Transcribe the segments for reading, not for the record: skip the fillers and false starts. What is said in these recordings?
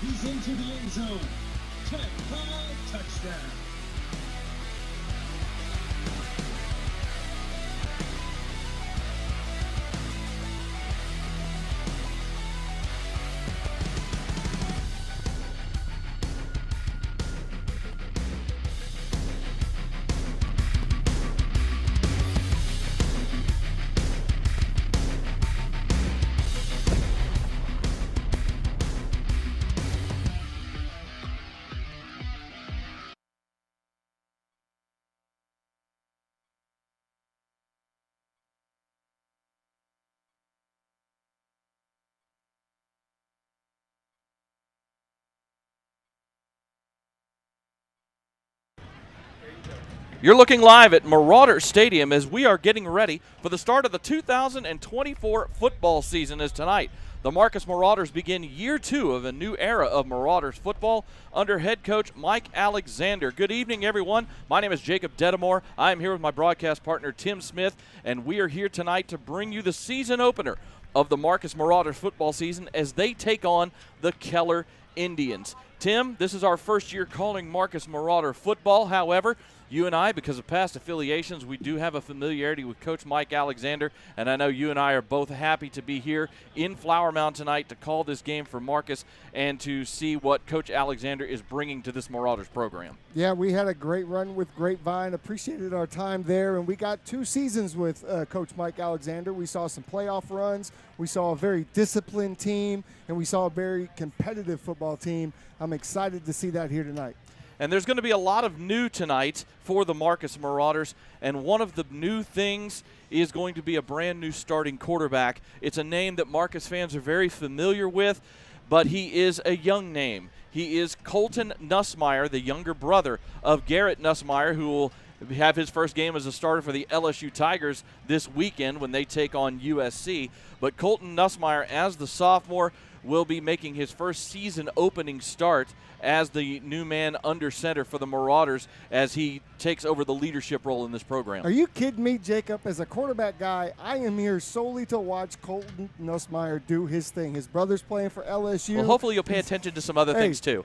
He's into the end zone. 10-5 touchdown. You're looking live at Marauders Stadium as we are getting ready for the start of the 2024 football season as tonight. The Marcus Marauders begin year 2 of a new era of Marauders football under head coach Mike Alexander. Good evening, everyone. My name is Jacob Dedamore. I'm here with my broadcast partner, Tim Smith, and we are here tonight to bring you the season opener of the Marcus Marauders football season as they take on the Keller Indians. Tim, this is our first year calling Marcus Marauder football. However, you and I, because of past affiliations, we do have a familiarity with Coach Mike Alexander, and I know you and I are both happy to be here in Flower Mound tonight to call this game for Marcus and to see what Coach Alexander is bringing to this Marauders program. Yeah, we had a great run with Grapevine, appreciated our time there, and we got 2 seasons with Coach Mike Alexander. We saw some playoff runs, we saw a very disciplined team, and we saw a very competitive football team. I'm excited to see that here tonight. And there's going to be a lot of new tonight for the Marcus Marauders, and one of the new things is going to be a brand new starting quarterback. It's a name that Marcus fans are very familiar with, but he is a young name. He is Colton Nussmeier, the younger brother of Garrett Nussmeier, who will have his first game as a starter for the LSU Tigers this weekend when they take on USC. But Colton Nussmeier, as the sophomore, will be making his first season opening start as the new man under center for the Marauders as he takes over the leadership role in this program. Are you kidding me, Jacob? As a quarterback guy, I am here solely to watch Colton Nussmeier do his thing. His brother's playing for LSU. Well, hopefully you'll pay attention to some other things too.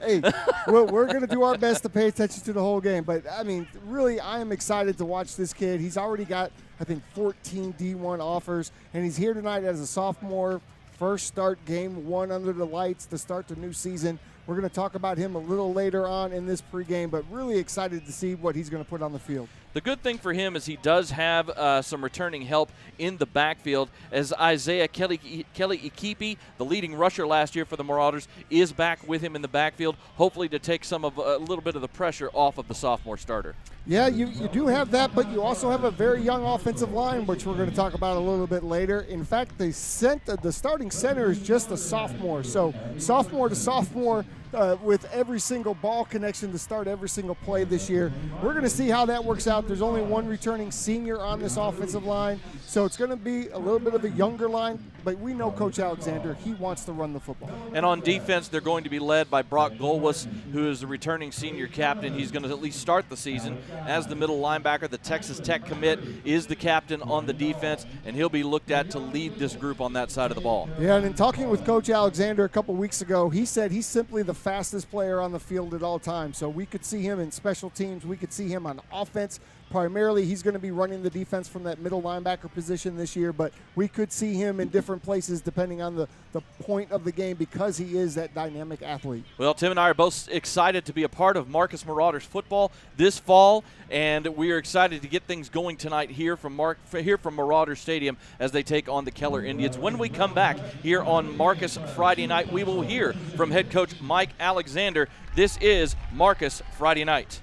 We're going to do our best to pay attention to the whole game. But, I mean, really, I am excited to watch this kid. He's already got, I think, 14 D1 offers, and he's here tonight as a sophomore. First start, game one under the lights to start the new season. We're going to talk about him a little later on in this pregame, but really excited to see what he's going to put on the field. The good thing for him is he does have some returning help in the backfield, as Isaiah Kelly Ikipi, the leading rusher last year for the Marauders, is back with him in the backfield, hopefully to take a little bit of the pressure off of the sophomore starter. Yeah, you do have that, but you also have a very young offensive line, which we're going to talk about a little bit later. In fact, the starting center is just a sophomore. So sophomore to sophomore with every single ball connection to start every single play this year. We're going to see how that works out. There's only one returning senior on this offensive line, so it's going to be a little bit of a younger line, but we know Coach Alexander, he wants to run the football. And on defense, they're going to be led by Brock Golwis, who is the returning senior captain. He's going to at least start the season as the middle linebacker. The Texas Tech commit is the captain on the defense, and he'll be looked at to lead this group on that side of the ball. Yeah, and in talking with Coach Alexander a couple weeks ago, he said he's simply the fastest player on the field at all times. So we could see him in special teams. We could see him on offense. Primarily, he's going to be running the defense from that middle linebacker position this year, but we could see him in different places depending on the point of the game because he is that dynamic athlete. Well, Tim and I are both excited to be a part of Marcus Marauders football this fall, and we are excited to get things going tonight here from Marauders Stadium as they take on the Keller Indians. When we come back here on Marcus Friday Night, we will hear from head coach Mike Alexander. This is Marcus Friday Night.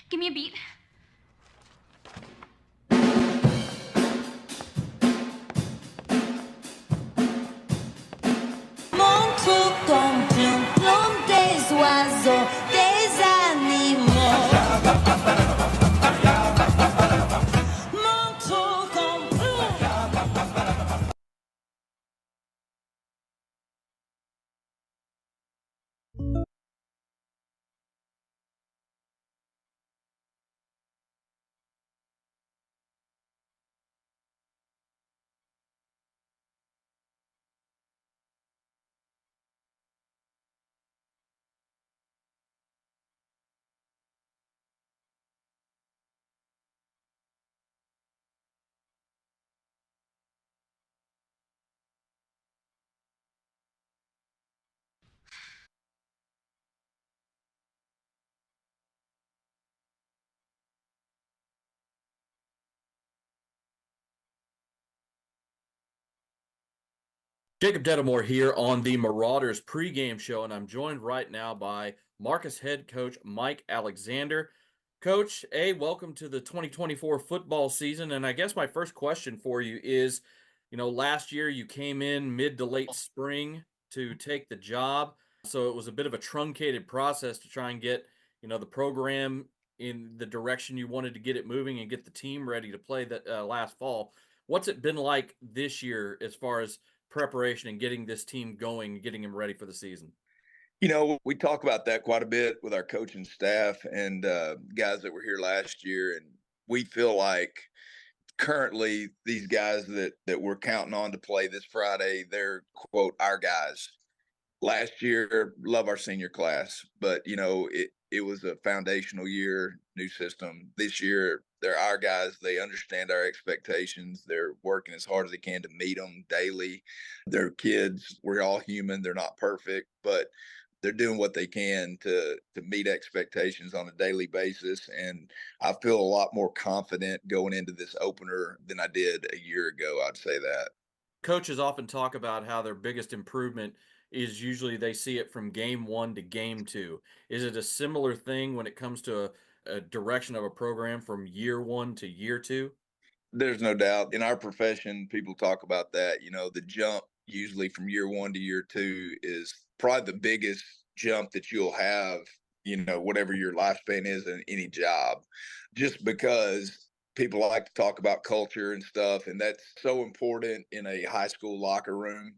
Give me a beat. Montre comme plein des oiseaux, des animaux. Montre comme Jacob Dedamore here on the Marauders pregame show, and I'm joined right now by Marcus head coach Mike Alexander. Coach, welcome to the 2024 football season, and I guess my first question for you is, last year you came in mid to late spring to take the job, so it was a bit of a truncated process to try and get, the program in the direction you wanted to get it moving and get the team ready to play that last fall. What's it been like this year as far as preparation and getting this team going, getting them ready for the season? We talk about that quite a bit with our coaching staff and guys that were here last year. And we feel like currently these guys that we're counting on to play this Friday, they're, quote, our guys. Last year, love our senior class, but, it was a foundational year, new system. This year, they're our guys. They understand our expectations. They're working as hard as they can to meet them daily. They're kids. We're all human. They're not perfect, but they're doing what they can to meet expectations on a daily basis. And I feel a lot more confident going into this opener than I did a year ago. I'd say that. Coaches often talk about how their biggest improvement is usually they see it from game one to game two. Is it a similar thing when it comes to a direction of a program from year one to year two? There's no doubt. In our profession, people talk about that, the jump usually from year 1 to year 2 is probably the biggest jump that you'll have, whatever your lifespan is in any job, just because people like to talk about culture and stuff. And that's so important in a high school locker room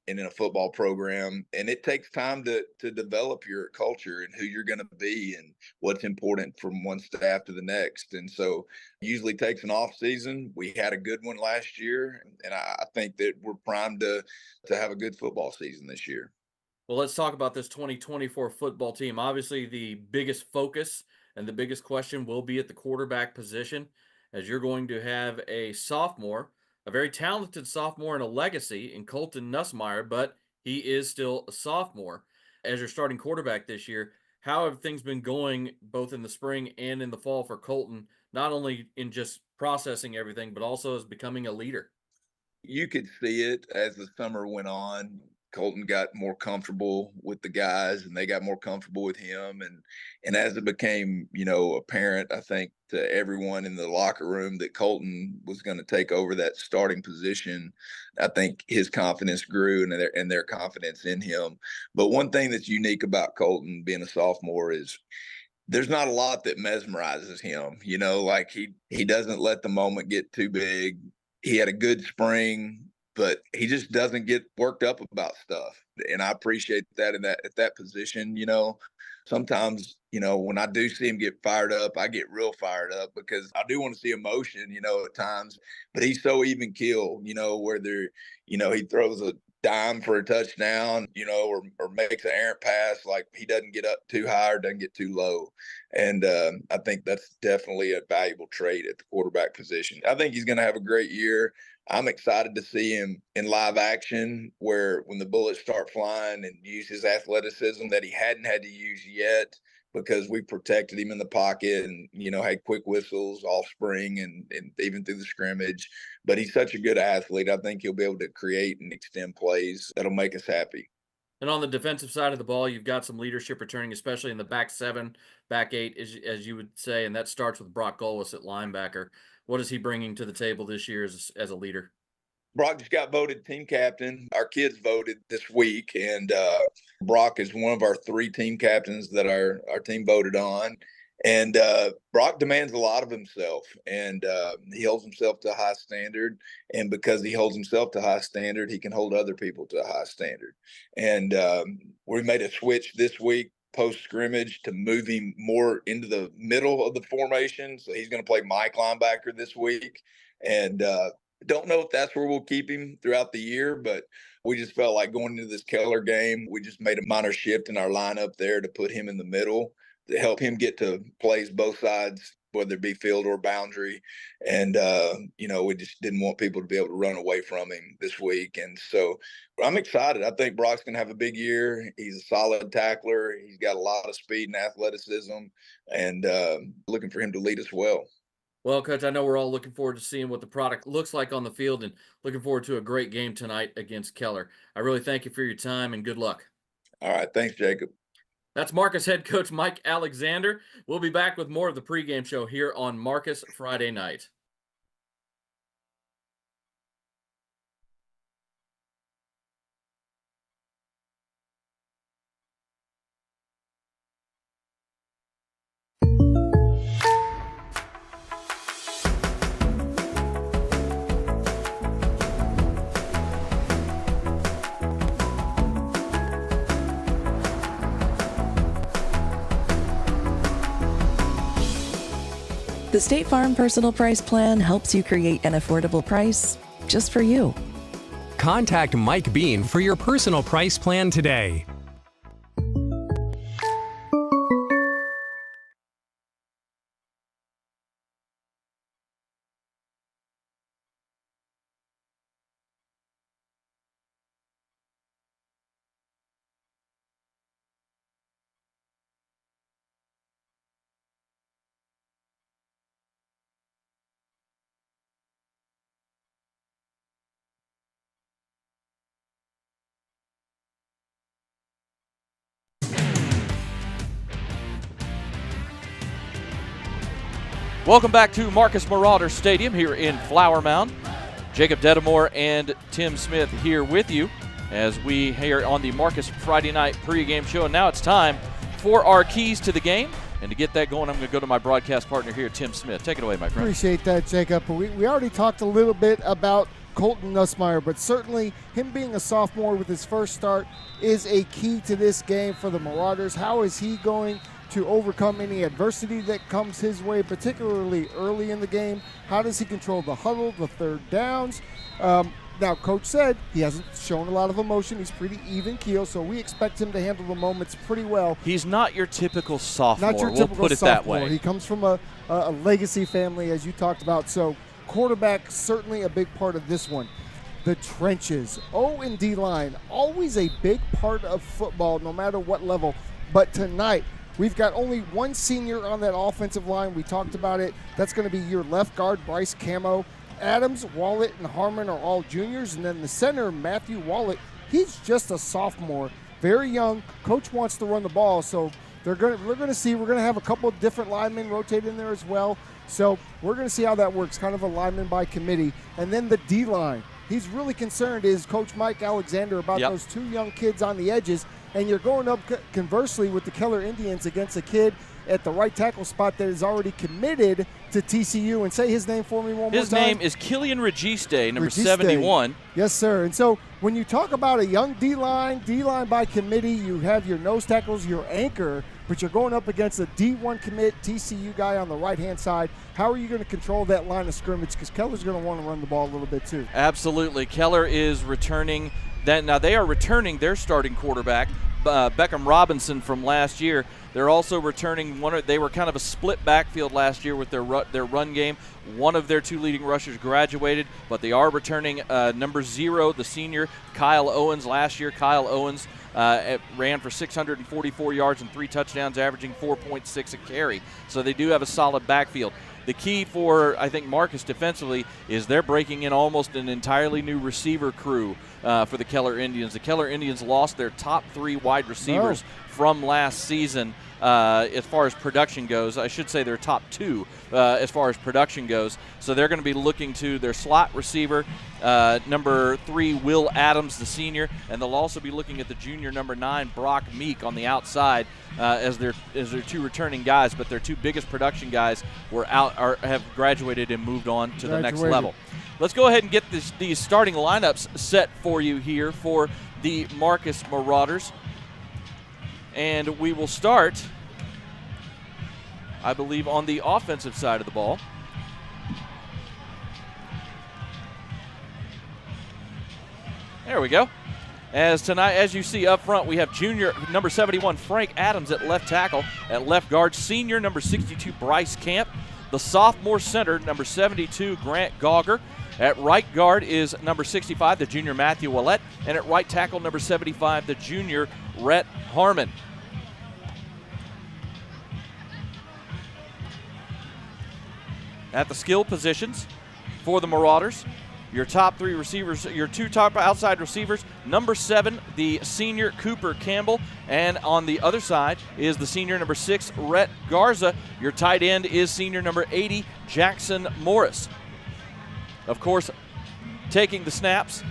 and in a football program. And it takes time to develop your culture and who you're going to be and what's important from one staff to the next. And so usually takes an off season. We had a good one last year, and I think that we're primed to have a good football season this year. Well, let's talk about this 2024 football team. Obviously, the biggest focus and the biggest question will be at the quarterback position, as you're going to have a sophomore, a very talented sophomore and a legacy in Colton Nussmeier, but he is still a sophomore. As your starting quarterback this year, how have things been going both in the spring and in the fall for Colton, not only in just processing everything, but also as becoming a leader? You could see it as the summer went on. Colton got more comfortable with the guys and they got more comfortable with him. And as it became, apparent, I think, to everyone in the locker room that Colton was going to take over that starting position, I think his confidence grew and their confidence in him. But one thing that's unique about Colton being a sophomore is there's not a lot that mesmerizes him. Like he doesn't let the moment get too big. He had a good spring, but he just doesn't get worked up about stuff. And I appreciate that at that position. Sometimes, when I do see him get fired up, I get real fired up because I do want to see emotion, at times. But he's so even keel, whether, he throws a dime for a touchdown, or makes an errant pass, like he doesn't get up too high or doesn't get too low. And I think that's definitely a valuable trait at the quarterback position. I think he's going to have a great year. I'm excited to see him in live action, where when the bullets start flying, and use his athleticism that he hadn't had to use yet, because we protected him in the pocket and, had quick whistles all spring and even through the scrimmage. But he's such a good athlete. I think he'll be able to create and extend plays that'll make us happy. And on the defensive side of the ball, you've got some leadership returning, especially in the back 7, back 8, as you would say, and that starts with Brock Gullis at linebacker. What is he bringing to the table this year as a leader? Brock just got voted team captain. Our kids voted this week, and Brock is one of our 3 team captains that our team voted on. And Brock demands a lot of himself, and he holds himself to a high standard. And because he holds himself to a high standard, he can hold other people to a high standard. And we made a switch this week post scrimmage to move him more into the middle of the formation. So he's going to play Mike linebacker this week. And don't know if that's where we'll keep him throughout the year, but we just felt like going into this Keller game, we just made a minor shift in our lineup there to put him in the middle to help him get to plays both sides, whether it be field or boundary. And, we just didn't want people to be able to run away from him this week. And so I'm excited. I think Brock's going to have a big year. He's a solid tackler. He's got a lot of speed and athleticism, and looking for him to lead us well. Well, Coach, I know we're all looking forward to seeing what the product looks like on the field and looking forward to a great game tonight against Keller. I really thank you for your time and good luck. All right. Thanks, Jacob. That's Marcus head coach Mike Alexander. We'll be back with more of the pregame show here on Marcus Friday night. The State Farm Personal Price Plan helps you create an affordable price just for you. Contact Mike Bean for your personal price plan today. Welcome back to Marcus Marauders Stadium here in Flower Mound. Jacob Dedamore and Tim Smith here with you as we here on the Marcus Friday Night Pregame Show. And now it's time for our keys to the game. And to get that going, I'm going to go to my broadcast partner here, Tim Smith. Take it away, my friend. Appreciate that, Jacob. We already talked a little bit about Colton Nussmeier, but certainly him being a sophomore with his first start is a key to this game for the Marauders. How is he going to overcome any adversity that comes his way, particularly early in the game? How does he control the huddle, the third downs? Now, Coach said he hasn't shown a lot of emotion. He's pretty even keel, so we expect him to handle the moments pretty well. He's not your typical sophomore. Not your typical we'll put it sophomore. that way. He comes from a legacy family, as you talked about. So quarterback, certainly a big part of this one. The trenches, O and D line, always a big part of football, no matter what level. But tonight, we've got only one senior on that offensive line. We talked about it. That's going to be your left guard, Bryce Camo. Adams, Wallet, and Harmon are all juniors. And then the center, Matthew Wallet, he's just a sophomore, very young. Coach wants to run the ball, so we're going to have a couple of different linemen rotate in there as well. So we're going to see how that works, kind of a lineman by committee. And then the D-line. He's really concerned, is Coach Mike Alexander, about those two young kids on the edges. And you're going up conversely with the Keller Indians against a kid at the right tackle spot that is already committed to TCU. And say his name for me one more time. His name is Killian Registe, number 71. Yes, sir. And so when you talk about a young D-line by committee, you have your nose tackles, your anchor, but you're going up against a D1 commit TCU guy on the right-hand side. How are you going to control that line of scrimmage? Because Keller's going to want to run the ball a little bit too. Absolutely. Keller is returning that. Now they are returning their starting quarterback, Beckham Robinson, from last year. They're also returning they were kind of a split backfield last year with their run game. One of their two leading rushers graduated, but they are returning number 0, the senior, Kyle Owens. Last year, Kyle Owens ran for 644 yards and 3 touchdowns, averaging 4.6 a carry. So they do have a solid backfield. The key for, I think, Marcus defensively is they're breaking in almost an entirely new receiver crew for the Keller Indians. The Keller Indians lost their top 3 wide receivers from last season. As far as production goes, I should say their top 2 as far as production goes. So they're going to be looking to their slot receiver, number 3, Will Adams, the senior, and they'll also be looking at the junior, number 9, Brock Meek, on the outside as their 2 returning guys. But their 2 biggest production guys have graduated and moved on to the next level. Let's go ahead and get these starting lineups set for you here for the Marcus Marauders. And we will start, I believe, on the offensive side of the ball. There we go. As you see up front, we have junior number 71, Frank Adams, at left tackle. At left guard, senior number 62, Bryce Camp. The sophomore center, number 72, Grant Gauger. At right guard is number 65, the junior Matthew Willett. And at right tackle, number 75, the junior Rhett Harmon. At the skill positions for the Marauders, your top 3 receivers, your 2 top outside receivers, number 7, the senior Cooper Campbell, and on the other side is the senior number 6, Rhett Garza. Your tight end is senior number 80, Jackson Morris. Of course, taking the snaps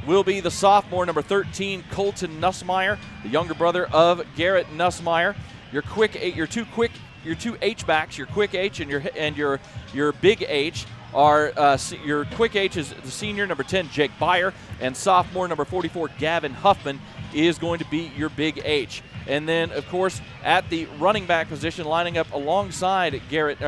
will be the sophomore number 13, Colton Nussmeier, the younger brother of Garrett Nussmeier. Your two H-backs, your quick H and your big H are your quick H is the senior number 10, Jake Byer, and sophomore number 44, Gavin Huffman, is going to be your big H. And then, of course, at the running back position, lining up alongside Garrett.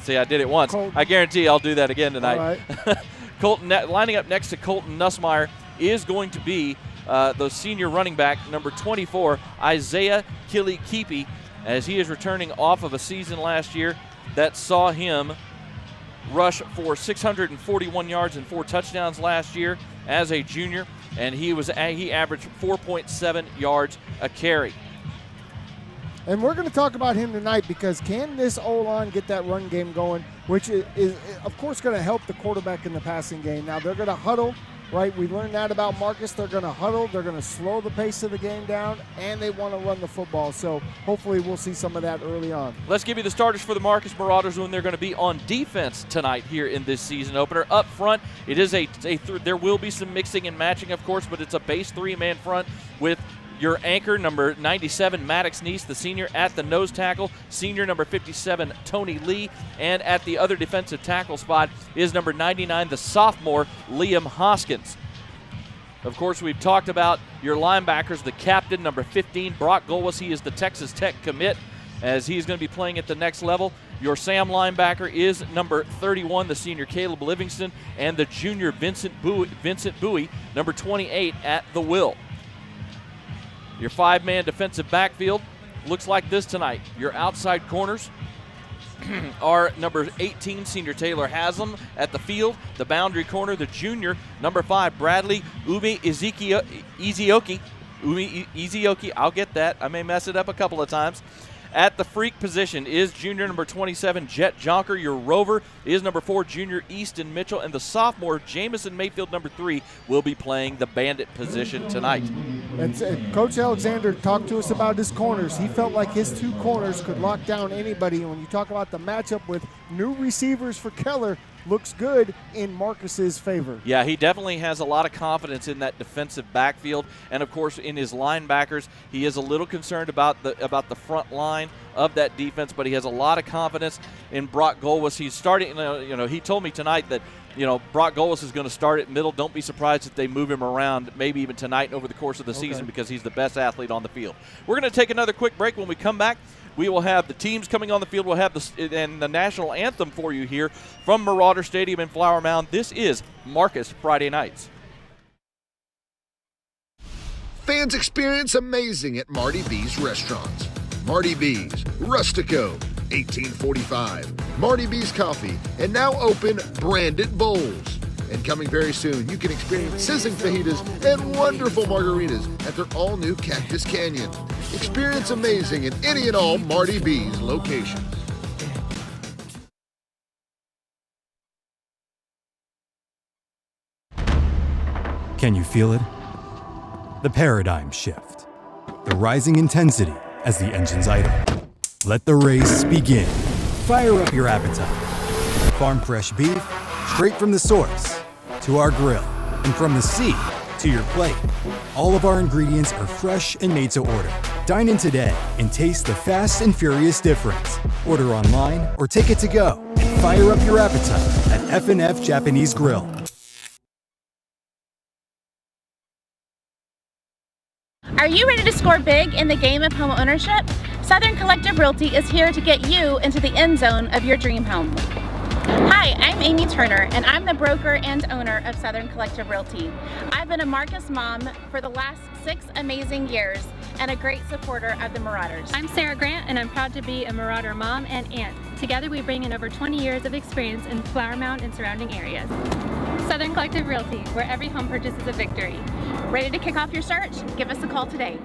See, I did it once. Colton. I guarantee I'll do that again tonight. All right. Lining up next to Colton Nussmeier is going to be the senior running back, number 24, Isaiah Kilikipi, as he is returning off of a season last year that saw him rush for 641 yards and 4 touchdowns last year as a junior, and he averaged 4.7 yards a carry. And we're going to talk about him tonight because can this O-line get that run game going, which is of course, going to help the quarterback in the passing game. Now, they're going to huddle. right? We learned that about Marcus. They're going to huddle. They're going to slow the pace of the game down, and they want to run the football. So hopefully we'll see some of that early on. Let's give you the starters for the Marcus Marauders when they're going to be on defense tonight here in this season opener. Up front, it is there will be some mixing and matching, of course, but it's a base 3-man front with your anchor, number 97, Maddox Neese, the senior, at the nose tackle. Senior, number 57, Tony Lee. And at the other defensive tackle spot is number 99, the sophomore, Liam Hoskins. Of course, we've talked about your linebackers, the captain, number 15, Brock Golwis. He is the Texas Tech commit, as he's going to be playing at the next level. Your Sam linebacker is number 31, the senior Caleb Livingston, and the junior Vincent Bowie, number 28, at the will. Your 5-man defensive backfield looks like this tonight. Your outside corners are number 18, senior Taylor Haslam at the field. The boundary corner, the junior, number 5, Bradley Izioki. I'll get that. I may mess it up a couple of times. At the freak position is junior number 27, Jet Jonker. Your rover is number 4, junior Easton Mitchell. And the sophomore, Jamison Mayfield, number 3, will be playing the bandit position tonight. And Coach Alexander talked to us about his corners. He felt like his 2 corners could lock down anybody. And when you talk about the matchup with new receivers for Keller, looks good in Marcus's favor. Yeah, he definitely has a lot of confidence in that defensive backfield, and of course in his linebackers. He is a little concerned about the front line of that defense, but he has a lot of confidence in Brock Golwis. He's starting. He told me tonight that Brock Golwis is going to start at middle. Don't be surprised if they move him around, maybe even tonight over the course of the season, because he's the best athlete on the field. We're going to take another quick break. When we come back, we will have the teams coming on the field. We'll have the national anthem for you here from Marauder Stadium in Flower Mound. This is Marcus Friday Nights. Fans experience amazing at Marty B's restaurants. Marty B's, Rustico, 1845. Marty B's Coffee, and now open Branded Bowls. And coming very soon, you can experience sizzling fajitas and wonderful margaritas at their all-new Cactus Canyon. Experience amazing in any and all Marty B's locations. Can you feel it? The paradigm shift. The rising intensity as the engines idle. Let the race begin. Fire up your appetite. Farm fresh beef, straight from the source, to our grill. And from the sea to your plate. All of our ingredients are fresh and made to order. Dine in today and taste the fast and furious difference. Order online or take it to go. And fire up your appetite at F&F Japanese Grill. Are you ready to score big in the game of home ownership? Southern Collective Realty is here to get you into the end zone of your dream home. Hi, I'm Amy Turner, and I'm the broker and owner of Southern Collective Realty. I've been a Marcus mom for the last 6 amazing years and a great supporter of the Marauders. I'm Sarah Grant, and I'm proud to be a Marauder mom and aunt. Together we bring in over 20 years of experience in Flower Mound and surrounding areas. Southern Collective Realty, where every home purchase is a victory. Ready to kick off your search? Give us a call today.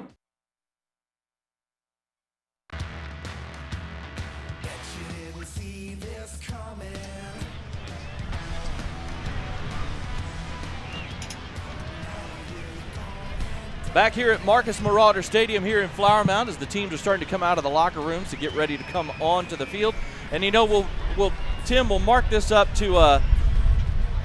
Back here at Marcus Marauder Stadium here in Flower Mound, as the teams are starting to come out of the locker rooms to get ready to come on to the field. And Tim will mark this up to a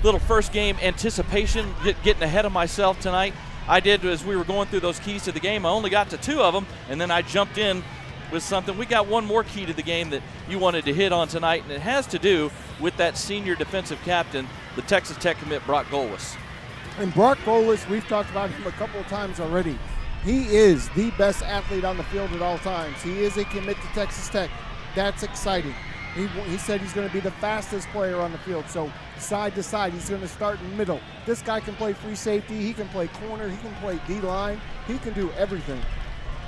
little first game anticipation, getting ahead of myself tonight. I did, as we were going through those keys to the game, I only got to 2 of them, and then I jumped in with something. We got one more key to the game that you wanted to hit on tonight, and it has to do with that senior defensive captain, the Texas Tech commit, Brock Golwis. And Brock Golwis, we've talked about him a couple of times already. He is the best athlete on the field at all times. He is a commit to Texas Tech. That's exciting. He said he's going to be the fastest player on the field. So side to side, he's going to start in the middle. This guy can play free safety. He can play corner. He can play D-line. He can do everything.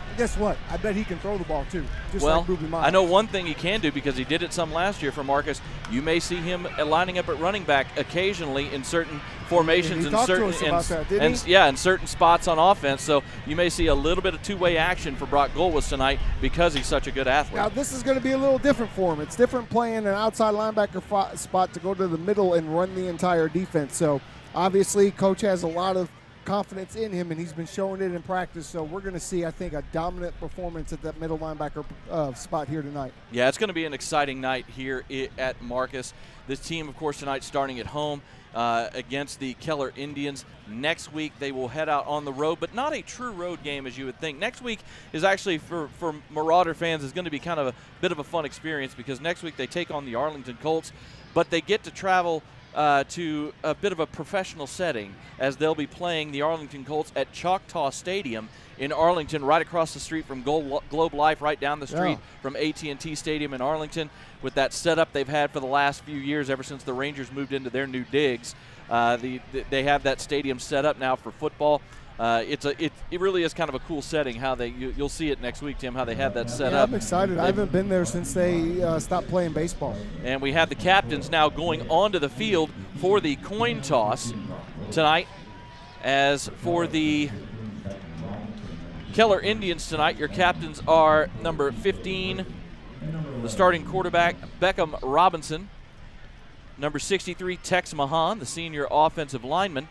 And guess what? I bet he can throw the ball too, just like Boobie Miles. I know one thing he can do, because he did it some last year for Marcus. You may see him lining up at running back occasionally in certain formations and certain spots on offense. So you may see a little bit of two-way action for Brock Golwis tonight because he's such a good athlete. Now this is going to be a little different for him. It's different playing an outside linebacker spot to go to the middle and run the entire defense. So obviously, Coach has a lot of confidence in him, and he's been showing it in practice. So we're going to see, I think, a dominant performance at that middle linebacker spot here tonight. Yeah, it's going to be an exciting night here at Marcus. This team, of course, tonight starting at home against the Keller Indians. Next week they will head out on the road, but not a true road game as you would think. Next week is actually, for Marauder fans, is going to be kind of a bit of a fun experience because next week they take on the Arlington Colts, but they get to travel to a bit of a professional setting as they'll be playing the Arlington Colts at Choctaw Stadium in Arlington, right across the street from Globe Life, right down the street from AT&T Stadium in Arlington. With that setup they've had for the last few years, ever since the Rangers moved into their new digs, they have that stadium set up now for football. It really is kind of a cool setting. How you'll see it next week, Tim. How they have that set up. I'm excited. I haven't been there since they stopped playing baseball. And we have the captains now going onto the field for the coin toss tonight. As for the Keller Indians tonight, your captains are number 15, the starting quarterback Beckham Robinson, number 63 Tex Mahan, the senior offensive lineman,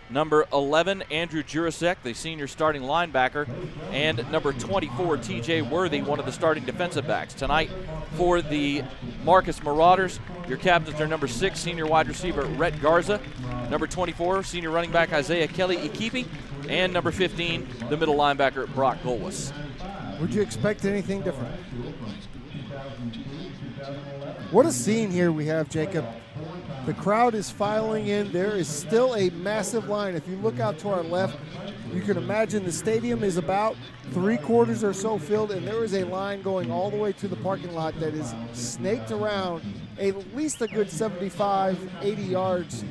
number 11, Andrew Jurasek, the senior starting linebacker, and number 24, TJ Worthy, one of the starting defensive backs. Tonight for the Marcus Marauders, your captains are number 6, senior wide receiver Rhett Garza, number 24, senior running back Isaiah Kelly Ikipi, and number 15, the middle linebacker Brock Golwis. Would you expect anything different? What a scene here we have, Jacob. The crowd is filing in. There is still a massive line. If you look out to our left, you can imagine the stadium is about 3/4 or so filled, and there is a line going all the way to the parking lot that is snaked around at least a good 75, 80 yards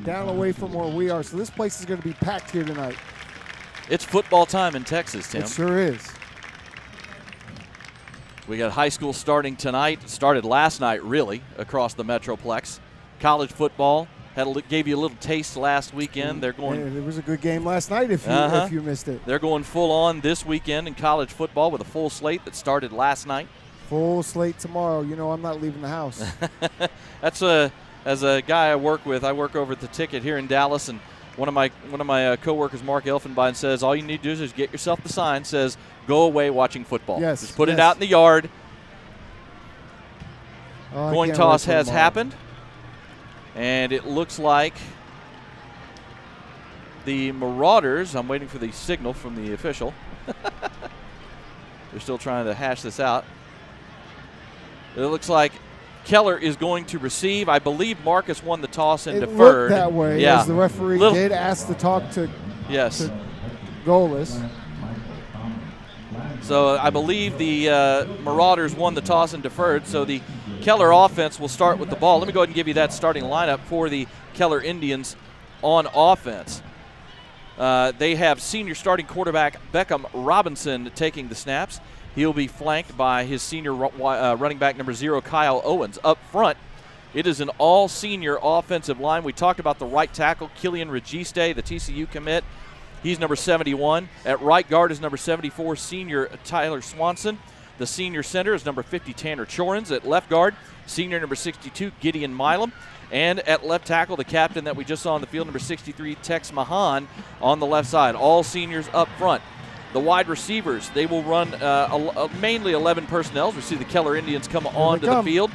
down away from where we are. So this place is going to be packed here tonight. It's football time in Texas, Tim. It sure is. We got high school starting tonight. It started last night, really, across the Metroplex. College football gave you a little taste last weekend. They're going. It was a good game last night. If you missed it, they're going full on this weekend in college football with a full slate that started last night. Full slate tomorrow. You know, I'm not leaving the house. That's as a guy I work with. I work over at the Ticket here in Dallas, and one of my coworkers, Mark Elfenbein, says all you need to do is just get yourself the sign says "Go away watching football." Yes, just put it out in the yard. Coin toss has happened. And it looks like the Marauders, I'm waiting for the signal from the official. They're still trying to hash this out. It looks like Keller is going to receive. I believe Marcus won the toss and deferred. Looked that way, as the referee did ask to talk to Golwis. So I believe the Marauders won the toss and deferred, so the Keller offense will start with the ball. Let me go ahead and give you that starting lineup for the Keller Indians on offense. They have senior starting quarterback Beckham Robinson taking the snaps. He'll be flanked by his senior running back number 0, Kyle Owens. Up front, it is an all-senior offensive line. We talked about the right tackle, Killian Registe, the TCU commit. He's number 71. At right guard is number 74, senior Tyler Swanson. The senior center is number 50, Tanner Chorens. At left guard, senior number 62, Gideon Milam. And at left tackle, the captain that we just saw on the field, number 63, Tex Mahan, on the left side. All seniors up front. The wide receivers, they will run mainly 11 personnel. We see the Keller Indians come onto the field.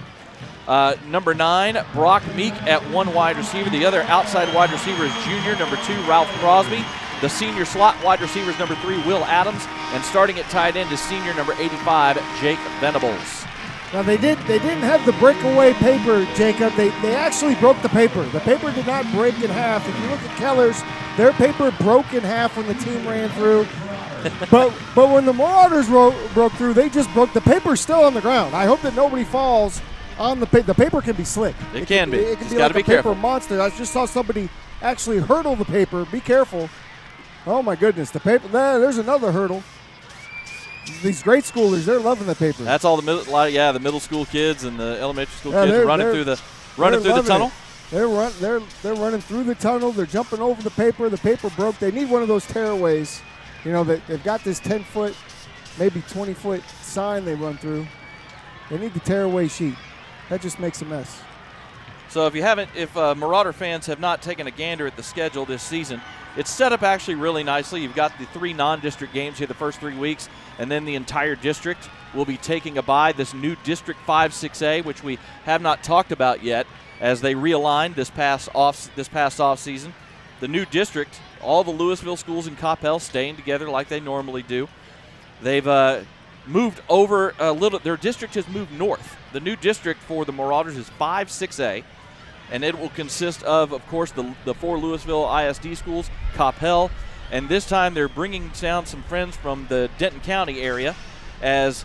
Number 9, Brock Meek at one wide receiver. The other outside wide receiver is junior, number 2, Ralph Crosby. The senior slot wide receiver is number 3, Will Adams. And starting at tight end is senior number 85, Jake Venables. Now they didn't have the breakaway paper, Jacob. They actually broke the paper. The paper did not break in half. If you look at Keller's, their paper broke in half when the team ran through. but when the Marauders broke through, they just broke. The paper's still on the ground. I hope that nobody falls on the paper. The paper can be slick. It can be. It can be like a paper monster. I just saw somebody actually hurdle the paper. Be careful. Oh my goodness, the paper. There's another hurdle. These grade schoolers, they're loving the paper. That's all the middle school kids and the elementary school kids running through the tunnel. They're running through the tunnel. They're jumping over the paper. The paper broke. They need one of those tearaways. You know, they've got this 10-foot, maybe 20-foot sign they run through. They need the tearaway sheet. That just makes a mess. So if Marauder fans have not taken a gander at the schedule this season, it's set up actually really nicely. You've got the 3 non-district games here the first 3 weeks, and then the entire district will be taking a bye. This new District 5-6A, which we have not talked about yet, as they realigned this past off season. The new district, all the Louisville schools in Coppell staying together like they normally do. They've moved over a little. Their district has moved north. The new district for the Marauders is 5-6A. And it will consist of course, the 4 Louisville ISD schools, Coppell, and this time they're bringing down some friends from the Denton County area as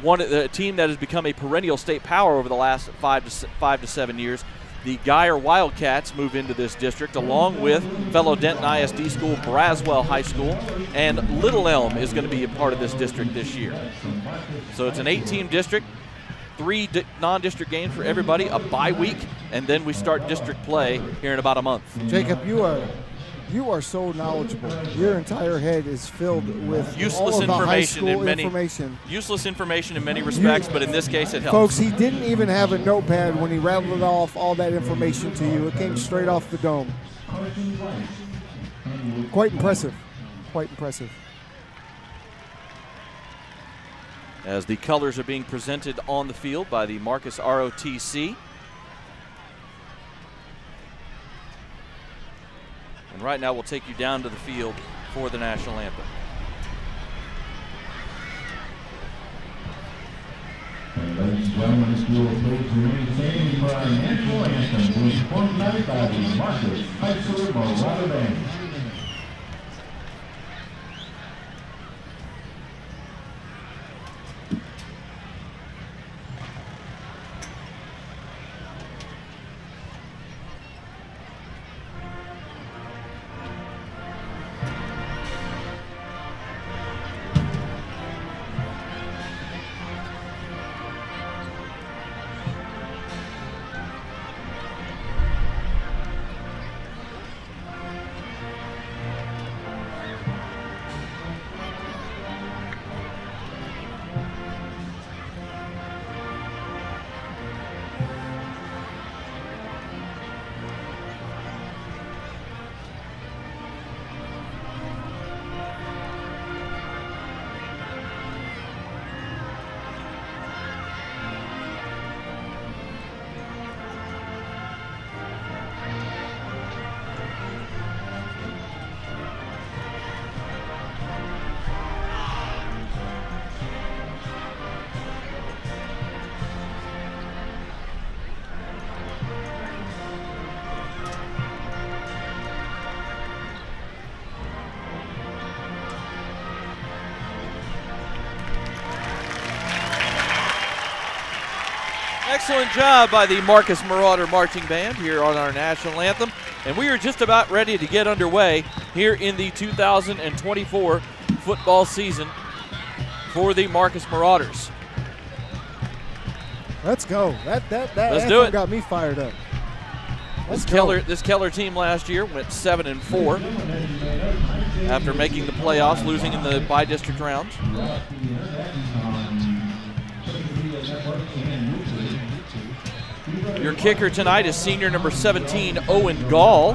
a team that has become a perennial state power over the last 5 to 7 years. The Geyer Wildcats move into this district along with fellow Denton ISD school, Braswell High School, and Little Elm is going to be a part of this district this year. So it's an 8-team district. 3 non-district games for everybody, a bye week, and then we start district play here in about a month. Jacob, you are so knowledgeable. Your entire head is filled with useless all of the high school information. Useless information in many respects, but in this case it helps. Folks, he didn't even have a notepad when he rattled off all that information to you. It came straight off the dome. Quite impressive. Quite impressive. As the colors are being presented on the field by the Marcus ROTC. And right now we'll take you down to the field for the national anthem. And ladies and gentlemen, the school please remain standing for our national anthem, which is performed tonight by the Marcus High School Marauder Band. Excellent job by the Marcus Marauder Marching Band here on our national anthem. And we are just about ready to get underway here in the 2024 football season for the Marcus Marauders. Let's go. That Let's do it. Got me fired up. This Keller team last year went 7-4 after making the playoffs, losing in the bi-district rounds. Your kicker tonight is senior number 17, Owen Gall.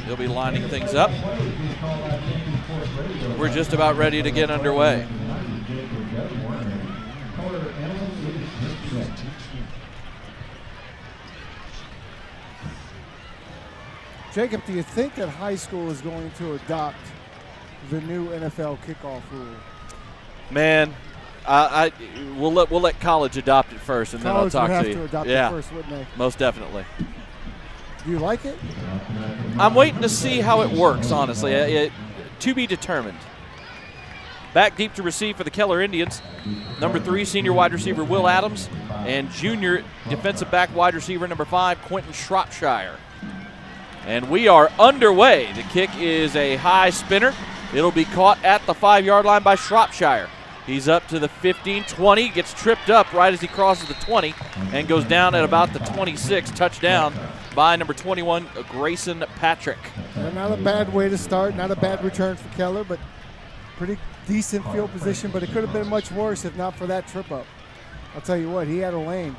He'll be lining things up. We're just about ready to get underway. Jacob, do you think that high school is going to adopt the new NFL kickoff rule? Man, we'll let college adopt it first, and college then I'll talk to you. College would have to adopt it first, wouldn't they? Most definitely. Do you like it? I'm waiting to see how it works, honestly. To be determined. Back deep to receive for the Keller Indians, number 3 senior wide receiver Will Adams, and junior defensive back wide receiver number 5 Quentin Shropshire. And we are underway. The kick is a high spinner. It'll be caught at the 5-yard line by Shropshire. He's up to the 15, 20, gets tripped up right as he crosses the 20 and goes down at about the 26. Touchdown by number 21, Grayson Patrick. Not a bad way to start, not a bad return for Keller, but pretty decent field position, but it could have been much worse if not for that trip up. I'll tell you what, he had a lane.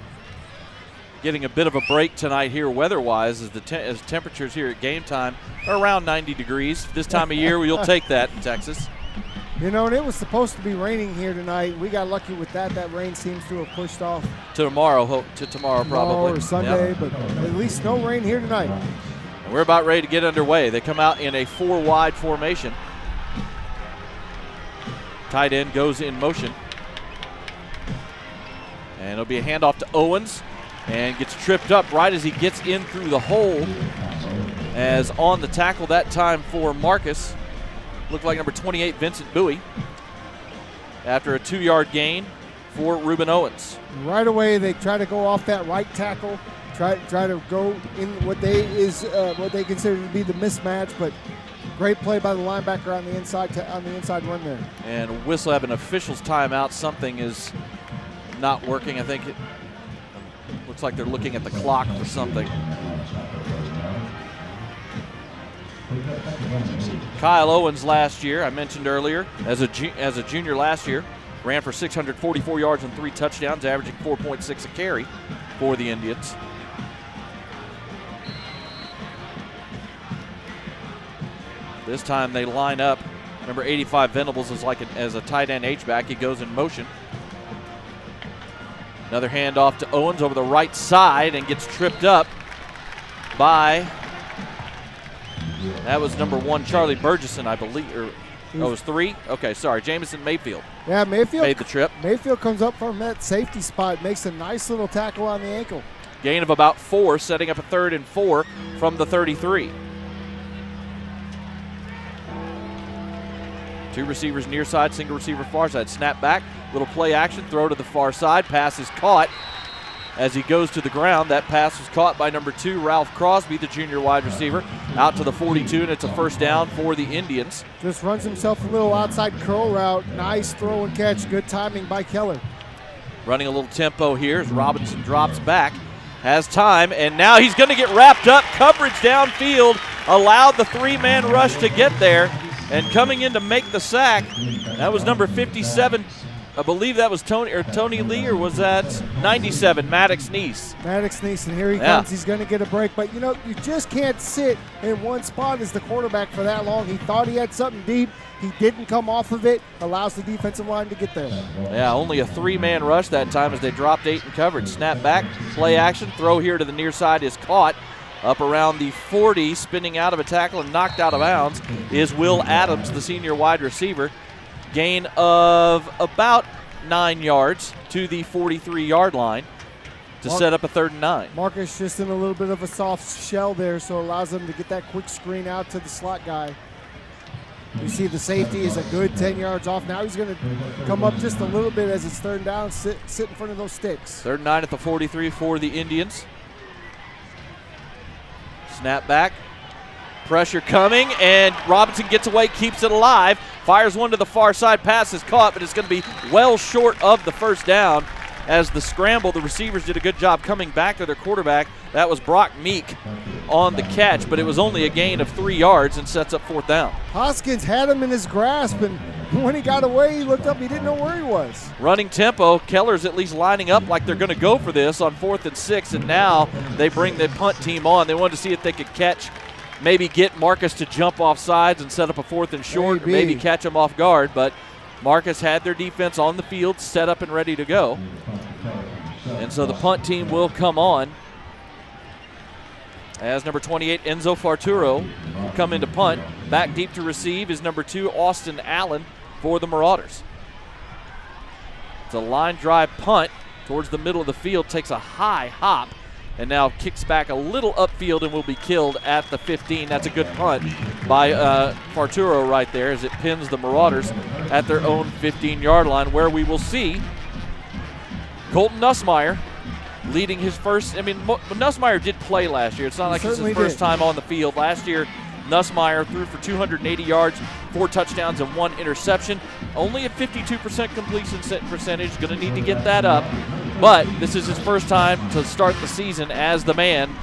getting a bit of a break tonight here weather-wise as temperatures here at game time are around 90 degrees. This time of year, you'll take that in Texas. You know, and it was supposed to be raining here tonight. We got lucky with that. That rain seems to have pushed off. To tomorrow probably. Or Sunday, yep. but at least no rain here tonight. And we're about ready to get underway. They come out in a 4-wide formation. Tight end goes in motion. And it'll be a handoff to Owens and gets tripped up right as he gets in through the hole. As on the tackle that time for Marcus, looked like number 28, Vincent Bowie, after a 2-yard gain for Reuben Owens. Right away, they try to go off that right tackle, try to go in what they consider to be the mismatch, but great play by the linebacker on the inside run there. And whistle have an official's timeout. Something is not working. I think it looks like they're looking at the clock for something. Kyle Owens last year, I mentioned earlier, as a junior last year, ran for 644 yards and 3 touchdowns, averaging 4.6 a carry for the Indians. This time they line up. Number 85 Venables is as a tight end H-back. He goes in motion. Another handoff to Owens over the right side and gets tripped up by, that was number 1, Charlie Burgesson, I believe. Or, it was 3? Okay, sorry, Jamison Mayfield. Yeah, Mayfield made the trip. Mayfield comes up from that safety spot, makes a nice little tackle on the ankle. Gain of about 4, setting up a 3rd and 4 from the 33. 2 receivers near side, single receiver far side. Snap back, little play action, throw to the far side. Pass is caught as he goes to the ground. That pass was caught by number 2, Ralph Crosby, the junior wide receiver, out to the 42, and it's a first down for the Indians. Just runs himself a little outside curl route. Nice throw and catch. Good timing by Keller. Running a little tempo here as Robinson drops back. Has time, and now he's going to get wrapped up. Coverage downfield allowed the 3-man rush to get there. And coming in to make the sack, that was number 57. I believe that was Tony Lee, or was that 97, Maddox Neese? Maddox Neese, and here he comes. He's going to get a break. But, you know, you just can't sit in one spot as the quarterback for that long. He thought he had something deep. He didn't come off of it. Allows the defensive line to get there. Yeah, only a 3-man rush that time as they dropped 8 in coverage. Snap back, play action, throw here to the near side is caught. Up around the 40, spinning out of a tackle and knocked out of bounds is Will Adams, the senior wide receiver. Gain of about 9 yards to the 43-yard line to set up a 3rd and 9. Marcus just in a little bit of a soft shell there, so allows them to get that quick screen out to the slot guy. You see the safety is a good 10 yards off. Now he's going to come up just a little bit as it's 3rd down, sit in front of those sticks. 3rd and 9 at the 43 for the Indians. Snap back, pressure coming, and Robinson gets away, keeps it alive, fires one to the far side, pass is caught, but it's going to be well short of the first down as the scramble. The receivers did a good job coming back to their quarterback. That was Brock Meek on the catch, but it was only a gain of 3 yards and sets up 4th down. Hoskins had him in his grasp, and when he got away, he looked up, he didn't know where he was. Running tempo, Keller's at least lining up like they're going to go for this on 4th and 6, and now they bring the punt team on. They wanted to see if they could catch, maybe get Marcus to jump off sides and set up a 4th and short, or maybe catch him off guard, but Marcus had their defense on the field, set up and ready to go. And so the punt team will come on as number 28, Enzo Farturo, will come into punt. Back deep to receive is number 2, Austin Allen for the Marauders. It's a line drive punt towards the middle of the field, takes a high hop, and now kicks back a little upfield and will be killed at the 15. That's a good punt by Farturo right there as it pins the Marauders at their own 15-yard line, where we will see Colton Nussmeier leading his first. I mean, Nussmeier did play last year. It's not like it's his first time on the field. Last year, Nussmeier threw for 280 yards, 4 touchdowns, and 1 interception. Only a 52% completion percentage. Going to need to get that up. But this is his first time to start the season as the man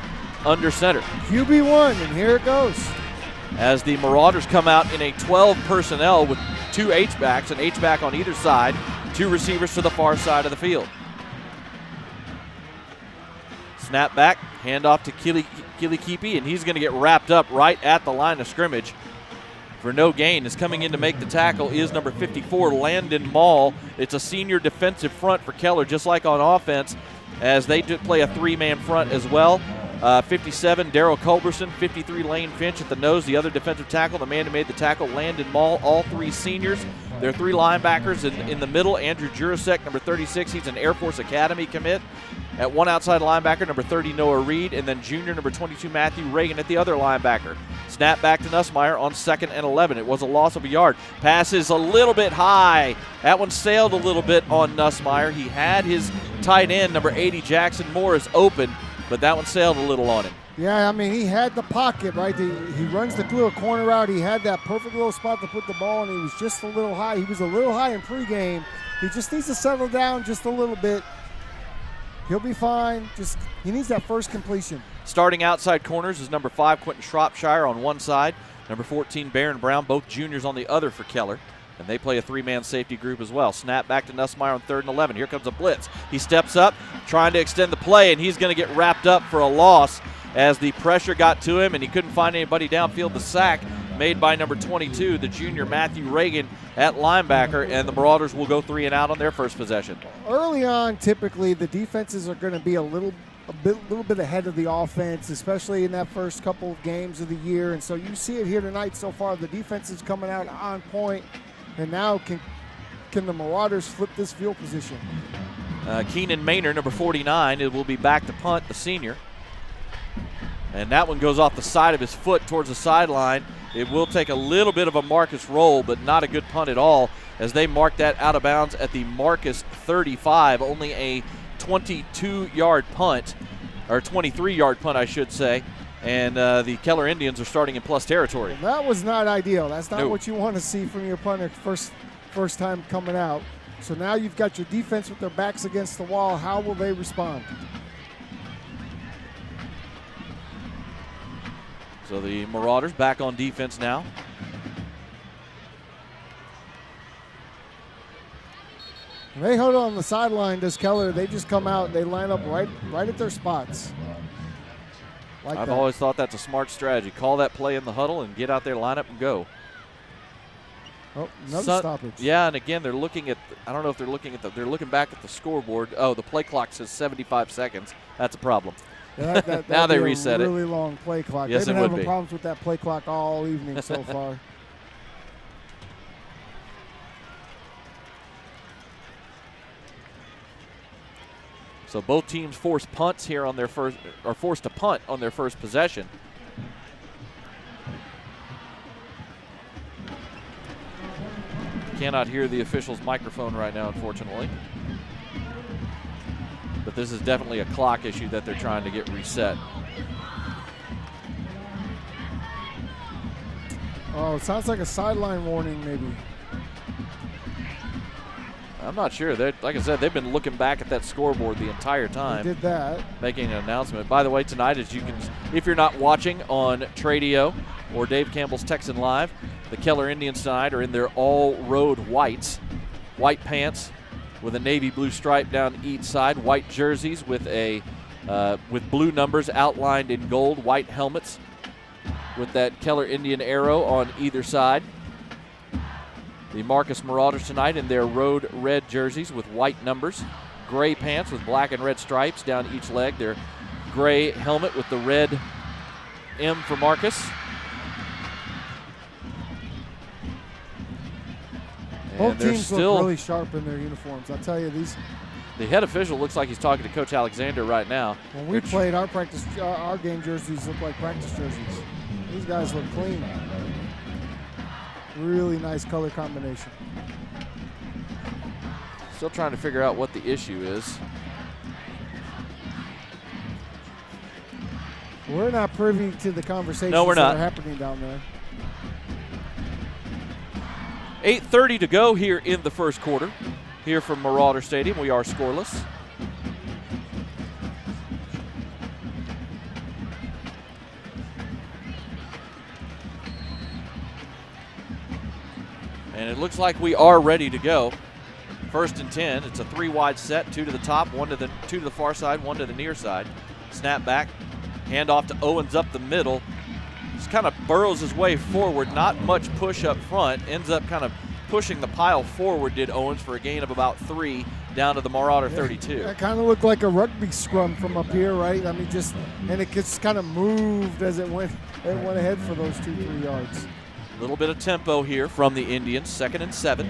under center. QB1, and here it goes. As the Marauders come out in a 12 personnel with 2 H-backs, an H-back on either side, 2 receivers to the far side of the field. Snap back, hand off to Kilikipi, and he's going to get wrapped up right at the line of scrimmage for no gain. Is coming in to make the tackle is number 54, Landon Mall. It's a senior defensive front for Keller, just like on offense, as they play a three-man front as well. 57, Darryl Culberson. 53, Lane Finch at the nose. The other defensive tackle, the man who made the tackle, Landon Mall. All three seniors. There are three linebackers in the middle. Andrew Jurasek, number 36. He's an Air Force Academy commit. At one outside linebacker, number 30, Noah Reed. And then junior, number 22, Matthew Reagan at the other linebacker. Snap back to Nussmeier on 2nd and 11. It was a loss of a yard. Passes a little bit high. That one sailed a little bit on Nussmeier. He had his tight end, number 80, Jackson Morris, open, but that one sailed a little on him. Yeah, I mean, he had the pocket, right? He runs the little corner out. He had that perfect little spot to put the ball, and he was just a little high. He was a little high in pregame. He just needs to settle down just a little bit. He'll be fine. He needs that first completion. Starting outside corners is number 5, Quentin Shropshire on one side. Number 14, Barron Brown, both juniors on the other for Keller. And they play a three-man safety group as well. Snap back to Nussmeier on 3rd and 11. Here comes a blitz. He steps up, trying to extend the play, and he's going to get wrapped up for a loss as the pressure got to him and he couldn't find anybody downfield. The sack made by number 22, the junior Matthew Reagan at linebacker, and the Marauders will go 3 and out on their first possession. Early on, typically, the defenses are going to be a little bit ahead of the offense, especially in that first couple of games of the year. And so you see it here tonight so far. The defense is coming out on point. And now can the Marauders flip this field position? Keenan Maynard, number 49, it will be back to punt, the senior. And that one goes off the side of his foot towards the sideline. It will take a little bit of a Marcus roll, but not a good punt at all, as they mark that out of bounds at the Marcus 35. Only a 22-yard punt, or 23-yard punt, I should say. And the Keller Indians are starting in plus territory. That was not ideal. That's not what you want to see from your punter first time coming out. So now you've got your defense with their backs against the wall. How will they respond? So the Marauders back on defense now. They hold on the sideline, does Keller. They just come out and they line up right at their spots. I've always thought that's a smart strategy. Call that play in the huddle and get out there, line up, and go. Oh, another stoppage. Yeah, and again, they're looking at, I don't know if they're looking at they're looking back at the scoreboard. Oh, the play clock says 75 seconds. That's a problem. Yeah, now they reset it. Really long play clock. Yes, They've been having problems with that play clock all evening so far. So both teams force punts here on their first, or forced to punt on their first possession. Cannot hear the official's microphone right now, unfortunately. But this is definitely a clock issue that they're trying to get reset. Oh, it sounds like a sideline warning maybe. I'm not sure. Like I said, they've been looking back at that scoreboard the entire time. They did that. Making an announcement. By the way, tonight, as you can, if you're not watching on Tradio or Dave Campbell's Texan Live, the Keller Indians tonight are in their all-road whites. White pants with a navy blue stripe down each side. White jerseys with with blue numbers outlined in gold. White helmets with that Keller Indian arrow on either side. The Marcus Marauders tonight in their road red jerseys with white numbers. Gray pants with black and red stripes down each leg. Their gray helmet with the red M for Marcus. Both teams look really sharp in their uniforms. I'll tell you, the head official looks like he's talking to Coach Alexander right now. When we played our game jerseys look like practice jerseys. These guys look clean. Really nice color combination. Still trying to figure out what the issue is. We're not privy to the conversations that are happening down there. 8:30 to go here in the first quarter. Here from Marauder Stadium, we are scoreless. And it looks like we are ready to go. 1st and 10. It's a 3 wide set, 2 to the top, 2 to the far side, 1 to the near side. Snap back, handoff to Owens up the middle. Just kind of burrows his way forward, not much push up front. Ends up kind of pushing the pile forward, did Owens, for a gain of about 3 down to the Marauder 32. That kind of looked like a rugby scrum from up here, right? I mean, and it just kind of moved as it went ahead for those 2-3 yards. A little bit of tempo here from the Indians, 2nd and 7.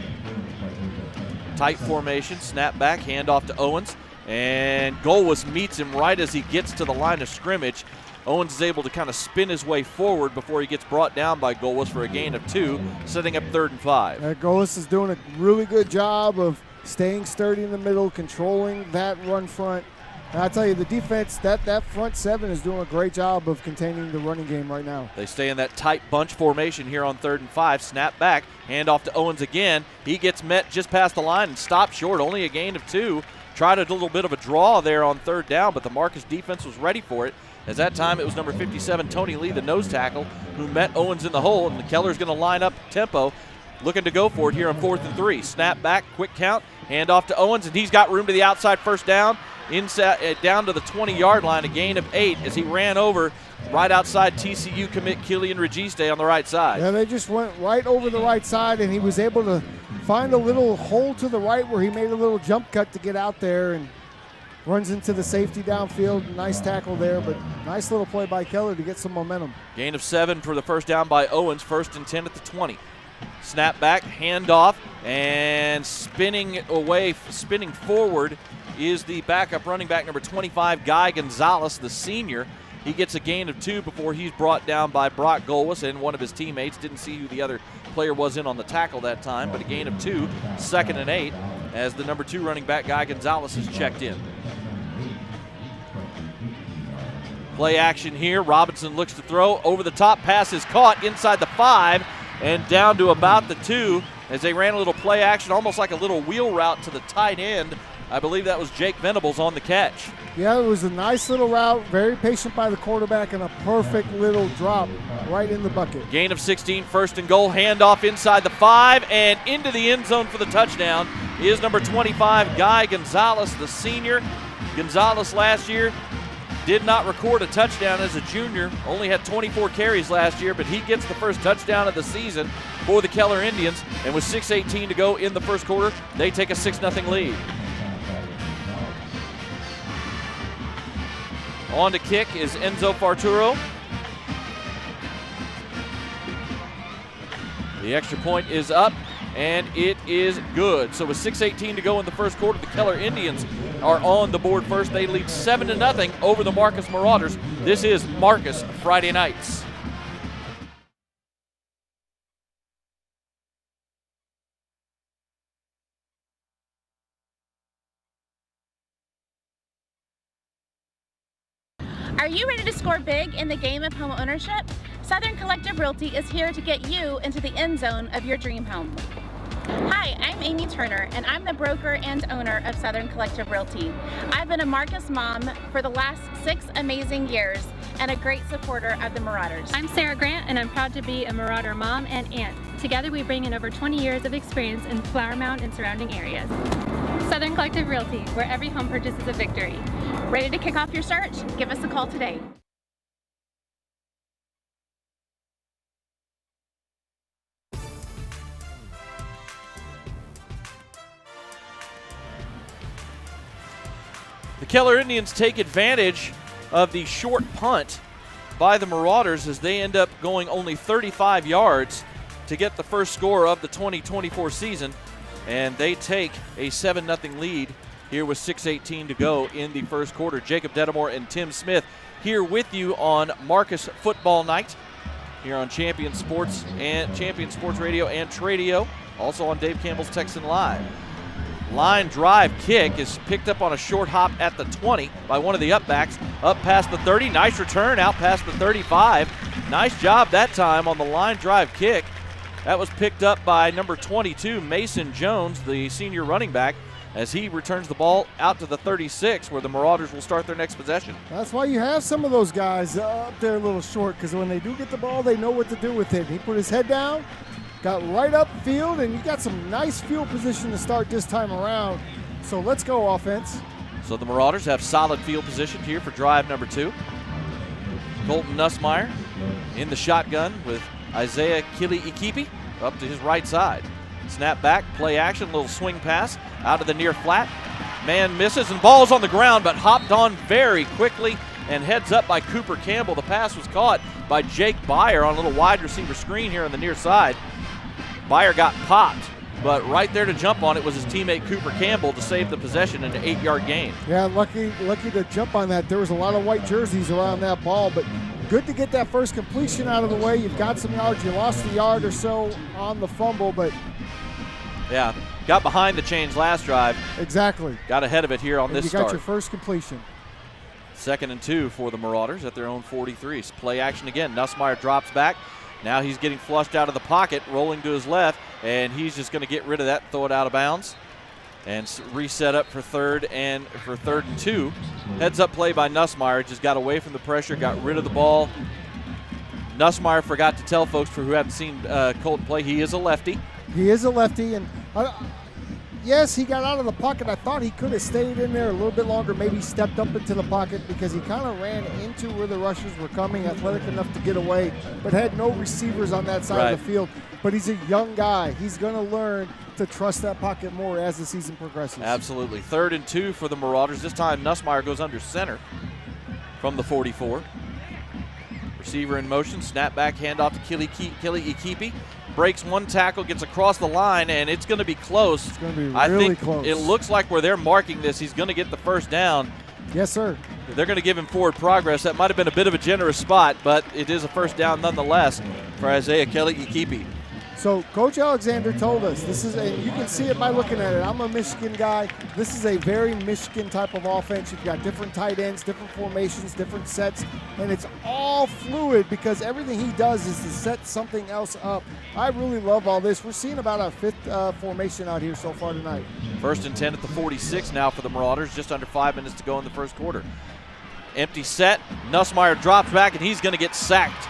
Tight formation, snap back, handoff to Owens, and Golwis meets him right as he gets to the line of scrimmage. Owens is able to kind of spin his way forward before he gets brought down by Golwis for a gain of 2, setting up 3rd and 5. Golwis is doing a really good job of staying sturdy in the middle, controlling that run front. And I tell you, the defense, that front 7 is doing a great job of containing the running game right now. They stay in that tight bunch formation here on 3rd and 5. Snap back, handoff to Owens again. He gets met just past the line and stopped short, only a gain of 2. Tried a little bit of a draw there on 3rd down, but the Marcus defense was ready for it. As that time, it was number 57, Tony Lee, the nose tackle, who met Owens in the hole, and the Keller's going to line up tempo, looking to go for it here on 4th and 3. Snap back, quick count, handoff to Owens, and he's got room to the outside, first down, inside down to the 20-yard line, a gain of 8 as he ran over right outside TCU commit Killian Registe on the right side. Yeah, they just went right over the right side, and he was able to find a little hole to the right where he made a little jump cut to get out there and runs into the safety downfield. Nice tackle there, but nice little play by Keller to get some momentum. Gain of 7 for the first down by Owens, 1st and 10 at the 20. Snap back, handoff, and spinning forward is the backup running back, number 25, Guy Gonzalez, the senior. He gets a gain of 2 before he's brought down by Brock Golwis and one of his teammates. Didn't see who the other player was in on the tackle that time, but a gain of 2, 2nd and 8, as the number 2 running back, Guy Gonzalez, is checked in. Play action here. Robinson looks to throw. Over the top, pass is caught inside the 5 and down to about the 2 as they ran a little play action, almost like a little wheel route to the tight end. I believe that was Jake Venables on the catch. Yeah, it was a nice little route, very patient by the quarterback, and a perfect little drop right in the bucket. Gain of 16, 1st and goal, handoff inside the 5 and into the end zone for the touchdown is number 25, Guy Gonzalez, the senior. Gonzalez last year did not record a touchdown as a junior, only had 24 carries last year, but he gets the first touchdown of the season for the Keller Indians, and with 6:18 to go in the first quarter, they take a 6-0 lead. On to kick is Enzo Farturo. The extra point is up, and it is good. So with 6:18 to go in the first quarter, the Keller Indians are on the board first. They lead 7-0 over the Marcus Marauders. This is Marcus Friday Nights. Are you ready to score big in the game of home ownership? Southern Collective Realty is here to get you into the end zone of your dream home. Hi, I'm Amy Turner, and I'm the broker and owner of Southern Collective Realty. I've been a Marcus mom for the last 6 amazing years and a great supporter of the Marauders. I'm Sarah Grant, and I'm proud to be a Marauder mom and aunt. Together we bring in over 20 years of experience in Flower Mound and surrounding areas. Southern Collective Realty, where every home purchase is a victory. Ready to kick off your search? Give us a call today. The Keller Indians take advantage of the short punt by the Marauders as they end up going only 35 yards to get the first score of the 2024 season, and they take a 7-0 lead here with 6:18 to go in the first quarter. Jacob Dedamore and Tim Smith here with you on Marcus Football Night here on Champion Sports Radio and Tradio, also on Dave Campbell's Texan Live. Line drive kick is picked up on a short hop at the 20 by one of the upbacks, up past the 30. Nice return out past the 35. Nice job that time on the line drive kick. That was picked up by number 22, Mason Jones, the senior running back, as he returns the ball out to the 36, where the Marauders will start their next possession. That's why you have some of those guys up there a little short, because when they do get the ball, they know what to do with it. He put his head down, got right up field, and you got some nice field position to start this time around. So let's go, offense. So the Marauders have solid field position here for drive number 2. Colton Nussmeier in the shotgun with Isaiah Kili-Ikipi up to his right side. Snap back, play action, little swing pass out of the near flat. Man misses and ball's on the ground, but hopped on very quickly and heads up by Cooper Campbell. The pass was caught by Jake Byer on a little wide receiver screen here on the near side. Byer got popped, but right there to jump on it was his teammate Cooper Campbell to save the possession in an 8-yard gain. Yeah, lucky to jump on that. There was a lot of white jerseys around that ball, but good to get that first completion out of the way. You've got some yards. You lost a yard or so on the fumble, but yeah, got behind the chains last drive. Exactly. Got ahead of it here on this start. You got your first completion. 2nd and 2 for the Marauders at their own 43. Play action again. Nussmeier drops back. Now he's getting flushed out of the pocket, rolling to his left, and he's just going to get rid of that and throw it out of bounds. And reset up for third and 2. Heads up play by Nussmeier. Just got away from the pressure, got rid of the ball. Nussmeier forgot to tell folks for who haven't seen Colton play, he is a lefty. He is a lefty, and yes, he got out of the pocket. I thought he could have stayed in there a little bit longer, maybe stepped up into the pocket because he kind of ran into where the rushers were coming, athletic enough to get away, but had no receivers on that side of the field. But he's a young guy. He's going to learn to trust that pocket more as the season progresses. Absolutely. 3rd and 2 for the Marauders. This time Nussmeier goes under center from the 44. Receiver in motion, snap back, handoff to Kili-Ikipi. Breaks one tackle, gets across the line, and it's going to be close. It's going to be really close. It looks like where they're marking this, he's going to get the first down. Yes, sir. They're going to give him forward progress. That might have been a bit of a generous spot, but it is a first down nonetheless for Isaiah Kili-Ikipi. So Coach Alexander told us this is, and you can see it by looking at it. I'm a Michigan guy. This is a very Michigan type of offense. You've got different tight ends, different formations, different sets, and it's all fluid because everything he does is to set something else up. I really love all this. We're seeing about our 5th formation out here so far tonight. 1st and 10 at the 46 now for the Marauders. Just under 5 minutes to go in the first quarter. Empty set. Nussmeier drops back, and he's going to get sacked.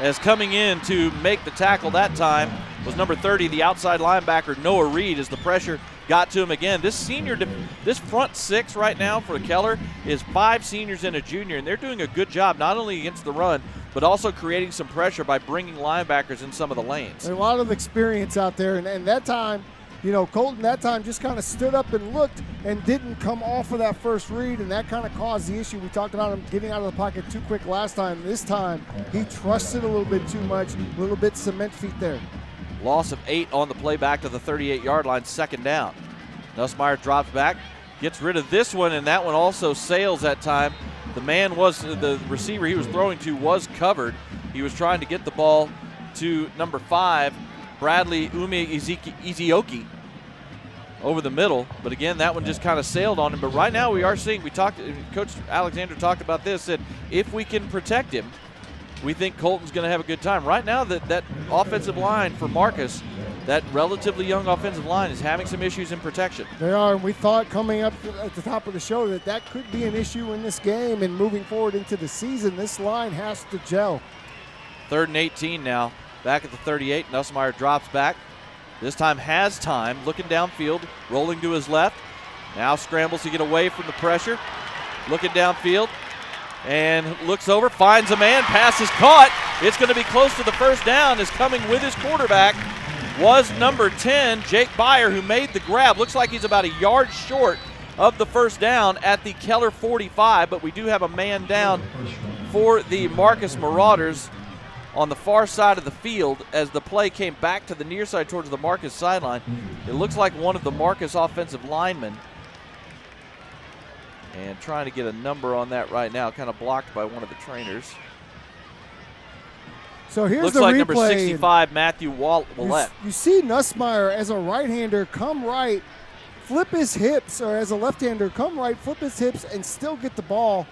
As coming in to make the tackle that time was number 30, the outside linebacker, Noah Reed, as the pressure got to him again. This front 6 right now for Keller is 5 seniors and a junior, and they're doing a good job not only against the run, but also creating some pressure by bringing linebackers in some of the lanes. A lot of experience out there, and that time, you know, Colton that time just kind of stood up and looked and didn't come off of that first read, and that kind of caused the issue. We talked about him getting out of the pocket too quick last time. This time, he trusted a little bit too much, a little bit cement feet there. Loss of 8 on the play back to the 38-yard line, 2nd down. Nussmeier drops back, gets rid of this one, and that one also sails that time. The receiver he was throwing to was covered. He was trying to get the ball to number 5, Bradley Izioki, over the middle, but again, that one just kind of sailed on him. But right now we are seeing, Coach Alexander talked about this, said if we can protect him, we think Colton's going to have a good time. Right now, that offensive line for Marcus, that relatively young offensive line, is having some issues in protection. They are, and we thought coming up at the top of the show that could be an issue in this game, and moving forward into the season, this line has to gel. 3rd and 18 now, back at the 38. Nussmeier drops back. This time has time, looking downfield, rolling to his left. Now scrambles to get away from the pressure. Looking downfield and looks over, finds a man, pass is caught. It's going to be close to the first down. Is coming with his quarterback was number 10, Jake Byer, who made the grab. Looks like he's about a yard short of the first down at the Keller 45, but we do have a man down for the Marcus Marauders on the far side of the field as the play came back to the near side towards the Marcus sideline. It looks like one of the Marcus offensive linemen, and trying to get a number on that right now, kind of blocked by one of the trainers. So here's looks the like replay. Number 65, Matthew Willett. You see Nussmeier as a right-hander come right, flip his hips, or as a left-hander come right, flip his hips, and still get the ball.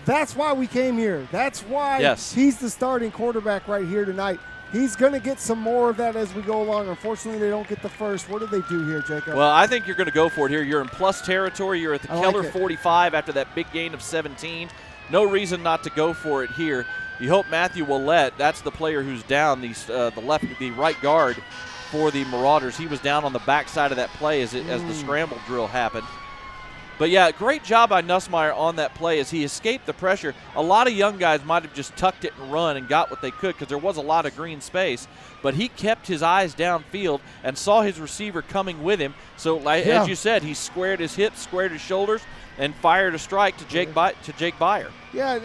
That's why we came here. That's why he's the starting quarterback right here tonight. He's going to get some more of that as we go along. Unfortunately, they don't get the first. What do they do here, Jacob? Well, I think you're going to go for it here. You're in plus territory. You're at the Keller 45 after that big gain of 17. No reason not to go for it here. You hope Matthew Willett, that's the player who's down, the right guard for the Marauders. He was down on the backside of that play as the scramble drill happened. But, yeah, great job by Nussmeier on that play as he escaped the pressure. A lot of young guys might have just tucked it and run and got what they could because there was a lot of green space. But he kept his eyes downfield and saw his receiver coming with him. So, as you said, he squared his hips, squared his shoulders, and fired a strike to Jake Byer. Yeah,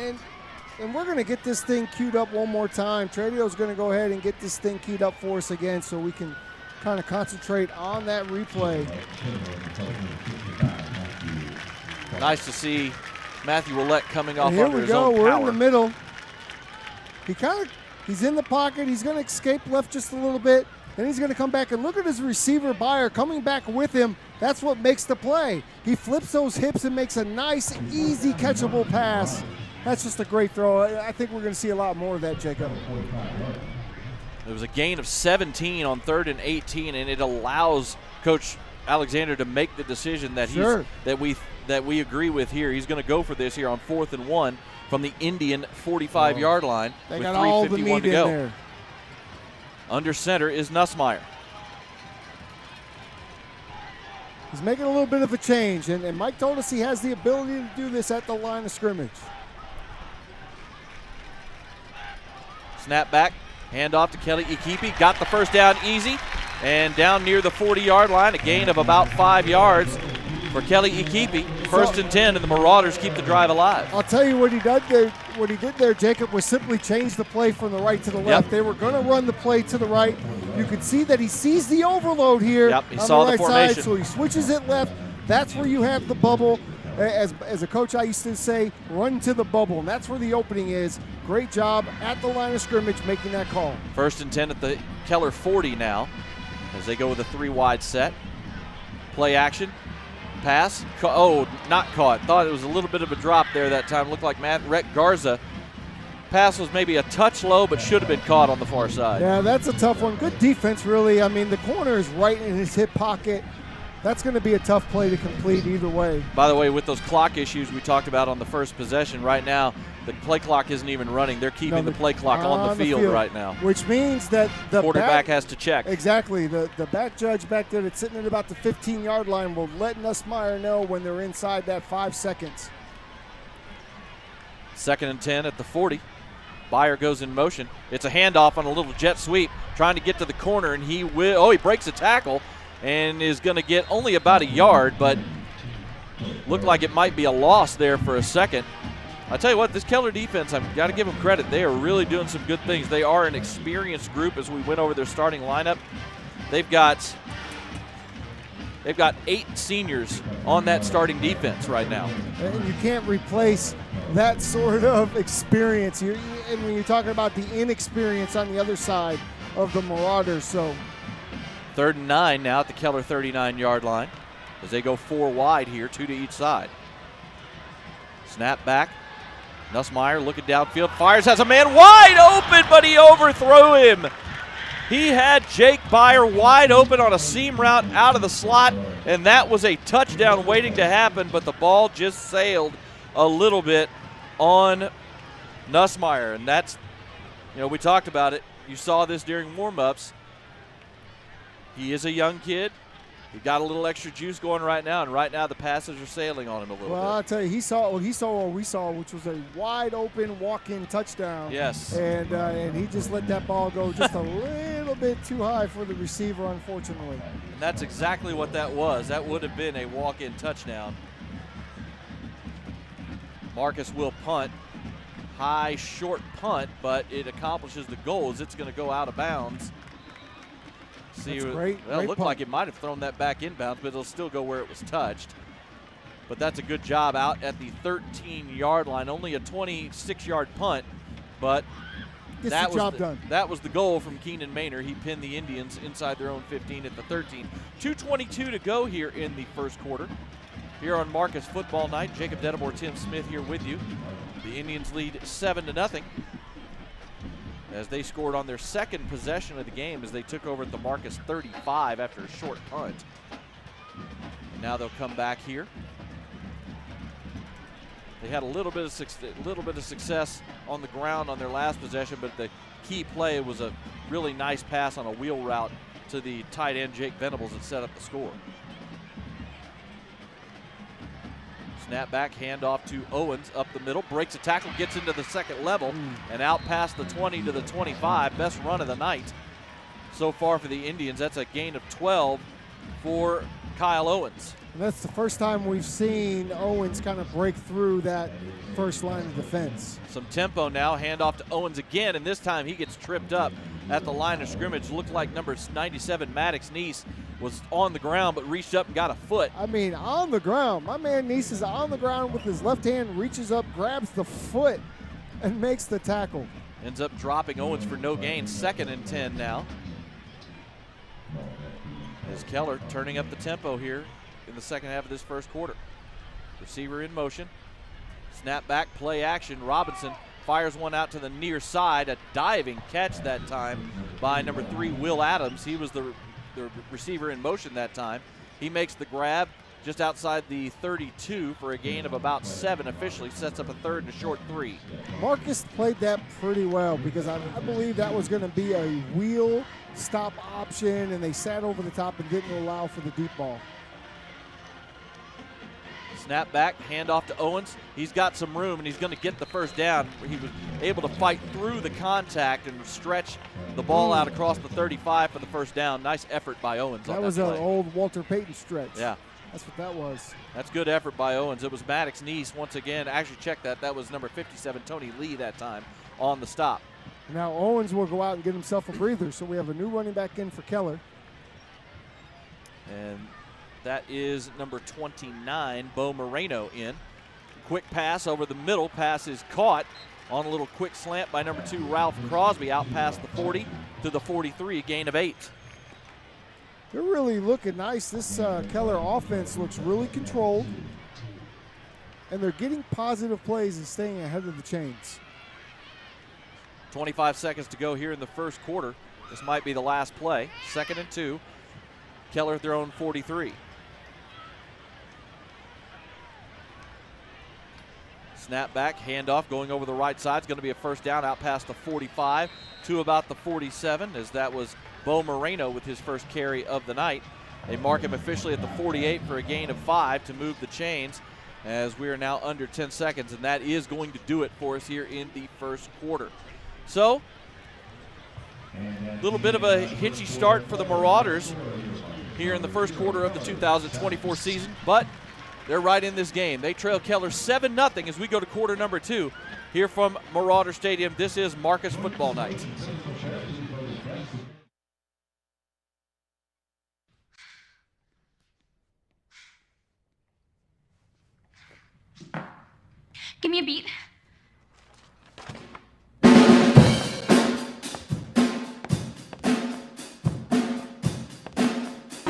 and we're going to get this thing queued up one more time. Tradio's going to go ahead and get this thing queued up for us again so we can kind of concentrate on that replay. Nice to see Matthew Willett coming off here under we his go. own We're power. in the middle. He's in the pocket. He's going to escape left just a little bit. Then he's going to come back and look at his receiver Byer coming back with him. That's what makes the play. He flips those hips and makes a nice, easy, catchable pass. That's just a great throw. I think we're going to see a lot more of that, Jacob. It was a gain of 17 on 3rd and 18, and it allows Coach Alexander to make the decision that that we agree with here. He's going to go for this here on 4th and 1 from the Indian 45-yard line They with got all the 3:51 meat to in go. there. Under center is Nussmeier. He's making a little bit of a change, and Mike told us he has the ability to do this at the line of scrimmage. Snap back, hand off to Kelly Ikipi. Got the first down easy, and down near the 40-yard line, a gain of about 5 yards for Kelly Ikipi. 1st and 10, and the Marauders keep the drive alive. I'll tell you what he did there, Jacob, was simply change the play from the right to the left. They were going to run the play to the right. You can see that he sees the overload here he on saw the right formation. side, so he switches it left. That's where you have the bubble. As a coach, I used to say, run to the bubble, and that's where the opening is. Great job at the line of scrimmage making that call. 1st and 10 at the Keller 40 now as they go with a 3-wide set. Play action. Pass. Not caught. Thought it was a little bit of a drop there that time. Looked like Rhett Garza. Pass was maybe a touch low, but should have been caught on the far side. Yeah, that's a tough one. Good defense, really. I mean, the corner is right in his hip pocket. That's going to be a tough play to complete either way. By the way, with those clock issues we talked about on the first possession, right now the play clock isn't even running. They're keeping the play clock on the field right now. Which means that the quarterback has to check. Exactly. The back judge back there that's sitting at about the 15-yard line will let Nussmeier know when they're inside that 5 seconds. 2nd and 10 at the 40. Byer goes in motion. It's a handoff on a little jet sweep, trying to get to the corner, and he breaks a tackle and is going to get only about a yard, but looked like it might be a loss there for a second. I tell you what, this Keller defense, I've got to give them credit. They are really doing some good things. They are an experienced group as we went over their starting lineup. They've got 8 seniors on that starting defense right now. And you can't replace that sort of experience. And when you're talking about the inexperience on the other side of the Marauders, so 3rd and 9 now at the Keller 39-yard line as they go 4 wide here, 2 to each side. Snap back. Nussmeier looking downfield, fires, has a man wide open, but he overthrew him. He had Jake Byer wide open on a seam route out of the slot, and that was a touchdown waiting to happen, but the ball just sailed a little bit on Nussmeier, and that's, we talked about it. You saw this during warm-ups. He is a young kid. He got a little extra juice going right now, and right now the passes are sailing on him a little bit. Well, I'll tell you, he saw what we saw, which was a wide-open walk-in touchdown. Yes. And he just let that ball go just a little bit too high for the receiver, unfortunately. And that's exactly what that was. That would have been a walk-in touchdown. Marcus will punt. High, short punt, but it accomplishes the goals. It's going to go out of bounds. Great It looked punt. like it might have thrown that back inbounds, but it'll still go where it was touched. But that's a good job out at the 13-yard line. Only a 26-yard punt, but that was the goal from Keenan Maynor. He pinned the Indians inside their own 15 at the 13. 2:22 to go here in the first quarter. Here on Marcus Football Night, Jacob Dedamore, Tim Smith here with you. The Indians lead 7-0. As they scored on their second possession of the game as they took over at the Marcus 35 after a short punt. Now they'll come back here. They had a little bit of success on the ground on their last possession, but the key play was a really nice pass on a wheel route to the tight end Jake Venables that set up the score. Snap back, handoff to Owens up the middle, breaks a tackle, gets into the second level, and out past the 20 to the 25. Best run of the night so far for the Indians. That's a gain of 12 for Kyle Owens. And that's the first time we've seen Owens kind of break through that first line of defense. Some tempo now, handoff to Owens again, and this time he gets tripped up at the line of scrimmage. Looked like number 97, Maddox Neese, was on the ground but reached up and got a foot. I mean, on the ground. My man Neese is on the ground with his left hand, reaches up, grabs the foot, and makes the tackle. Ends up dropping Owens for no gain. 2nd and 10 now. As Keller turning up the tempo here in the second half of this first quarter. Receiver in motion. Snap back, play action. Robinson fires one out to the near side. A diving catch that time by number 3, Will Adams. He was the receiver in motion that time. He makes the grab just outside the 32 for a gain of about 7. Officially sets up a 3rd and a short 3. Marcus played that pretty well because I believe that was going to be a wheel stop option, and they sat over the top and didn't allow for the deep ball. Snap back, handoff to Owens. He's got some room, and he's going to get the first down. He was able to fight through the contact and stretch the ball out across the 35 for the first down. Nice effort by Owens. That was an play. old Walter Payton stretch. Yeah. That's what that was. That's good effort by Owens. It was Maddox Neese once again. Actually, check that. That was number 57, Tony Lee, that time on the stop. Now Owens will go out and get himself a breather, so we have a new running back in for Keller. And that is number 29, Bo Moreno in. Quick pass over the middle. Pass is caught on a little quick slant by number 2, Ralph Crosby, out past the 40 to the 43, gain of 8. They're really looking nice. This Keller offense looks really controlled, and they're getting positive plays and staying ahead of the chains. 25 seconds to go here in the first quarter. This might be the last play. 2nd and 2. Keller at their own 43. Snap back, handoff, going over the right side. It's going to be a first down out past the 45 to about the 47, as that was Bo Moreno with his first carry of the night. They mark him officially at the 48 for a gain of 5 to move the chains, as we are now under 10 seconds, and that is going to do it for us here in the first quarter. So, a little bit of a hitchy start for the Marauders here in the first quarter of the 2024 season, but they're right in this game. They trail Keller 7-0 as we go to quarter number 2 here from Marauder Stadium. This is Marcus Football Night. Give me a beat.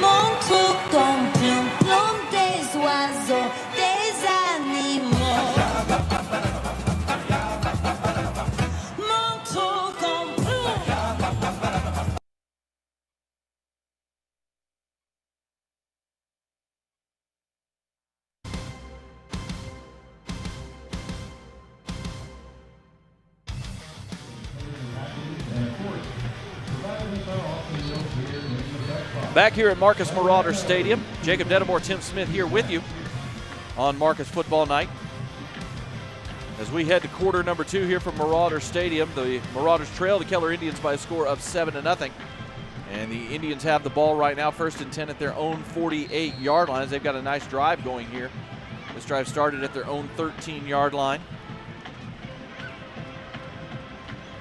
Montre comme plomb des oiseaux, des animaux. Montre comme plomb. Back here at Marcus Marauder Stadium, Jacob Dedamore, Tim Smith here with you on Marcus Football Night. As we head to quarter number 2 here from Marauder Stadium, the Marauders trail the Keller Indians by a score of 7-0. And the Indians have the ball right now, 1st and 10 at their own 48-yard line. They've got a nice drive going here. This drive started at their own 13-yard line.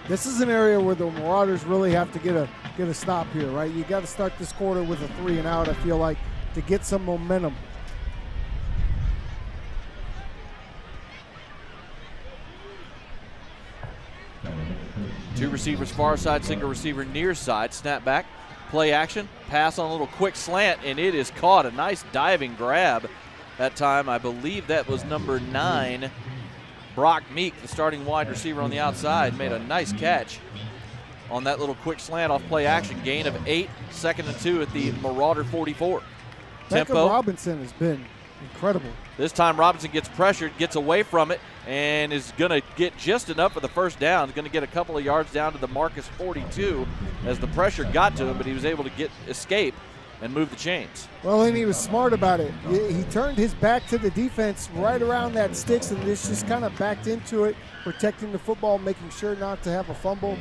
This is an area where the Marauders really have to get a stop here, right? You got to start this quarter with a 3 and out, I feel like, to get some momentum. Two receivers far side, single receiver near side. Snap back, play action, pass on a little quick slant, and it is caught. A nice diving grab that time. I believe that was number 9, Brock Meek, the starting wide receiver on the outside, made a nice catch on that little quick slant off play action. Gain of 8, 2nd and 2 at the Marauder 44. Tempo. Robinson has been incredible. This time Robinson gets pressured, gets away from it, and is going to get just enough for the first down. He's going to get a couple of yards down to the Marcus 42 as the pressure got to him, but he was able to escape and move the chains. Well, and he was smart about it. He turned his back to the defense right around that sticks and just kind of backed into it, protecting the football, making sure not to have a fumble.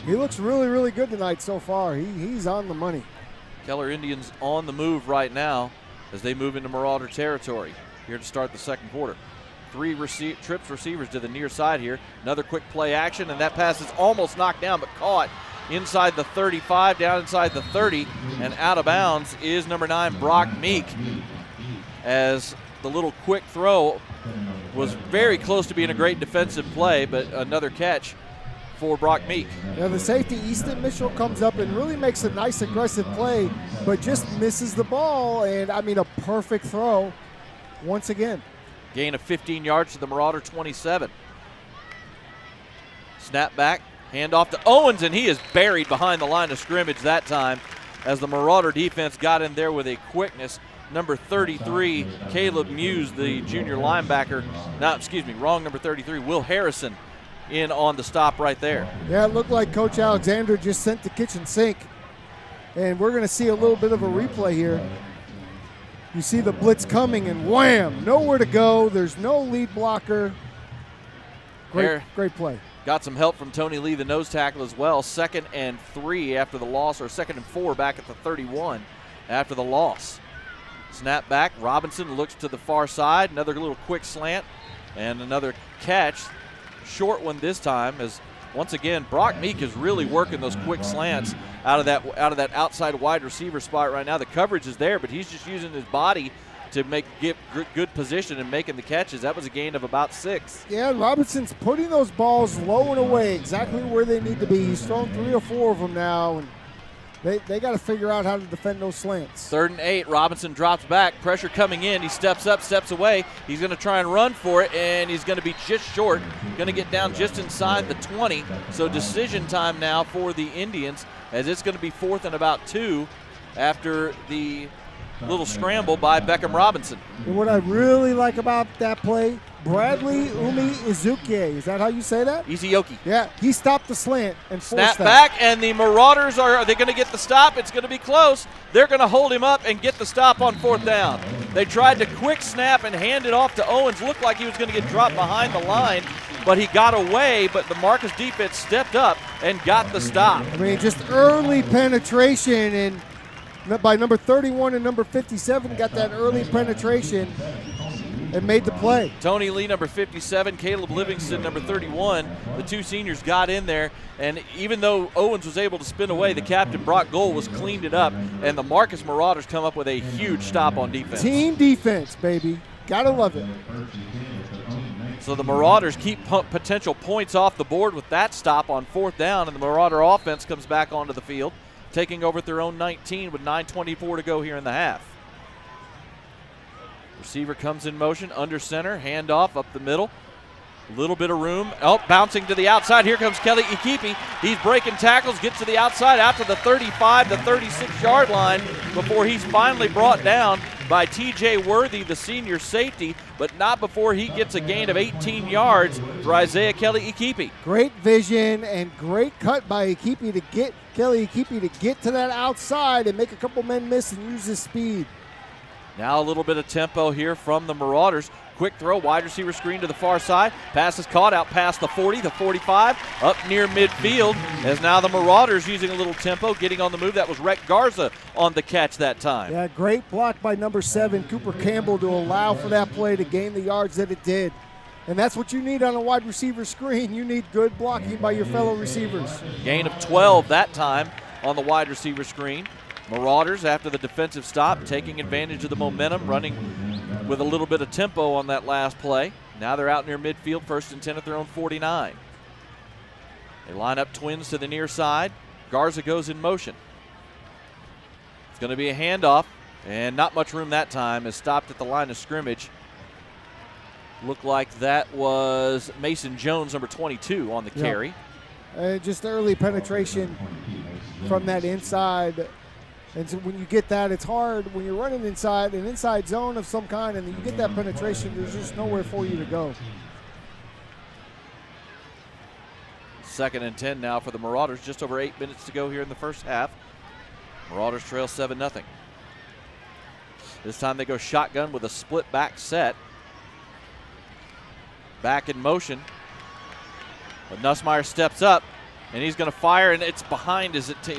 He looks really, really good tonight so far. He's on the money. Keller Indians on the move right now as they move into Marauder territory here to start the second quarter. 3 trips receivers to the near side here. Another quick play action, and that pass is almost knocked down but caught inside the 35, down inside the 30, and out of bounds is number 9, Brock Meek, as the little quick throw was very close to being a great defensive play, but another catch for Brock Meek. Now the safety, Easton Mitchell, comes up and really makes a nice aggressive play, but just misses the ball, and I mean a perfect throw once again. Gain of 15 yards to the Marauder 27. Snap back, hand off to Owens, and he is buried behind the line of scrimmage that time as the Marauder defense got in there with a quickness. Number 33, Caleb Muse, the junior linebacker. Wrong number 33, Will Harrison in on the stop right there. Yeah, it looked like Coach Alexander just sent the kitchen sink. And we're going to see a little bit of a replay here. You see the blitz coming and wham, nowhere to go. There's no lead blocker. Great play. Got some help from Tony Lee, the nose tackle as well. 2nd and 3 after the loss, or 2nd and 4 back at the 31 after the loss. Snap back, Robinson looks to the far side. Another little quick slant and another catch. Short one this time, as once again Brock Meek is really working those quick slants out of that outside wide receiver spot right now. The coverage is there, but he's just using his body to get good position and making the catches. That was a gain of about 6. Yeah, Robinson's putting those balls low and away, exactly where they need to be. He's thrown 3 or 4 of them now, and they got to figure out how to defend those slants. 3rd and 8, Robinson drops back, pressure coming in. He steps up, steps away. He's going to try and run for it, and he's going to be just short. Going to get down just inside the 20. So decision time now for the Indians, as it's going to be 4th and about 2 after the little scramble by Beckham Robinson. And what I really like about that play, Bradley Izukie, is that how you say that? Izioki. Yeah, he stopped the slant and forced Snap back, and the Marauders are they going to get the stop? It's going to be close. They're going to hold him up and get the stop on 4th down. They tried to quick snap and hand it off to Owens. Looked like he was going to get dropped behind the line, but he got away, but the Marcus defense stepped up and got the stop. I mean, just early penetration, and by number 31 and number 57 got that early penetration and made the play. Tony Lee, number 57, Caleb Livingston, number 31. The 2 seniors got in there, and even though Owens was able to spin away, the captain, Brock Gold, was cleaned it up, and the Marcus Marauders come up with a huge stop on defense. Team defense, baby. Gotta love it. So the Marauders keep potential points off the board with that stop on 4th down, and the Marauder offense comes back onto the field, taking over at their own 19 with 9:24 to go here in the half. Receiver comes in motion, under center, handoff up the middle. A little bit of room. Oh, bouncing to the outside. Here comes Kelly Ikipi. He's breaking tackles, gets to the outside out to the 35 to 36-yard line before he's finally brought down by T.J. Worthy, the senior safety, but not before he gets a gain of 18 yards for Isaiah Kelly Ikipi. Great vision and great cut by Ikipi to get Kelly Ikipi to get to that outside and make a couple men miss and use his speed. Now a little bit of tempo here from the Marauders. Quick throw, wide receiver screen to the far side. Pass is caught out past the 40, the 45, up near midfield. As now the Marauders using a little tempo, getting on the move. That was Rhett Garza on the catch that time. Yeah, great block by number 7, Cooper Campbell, to allow for that play to gain the yards that it did. And that's what you need on a wide receiver screen. You need good blocking by your fellow receivers. Gain of 12 that time on the wide receiver screen. Marauders, after the defensive stop, taking advantage of the momentum, running with a little bit of tempo on that last play. Now they're out near midfield, 1st and 10 at their own 49. They line up twins to the near side. Garza goes in motion. It's going to be a handoff, and not much room that time, is stopped at the line of scrimmage. Looked like that was Mason Jones, number 22, on the carry. Just early penetration from that inside. And so when you get that, it's hard when you're running inside, an inside zone of some kind, and you get that penetration, there's just nowhere for you to go. 2nd and 10 now for the Marauders. Just over 8 minutes to go here in the first half. Marauders trail 7-0. This time they go shotgun with a split back set. Back in motion. But Nussmeier steps up, and he's going to fire, and it's behind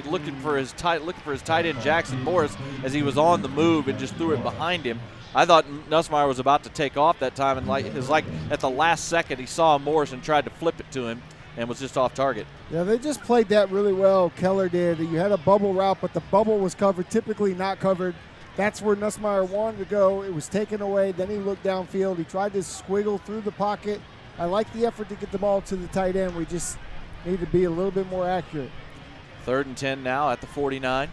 looking for his tight end Jackson Morris as he was on the move and just threw it behind him. I thought Nussmeier was about to take off that time, and it was like at the last second he saw Morris and tried to flip it to him and was just off target. Yeah, they just played that really well, Keller did. You had a bubble route, but the bubble was covered, typically not covered. That's where Nussmeier wanted to go. It was taken away. Then he looked downfield. He tried to squiggle through the pocket. I like the effort to get the ball to the tight end. We just need to be a little bit more accurate. 3rd and 10 now at the 49.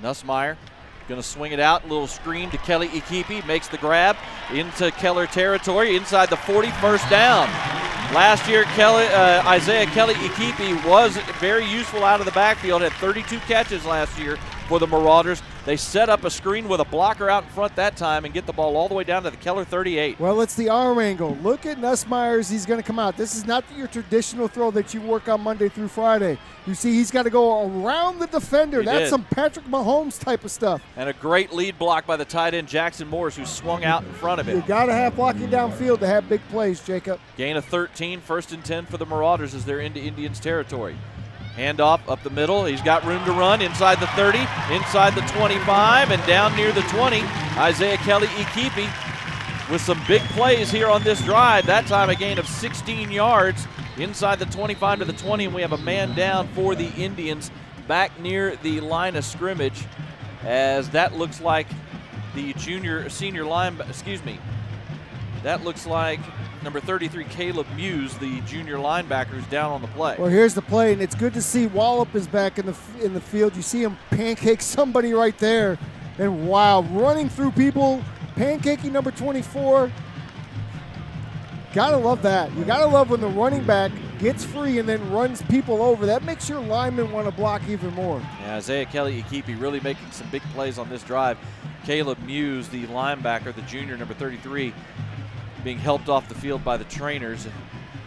Nussmeier going to swing it out. A little screen to Kelly Ikipi. Makes the grab into Keller territory inside the 40. First down. Last year, Isaiah Kelly Ikipi was very useful out of the backfield. Had 32 catches last year for the Marauders. They set up a screen with a blocker out in front that time and get the ball all the way down to the Keller 38. Well, it's the arm angle. Look at Nussmeier's. He's going to come out. This is not your traditional throw that you work on Monday through Friday. You see he's got to go around the defender. That's some Patrick Mahomes type of stuff. And a great lead block by the tight end Jackson Morris, who swung out in front of him. You got to have blocking downfield to have big plays, Jacob. Gain of 13, 1st and 10 for the Marauders as they're into Indians territory. Handoff up the middle. He's got room to run inside the 30, inside the 25, and down near the 20. Isaiah Kelly Ikipi with some big plays here on this drive. That time a gain of 16 yards inside the 25 to the 20, and we have a man down for the Indians back near the line of scrimmage, as that looks like the senior linebacker, that looks like number 33, Caleb Muse, the junior linebacker, who's down on the play. Well, here's the play, and it's good to see Wallop is back in the field. You see him pancake somebody right there, and wow, running through people, pancaking number 24. Gotta love that. You gotta love when the running back gets free and then runs people over. That makes your linemen want to block even more. Yeah, Isaiah Kelly Ikipi really making some big plays on this drive. Caleb Muse, the linebacker, the junior, number 33, being helped off the field by the trainers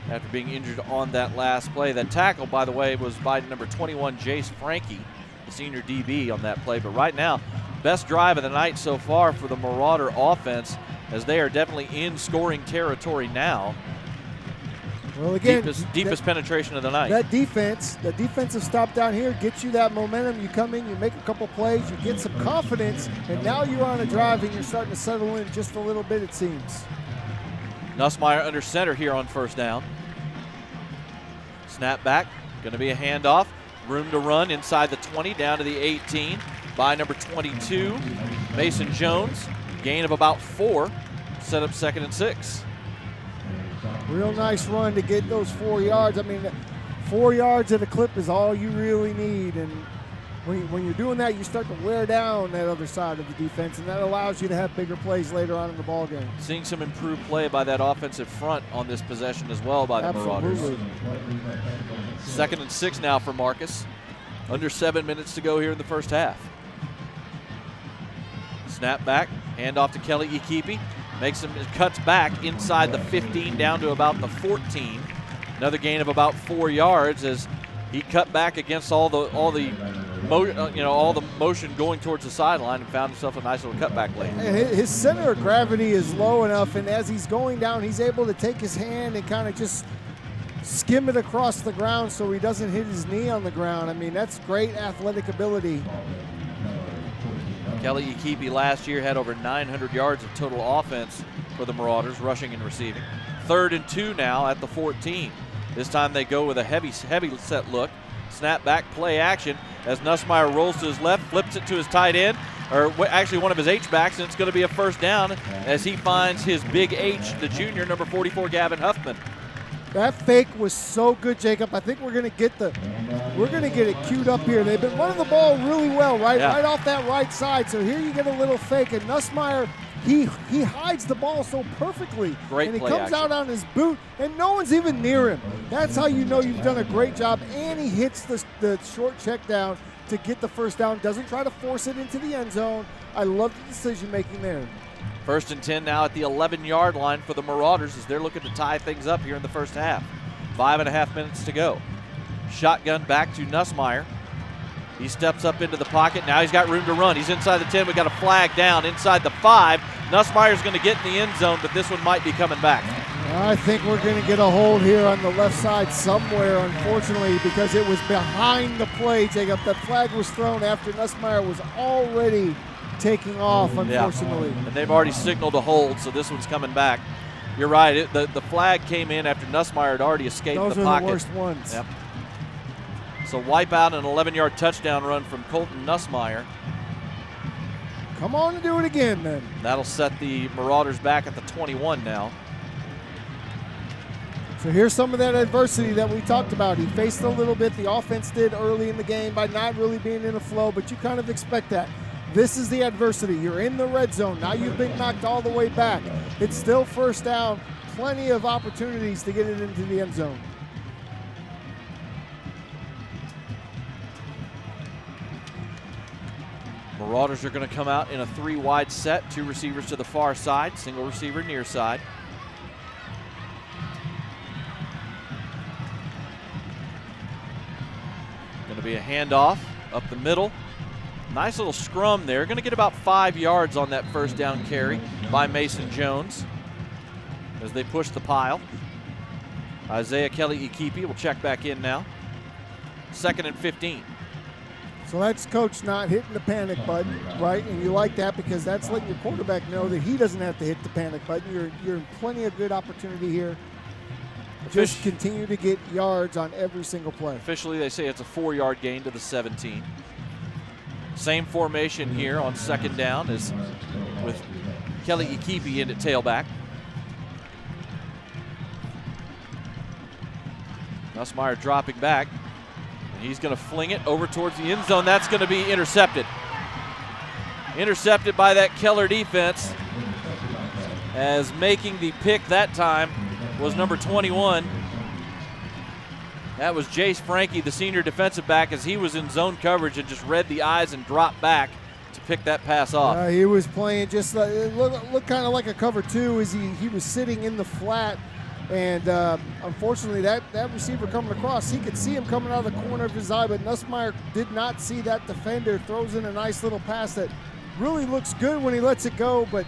after being injured on that last play. That tackle, by the way, was by number 21, Jace Frankie, the senior DB on that play. But right now, best drive of the night so far for the Marauder offense, as they are definitely in scoring territory now. Well, again, deepest penetration of the night. That defensive stop down here gets you that momentum. You come in, you make a couple plays, you get some confidence, and now you're on a drive and you're starting to settle in just a little bit, it seems. Nussmeier under center here on 1st down. Snap back, going to be a handoff. Room to run inside the 20, down to the 18 by number 22, Mason Jones. Gain of about 4, set up 2nd and 6. Real nice run to get those 4 yards. I mean, 4 yards at a clip is all you really need, and when you're doing that, you start to wear down that other side of the defense, and that allows you to have bigger plays later on in the ball game. Seeing some improved play by that offensive front on this possession as well by the Marauders. 2nd and 6 now for Marcus. Under 7 minutes to go here in the first half. Snap back, handoff to Kelly Ikipi. Makes him, cuts back inside the 15 down to about the 14. Another gain of about 4 yards as he cut back against all the motion going towards the sideline and found himself a nice little cutback lane. His center of gravity is low enough, and as he's going down, he's able to take his hand and kind of just skim it across the ground so he doesn't hit his knee on the ground. I mean, that's great athletic ability. Kelly Ikipi last year had over 900 yards of total offense for the Marauders, rushing and receiving. 3rd and 2 now at the 14. This time they go with a heavy set look. Snap back, play action as Nussmeier rolls to his left, flips it to his tight end, or actually one of his H-backs, and it's going to be a 1st down as he finds his big H, the junior, number 44, Gavin Huffman. That fake was so good, Jacob. I think we're going to get it queued up here. They've been running the ball really well, right? Yeah. Right off that right side. So here you get a little fake, and Nussmeier, he hides the ball so perfectly. Great and he play comes action. out on his boot, and no one's even near him. That's how you know you've done a great job. And he hits the short check down to get the 1st down. Doesn't try to force it into the end zone. I love the decision making there. 1st and 10 now at the 11-yard line for the Marauders as they're looking to tie things up here in the first half. 5.5 minutes to go. Shotgun back to Nussmeier. He steps up into the pocket. Now he's got room to run. He's inside the 10. We got a flag down inside the 5. Nussmeier's going to get in the end zone, but this one might be coming back. I think we're going to get a hold here on the left side somewhere, unfortunately, because it was behind the play, Jacob. That flag was thrown after Nussmeier was already taking off, unfortunately. Yeah. And they've already signaled a hold, so this one's coming back. You're right. The flag came in after Nussmeier had already escaped the pocket. Those are the worst ones. Yep. So wipe out an 11-yard touchdown run from Colton Nussmeier. Come on and do it again, then. That'll set the Marauders back at the 21 now. So here's some of that adversity that we talked about. He faced a little bit. The offense did early in the game by not really being in a flow, but you kind of expect that. This is the adversity. You're in the red zone. Now you've been knocked all the way back. It's still first down. Plenty of opportunities to get it into the end zone. Marauders are going to come out in a 3-wide set. 2 receivers to the far side, single receiver near side. Going to be a handoff up the middle. Nice little scrum there. Going to get about 5 yards on that first down carry by Mason Jones as they push the pile. Isaiah Kelly-Ikipi will check back in now. 2nd and 15. So that's coach not hitting the panic button, right? And you like that because that's letting your quarterback know that he doesn't have to hit the panic button. You're in plenty of good opportunity here. Just continue to get yards on every single play. Officially, they say it's a 4-yard gain to the 17. Same formation here on 2nd down as with Kelly-Ikipi in at tailback. Nussmeier dropping back. He's going to fling it over towards the end zone. That's going to be intercepted. Intercepted by that Keller defense, as making the pick that time was number 21. That was Jace Frankie, the senior defensive back, as he was in zone coverage and just read the eyes and dropped back to pick that pass off. He was playing just looked kind of like a cover 2 as he was sitting in the flat. And unfortunately, that receiver coming across, he could see him coming out of the corner of his eye, but Nussmeier did not see that defender. Throws in a nice little pass that really looks good when he lets it go, but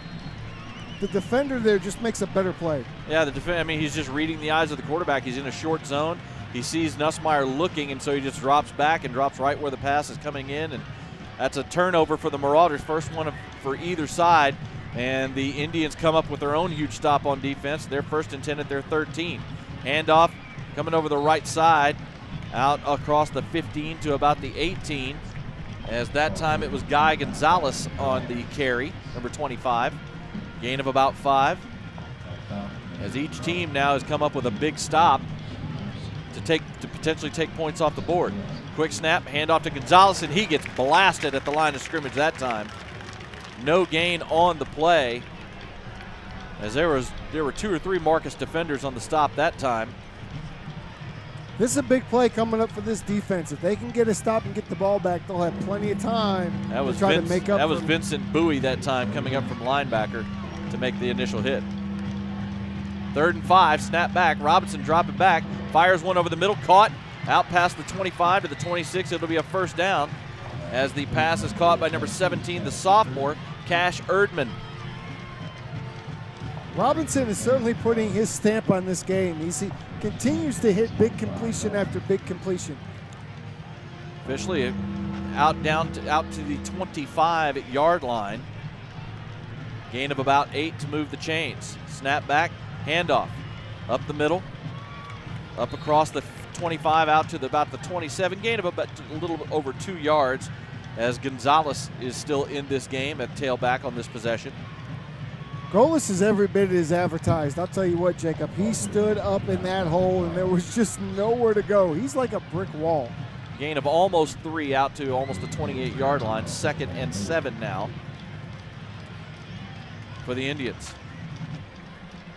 the defender there just makes a better play. Yeah, he's just reading the eyes of the quarterback. He's in a short zone. He sees Nussmeier looking, and so he just drops back and drops right where the pass is coming in, and that's a turnover for the Marauders, first one for either side. And the Indians come up with their own huge stop on defense. They're 1st and 10 at their 13. Handoff coming over the right side, out across the 15 to about the 18. As that time it was Guy Gonzalez on the carry, number 25. Gain of about 5. As each team now has come up with a big stop to potentially take points off the board. Quick snap, handoff to Gonzalez, and he gets blasted at the line of scrimmage that time. No gain on the play, as there were 2 or 3 Marcus defenders on the stop that time. This is a big play coming up for this defense. If they can get a stop and get the ball back, they'll have plenty of time to try to make up. That was Vincent Bowie that time coming up from linebacker to make the initial hit. 3rd and 5, snap back. Robinson dropping back, fires one over the middle, caught out past the 25 to the 26. It'll be a first down, as the pass is caught by number 17, the sophomore, Cash Erdman. Robinson is certainly putting his stamp on this game. He continues to hit big completion after big completion. Officially out to the 25-yard line. Gain of about 8 to move the chains. Snap back, handoff. Up the middle, up across the 25 out to about the 27. Gain of about a little bit over 2 yards, as Gonzalez is still in this game at tailback on this possession. Golis is every bit as advertised. I'll tell you what, Jacob, he stood up in that hole and there was just nowhere to go. He's like a brick wall. Gain of almost 3 out to almost the 28-yard line. 2nd and 7 now for the Indians.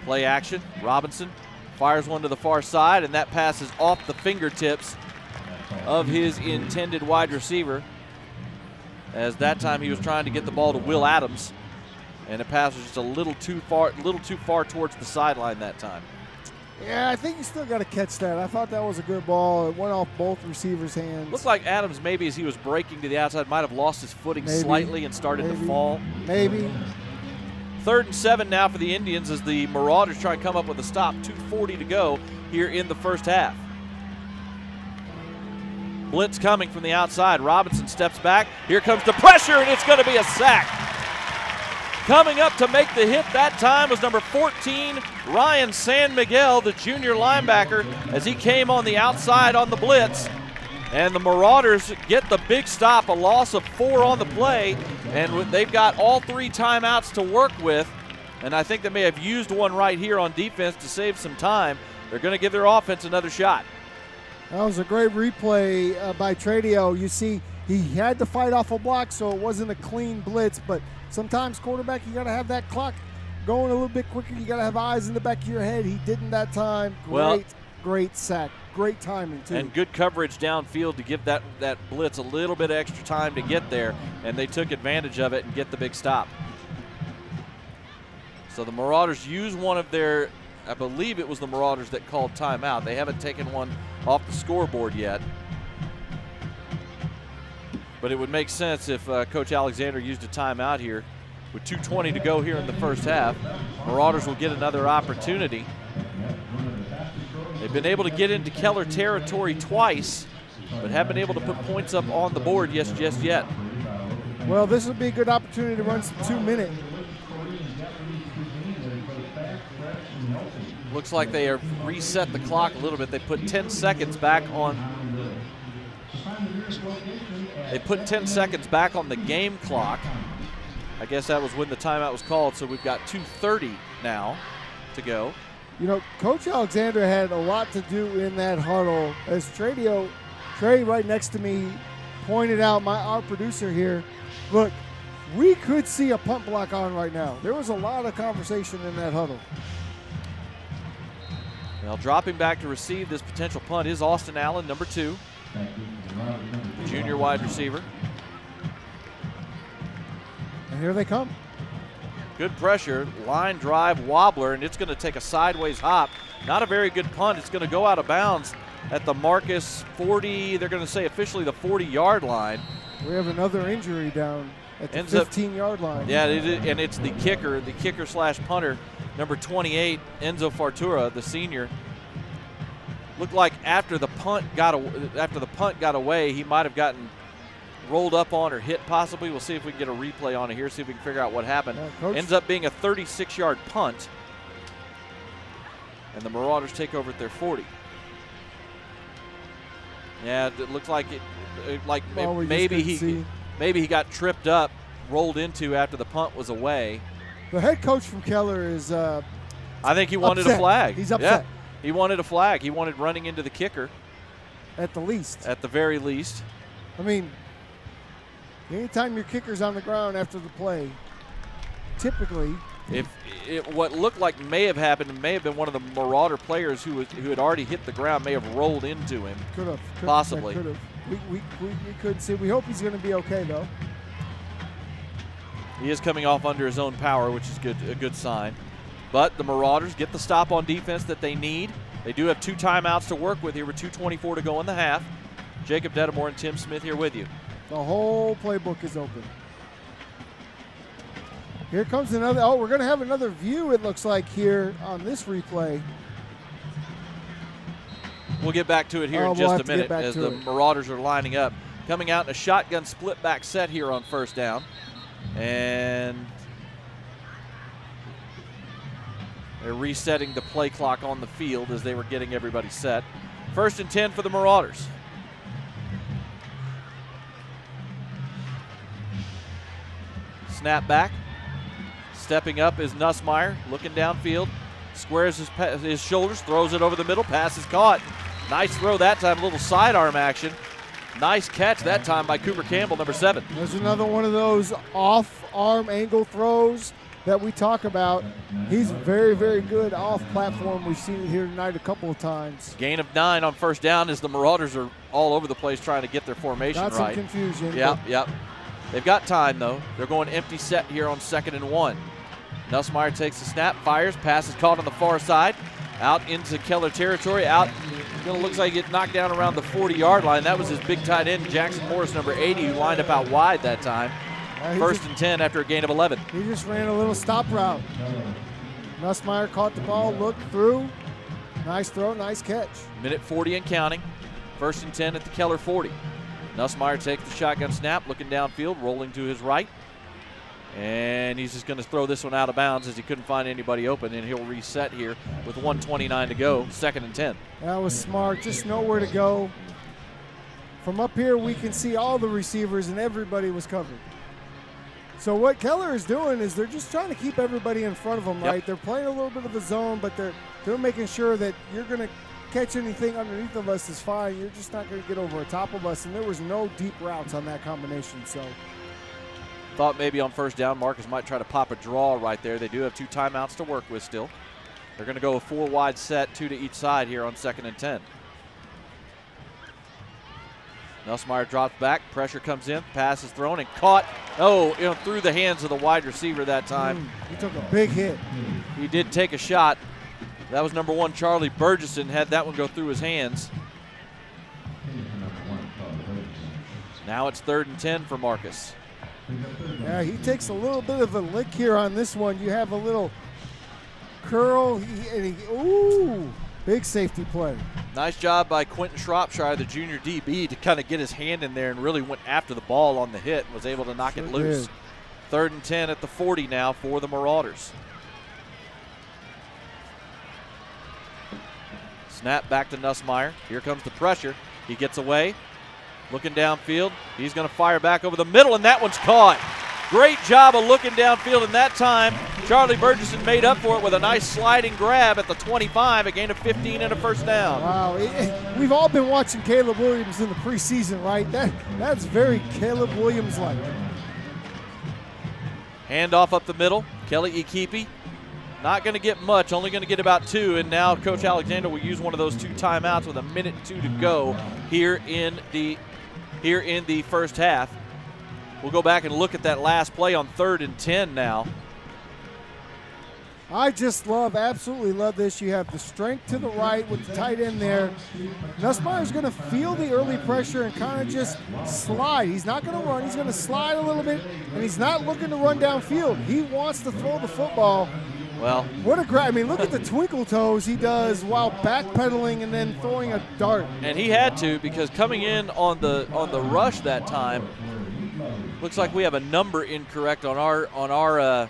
Play action. Robinson fires one to the far side, and that pass is off the fingertips of his intended wide receiver, as that time he was trying to get the ball to Will Adams, and the pass was just a little too far towards the sideline that time. Yeah, I think you still got to catch that. I thought that was a good ball. It went off both receivers' hands. Looked like Adams, maybe as he was breaking to the outside, might have lost his footing slightly and started to fall. Maybe. 3rd and 7 now for the Indians as the Marauders try and come up with a stop. 2:40 to go here in the first half. Blitz coming from the outside. Robinson steps back. Here comes the pressure, and it's going to be a sack. Coming up to make the hit that time was number 14, Ryan San Miguel, the junior linebacker, as he came on the outside on the blitz. And the Marauders get the big stop, a loss of 4 on the play, and they've got all 3 timeouts to work with. And I think they may have used one right here on defense to save some time. They're going to give their offense another shot. That was a great replay by Tradio. You see, he had to fight off a block, so it wasn't a clean blitz, but sometimes quarterback, you got to have that clock going a little bit quicker. You got to have eyes in the back of your head. He didn't that time. Great sack. Great timing, too. And good coverage downfield to give that blitz a little bit extra time to get there, and they took advantage of it and get the big stop. So the Marauders use one of their, I believe it was the Marauders that called timeout. They haven't taken one off the scoreboard yet. But it would make sense if Coach Alexander used a timeout here. With 2:20 to go here in the first half, Marauders will get another opportunity. They've been able to get into Keller territory twice, but haven't been able to put points up on the board just yet. Well, this would be a good opportunity to run some 2-minute. Looks like they have reset the clock a little bit. They put 10 seconds back on. They put 10 seconds back on the game clock. I guess that was when the timeout was called, so we've got 2:30 now to go. You know, Coach Alexander had a lot to do in that huddle. As Trey right next to me pointed out, our producer here, look, we could see a punt block on right now. There was a lot of conversation in that huddle. Well, dropping back to receive this potential punt is Austin Allen, number 2, junior wide receiver. And here they come. Good pressure, line drive, wobbler, and it's going to take a sideways hop. Not a very good punt. It's going to go out of bounds at the Marcus 40, they're going to say officially the 40-yard line. We have another injury down at the 15-yard line. Yeah, and it's the kicker slash punter, number 28, Enzo Fartura, the senior. Looked like after the punt got away, he might have gotten rolled up on or hit possibly. We'll see if we can get a replay on it here, see if we can figure out what happened. Ends up being a 36-yard punt, and the Marauders take over at their 40. Yeah, it looks like maybe he got tripped up, rolled into after the punt was away. The head coach from Keller is I think he wanted upset. a flag. He's upset. Yeah, he wanted a flag. He wanted running into the kicker. At the least. At the very least. I mean, anytime your kicker's on the ground after the play, typically. What looked like may have happened, may have been one of the Marauder players who had already hit the ground, may have rolled into him. Could have. Possibly. Could have. We couldn't see. We hope he's going to be okay, though. He is coming off under his own power, which is a good sign. But the Marauders get the stop on defense that they need. They do have 2 timeouts to work with here with 2:24 to go in the half. Jacob Dedamore and Tim Smith here with you. The whole playbook is open. Here comes another. Oh, we're going to have another view, it looks like, here on this replay. We'll get back to it here in just a minute as the Marauders are lining up. Coming out in a shotgun split back set here on first down. And they're resetting the play clock on the field as they were getting everybody set. 1st and 10 for the Marauders. Snap back. Stepping up is Nussmeier, looking downfield. Squares his shoulders, throws it over the middle. Pass is caught. Nice throw that time, a little sidearm action. Nice catch that time by Cooper Campbell, number 7. There's another one of those off-arm angle throws that we talk about. He's very, very good off-platform. We've seen it here tonight a couple of times. Gain of 9 on first down as the Marauders are all over the place trying to get their formation right. Got some confusion. Yep. They've got time, though. They're going empty set here on 2nd and 1. Nussmeier takes the snap, fires, pass is caught on the far side. out into Keller territory. Out, looks like it knocked down around the 40-yard line. That was his big tight end, Jackson Morris, number 80, who lined up out wide that time. First and 10 after a gain of 11. He just ran a little stop route. Nussmeier caught the ball, looked through. Nice throw, nice catch. Minute 40 and counting. First and 10 at the Keller 40. Nussmeier takes the shotgun snap, looking downfield, rolling to his right. And he's just going to throw this one out of bounds as he couldn't find anybody open, and he'll reset here with 1:29 to go, second and 10. That was smart, just nowhere to go. From up here, we can see all the receivers, and everybody was covered. So what Keller is doing is they're just trying to keep everybody in front of them, right? They're playing a little bit of a zone, but they're making sure that you're going to catch anything underneath of us is fine. You're just not going to get over the top of us, and there was no deep routes on that combination. So thought maybe on first down Marcus might try to pop a draw right there. They do have 2 timeouts to work with still. They're going to go a 4-wide set, 2 to each side here on second and 10. Nussmeier drops back, pressure comes in, pass is thrown and caught. Through the hands of the wide receiver that time. He took a big hit. He did take a shot. That was number 1, Charlie Burgess, had that one go through his hands. Now it's third and 10 for Marcus. Yeah, he takes a little bit of a lick here on this one. You have a little curl, big safety play. Nice job by Quentin Shropshire, the junior DB, to kind of get his hand in there and really went after the ball on the hit and was able to knock it loose. Third and 10 at the 40 now for the Marauders. Snap back to Nussmeier. Here comes the pressure. He gets away. Looking downfield. He's going to fire back over the middle, and that one's caught. Great job of looking downfield, and that time Charlie Burgesson made up for it with a nice sliding grab at the 25, a gain of 15 and a first down. Wow, we've all been watching Caleb Williams in the preseason, right? That's very Caleb Williams-like. Handoff up the middle. Kelly Ikipi. Not going to get much, only going to get about 2, and now Coach Alexander will use one of those 2 timeouts with a minute 2 to go here in the first half. We'll go back and look at that last play on third and 10 now. I just absolutely love this. You have the strength to the right with the tight end there. Nussmeier's going to feel the early pressure and kind of just slide. He's not going to run. He's going to slide a little bit, and he's not looking to run downfield. He wants to throw the football. Well, what a grab. I mean, look at the twinkle toes he does while backpedaling and then throwing a dart. And he had to, because coming in on the rush that time, looks like we have a number incorrect on our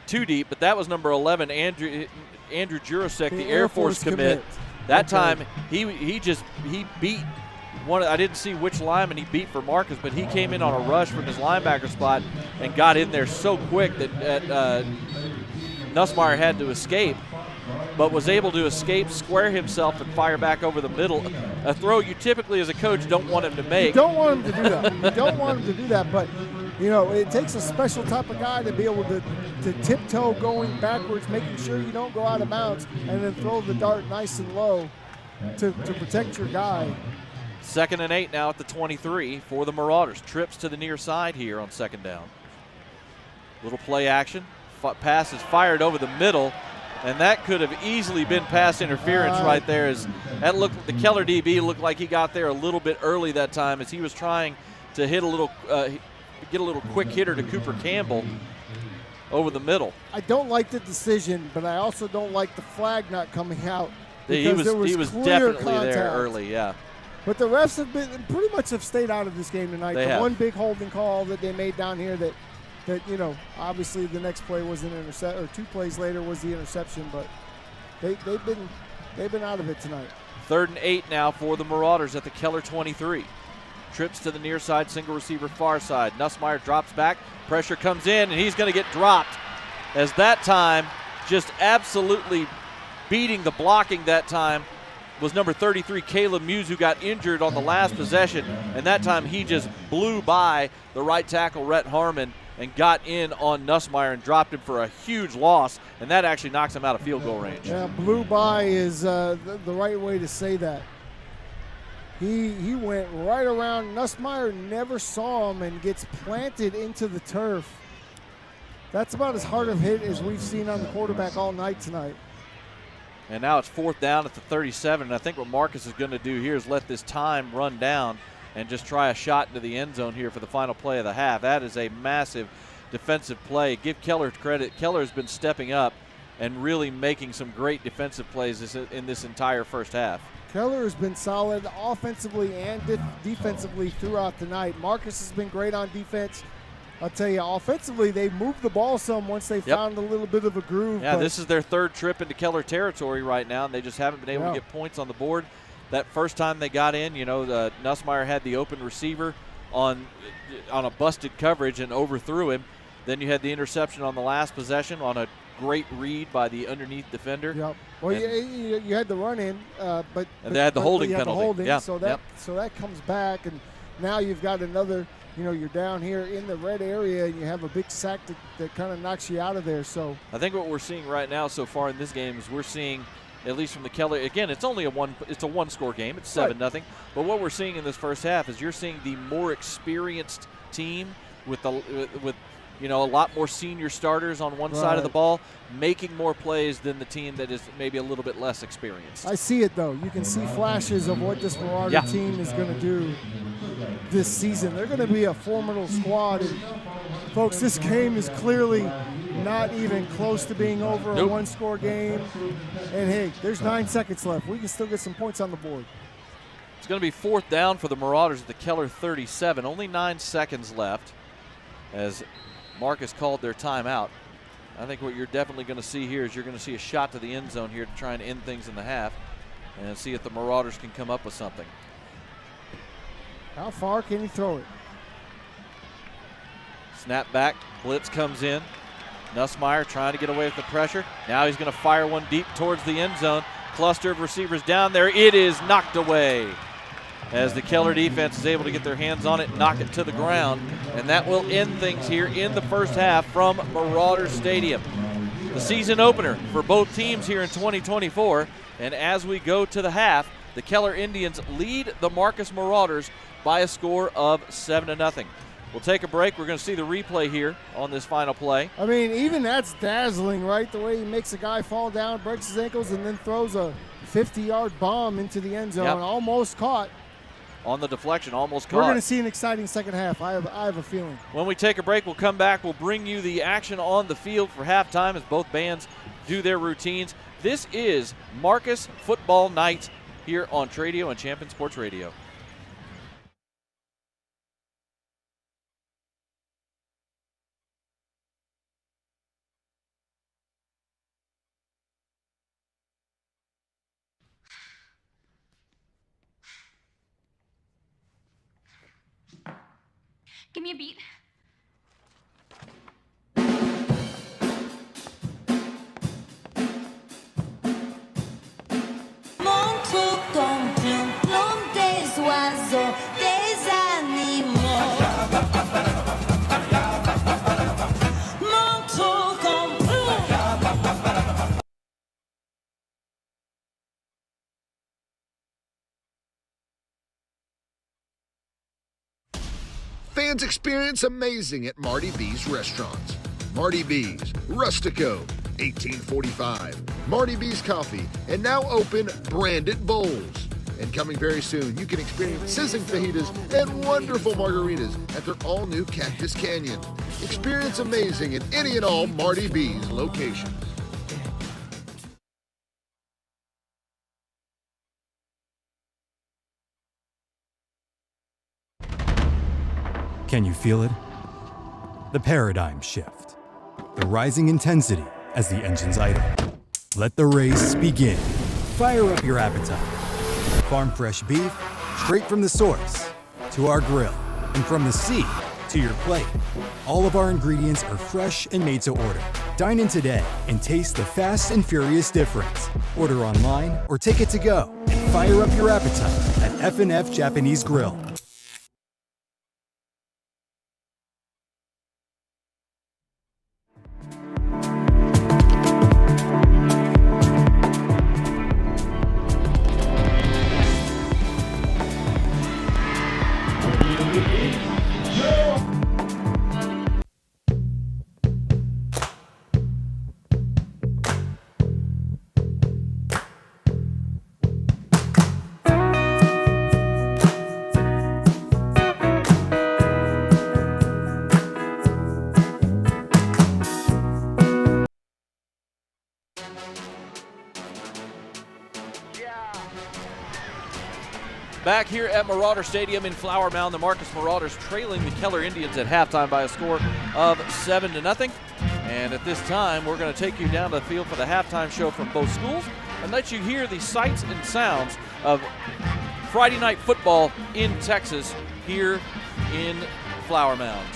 2 deep, but that was number 11, Andrew Jurasek, the Air Force commit. That time he beat one. I didn't see which lineman he beat for Marcus, but he came in on a rush from his linebacker spot and got in there so quick that Nussmeier had to escape, but was able to escape, square himself, and fire back over the middle. A throw you typically as a coach don't want him to make. You don't want him to do that. You don't want him to do that, but it takes a special type of guy to be able to tiptoe going backwards, making sure you don't go out of bounds, and then throw the dart nice and low to protect your guy. Second and 8 now at the 23 for the Marauders. Trips to the near side here on second down. Little play action. Pass is fired over the middle, and that could have easily been pass interference right there. As that looked, the Keller DB looked like he got there a little bit early that time as he was trying to hit get a little quick hitter to Cooper Campbell over the middle. I don't like the decision, but I also don't like the flag not coming out. He was definitely contact there early, yeah. But the refs have stayed out of this game tonight. One big holding call that they made down here that obviously the next play was an interception, or 2 plays later was the interception, but they've been out of it tonight. Third and 8 now for the Marauders at the Keller 23. Trips to the near side, single receiver far side. Nussmeier drops back, pressure comes in, and he's going to get dropped. As that time, just absolutely beating the blocking that time was number 33, Caleb Muse, who got injured on the last possession, and that time he just blew by the right tackle, Rhett Harmon, and got in on Nussmeier and dropped him for a huge loss, and that actually knocks him out of field goal range. Yeah, blew by is the right way to say that. He went right around. Nussmeier never saw him and gets planted into the turf. That's about as hard of a hit as we've seen on the quarterback all night tonight. And now it's 4th down at the 37. And I think what Marcus is going to do here is let this time run down and just try a shot into the end zone here for the final play of the half. That is a massive defensive play. Give Keller credit. Keller has been stepping up and really making some great defensive plays in this entire first half. Keller has been solid offensively and defensively throughout the night. Marcus has been great on defense. I'll tell you, offensively, they moved the ball some once they found a little bit of a groove. Yeah, this is their 3rd trip into Keller territory right now, and they just haven't been able to get points on the board. That first time they got in, Nussmeier had the open receiver on a busted coverage and overthrew him. Then you had the interception on the last possession on a great read by the underneath defender. Yep. Well, you had the run in, but they had the holding penalty. So that comes back, and now you've got another. You're down here in the red area, and you have a big sack that kind of knocks you out of there. So I think what we're seeing right now so far in this game is we're seeing, at least from the Keller, again, it's only a one-score game. It's 7-0. But what we're seeing in this first half is you're seeing the more experienced team with a lot more senior starters on one side of the ball, making more plays than the team that is maybe a little bit less experienced. I see it, though. You can see flashes of what this Marauder team is going to do this season. They're going to be a formidable squad. And, folks, this game is clearly not even close to being over, a one-score game. And, hey, there's 9 seconds left. We can still get some points on the board. It's going to be 4th down for the Marauders at the Keller 37. Only 9 seconds left as Marcus called their timeout. I think what you're definitely going to see here is you're going to see a shot to the end zone here to try and end things in the half and see if the Marauders can come up with something. How far can he throw it? Snap back, blitz comes in. Nussmeier trying to get away with the pressure. Now he's going to fire one deep towards the end zone. Cluster of receivers down there. It is knocked away as the Keller defense is able to get their hands on it, knock it to the ground, and that will end things here in the first half from Marauders Stadium. The season opener for both teams here in 2024, and as we go to the half, the Keller Indians lead the Marcus Marauders by a score of 7-0. We'll take a break. We're going to see the replay here on this final play. I mean, even that's dazzling, right? The way he makes a guy fall down, breaks his ankles, and then throws a 50-yard bomb into the end zone, almost caught. On the deflection, almost caught. We're going to see an exciting second half. I have a feeling. When we take a break, we'll come back. We'll bring you the action on the field for halftime as both bands do their routines. This is Marcus Football Night here on Tradio and Champion Sports Radio. Give me a beat. Montre comme plein des oiseaux, des animaux. Montre comme Fans experience amazing at Marty B's restaurants. Marty B's, Rustico, 1845. Marty B's Coffee, and now open Branded Bowls. And coming very soon, you can experience sizzling fajitas and wonderful margaritas at their all-new Cactus Canyon. Experience amazing at any and all Marty B's locations. Can you feel it? The paradigm shift. The rising intensity as the engines idle. Let the race begin. Fire up your appetite. Farm fresh beef, straight from the source, to our grill, and from the sea to your plate. All of our ingredients are fresh and made to order. Dine in today and taste the fast and furious difference. Order online or take it to go and fire up your appetite at F&F Japanese Grill. Back here at Marauder Stadium in Flower Mound, the Marcus Marauders trailing the Keller Indians at halftime by a score of 7-0. And at this time, we're going to take you down to the field for the halftime show from both schools and let you hear the sights and sounds of Friday night football in Texas here in Flower Mound.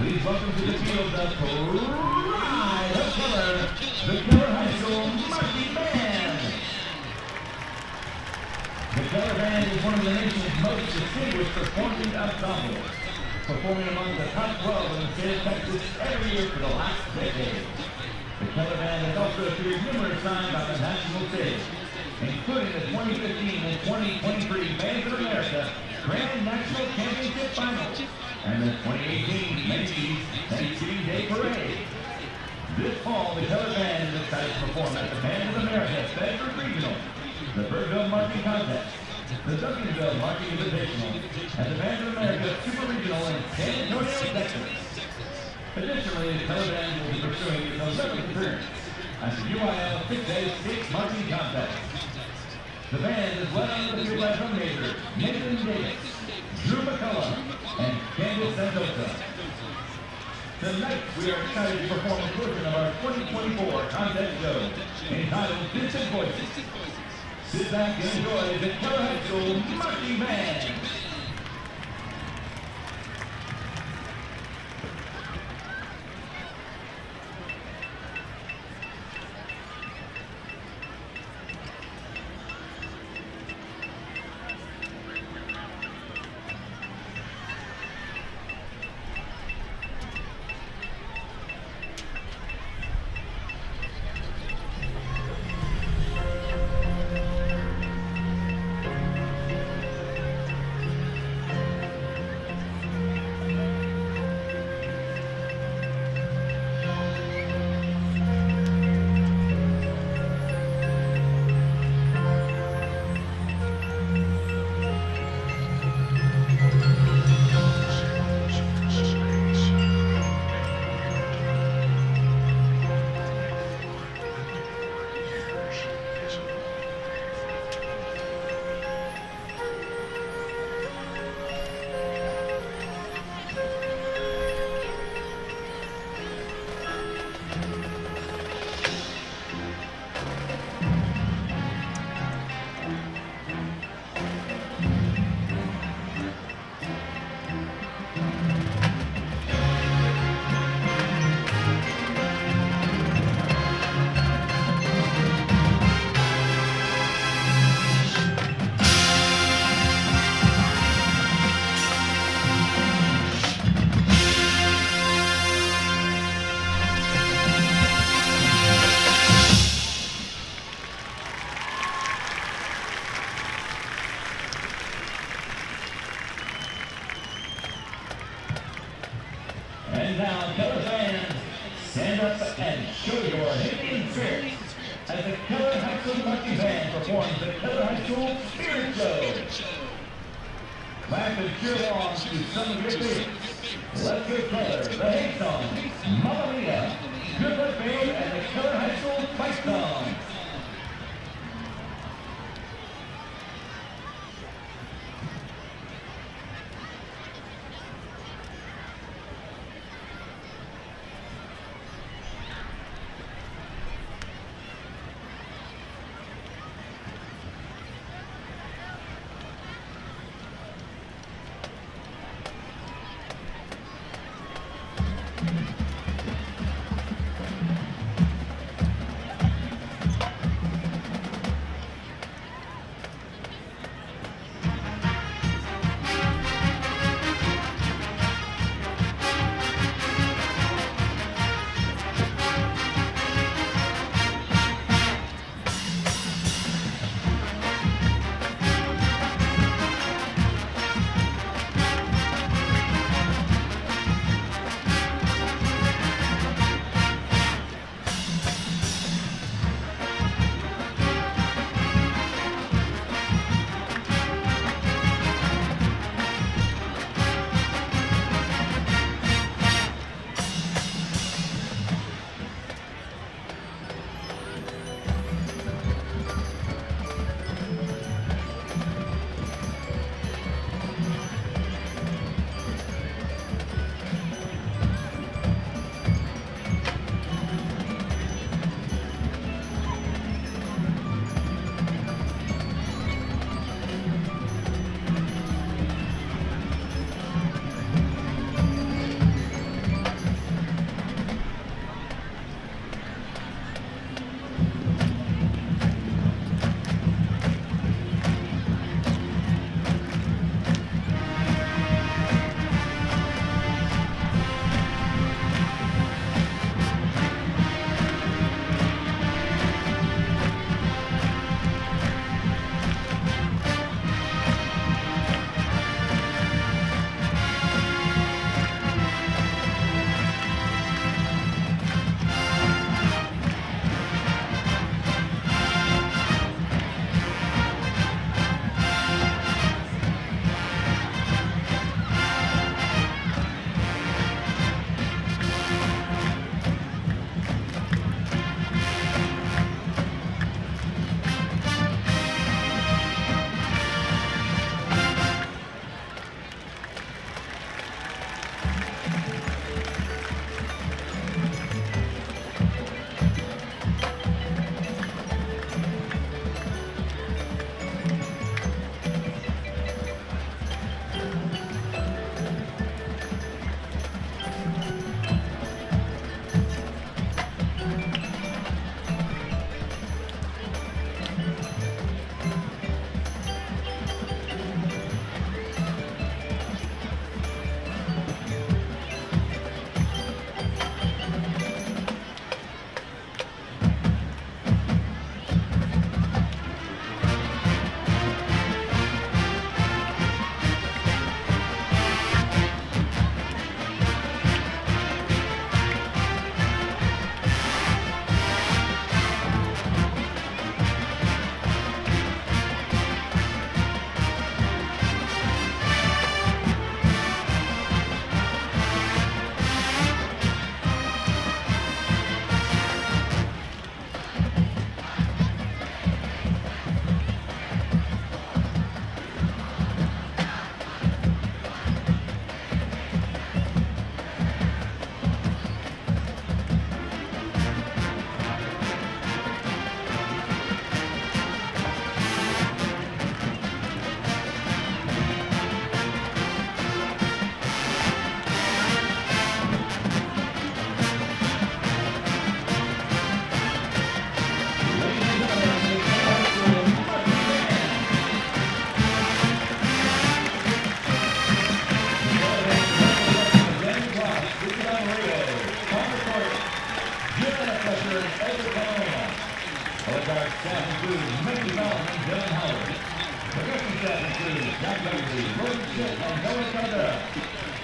Please welcome to the field the pride of Keller, the Keller High School Marching Band. The Keller Band is one of the nation's most distinguished performing ensembles, performing among the top 12 in the state of Texas every year for the last decade. The Keller Band has also appeared numerous times on the national stage, including the 2015 and 2023 Bands of America Grand National Championship Finals and the 2018 Macy's Thanksgiving Day Parade. This fall, the Keller Band is excited to perform at the Bands of America Bedford Regional, the Birdville Marching Contest, the Duncanville Marching Invitational, and the Bands of America Super Regional in San Antonio, Texas. Additionally, the Keller Band will be pursuing its 11th appearance at the UIL 6A State Marching Contest. The band is led on the field by drum major Nathan Davis, Drew McCullough, and Candace Santosa. Tonight, we are excited to perform a portion of our 2024 contest show entitled Distant Voices. Sit back and enjoy the Keller High School Marching Band. And now, Keller fans, stand up and show your Indian spirit as the Keller High School Marching Band performs the Keller High School Spirit Show. Clap and cheer along to some of your favorites. Let's go Keller, the hate song, Mamma Mia, Good Luck Babe, and the Keller High School fight song.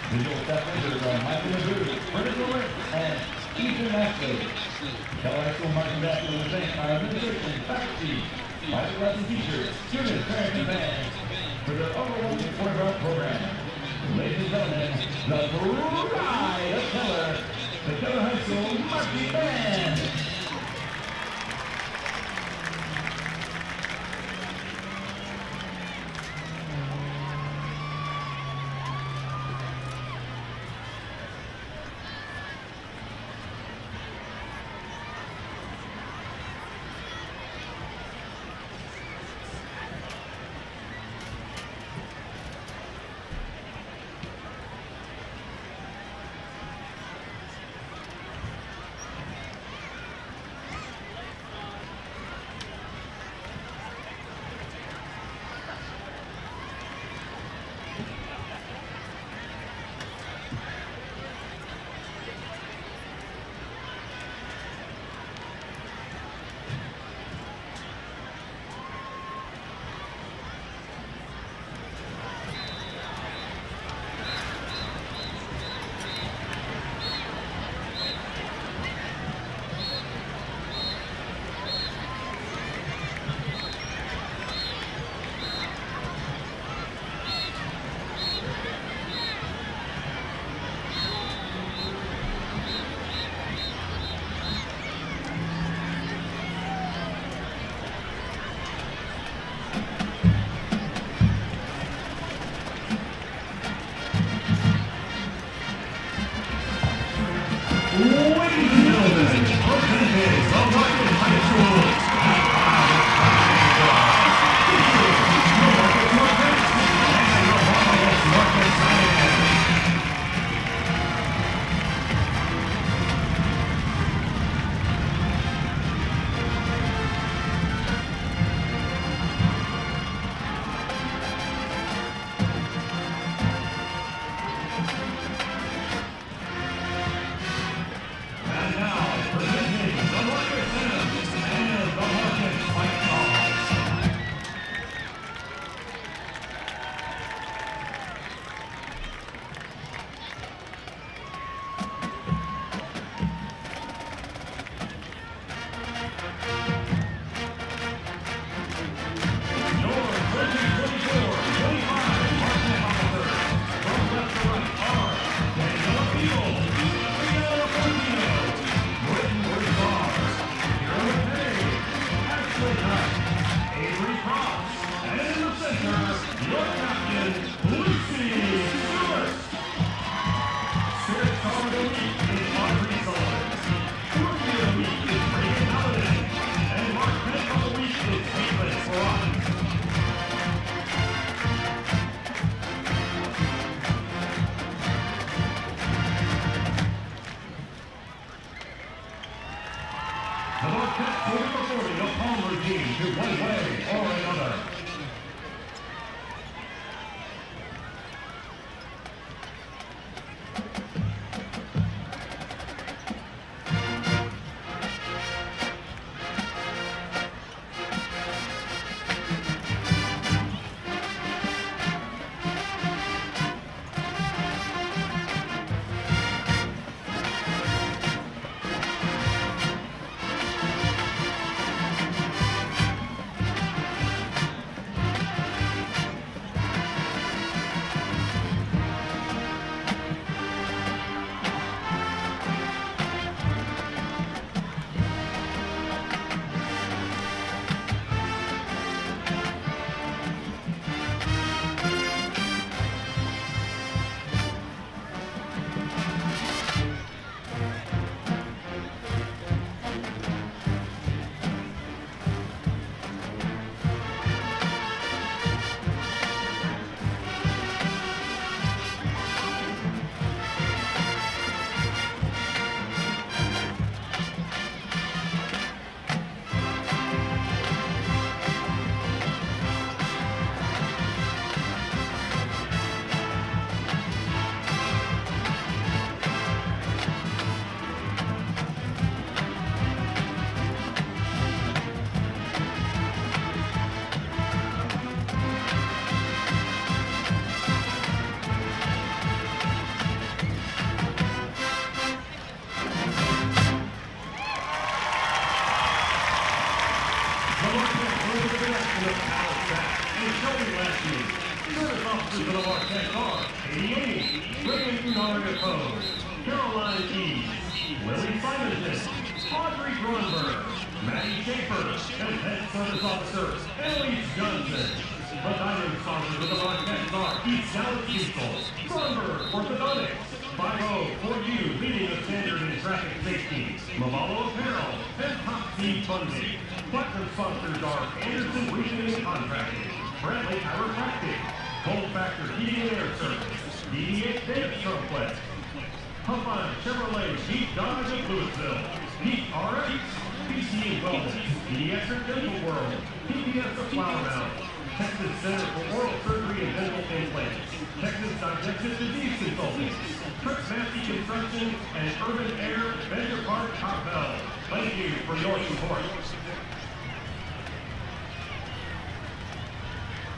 Visual step leaders are Michael Magoo, Brendan Lewis, and Ethan Ashley. Keller High School marching band will thank our administration, faculty, Bible lesson teachers, students, parents, and fans for their overwhelming support of our program. Ladies and gentlemen, the pride of Keller, the Keller High School marching band. sponsors for the broadcast are Katie Brigham Honoria Code, Caroline East, Willie Simonson, Audrey Grunberg, Maddie Schaefer, and Head Service Officer Elise Johnson. The diamond sponsors of the broadcast are East Dallas Diesel, Grunberg Orthodontics, 5-0 for you, leading the standard in traffic safety, Mavalo Apparel, and Top Seed Funding. Platinum sponsors are Anderson Roofing and Contracting, Bradley Chiropractic, Cold Factor Heating and Air Service, DDH Data Complex, Humpine Chevrolet, Jeep Dodge of Louisville, Pete RX, PC Wellness, Pediatric Dental World, PPS of Flower Mound, Texas Center for Oral Surgery and Dental Implants, Texas Digestive Disease Consultants, Trip Massey Construction, and Urban Air Venture Park Carvel. Thank you for your support.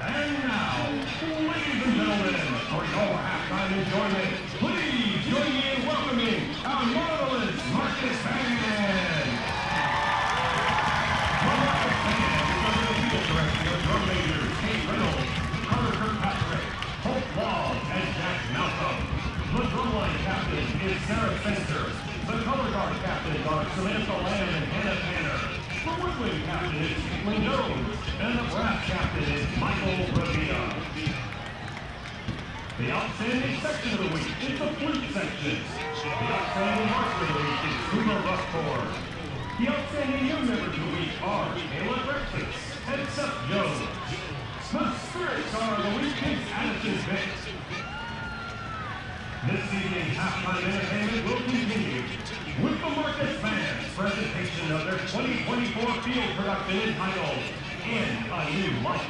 And now, ladies and gentlemen, for your halftime enjoyment, please join me in welcoming our marvelous Marcus Band. The Marcus Band is under the field direction of drum majors Kate Reynolds, Carter Kirkpatrick, Holt Law, and Jack Malcolm. The drumline captain is Sarah Spencer. The color guard captains are Samantha Lamb and Hannah Tanner. The woodwind captain is Caitlin Jones, and the brass captain is Michael Revilla. The outstanding section of the week is the flute section. The outstanding marker of the week is Cooper Rushmore. The outstanding new members of the week are Kayla Brexis and Seth Jones. The spirit star of the week is Addison Vick. This evening's halftime entertainment will continue with the Marcus Band's presentation of their 2024 field production entitled In a New Light.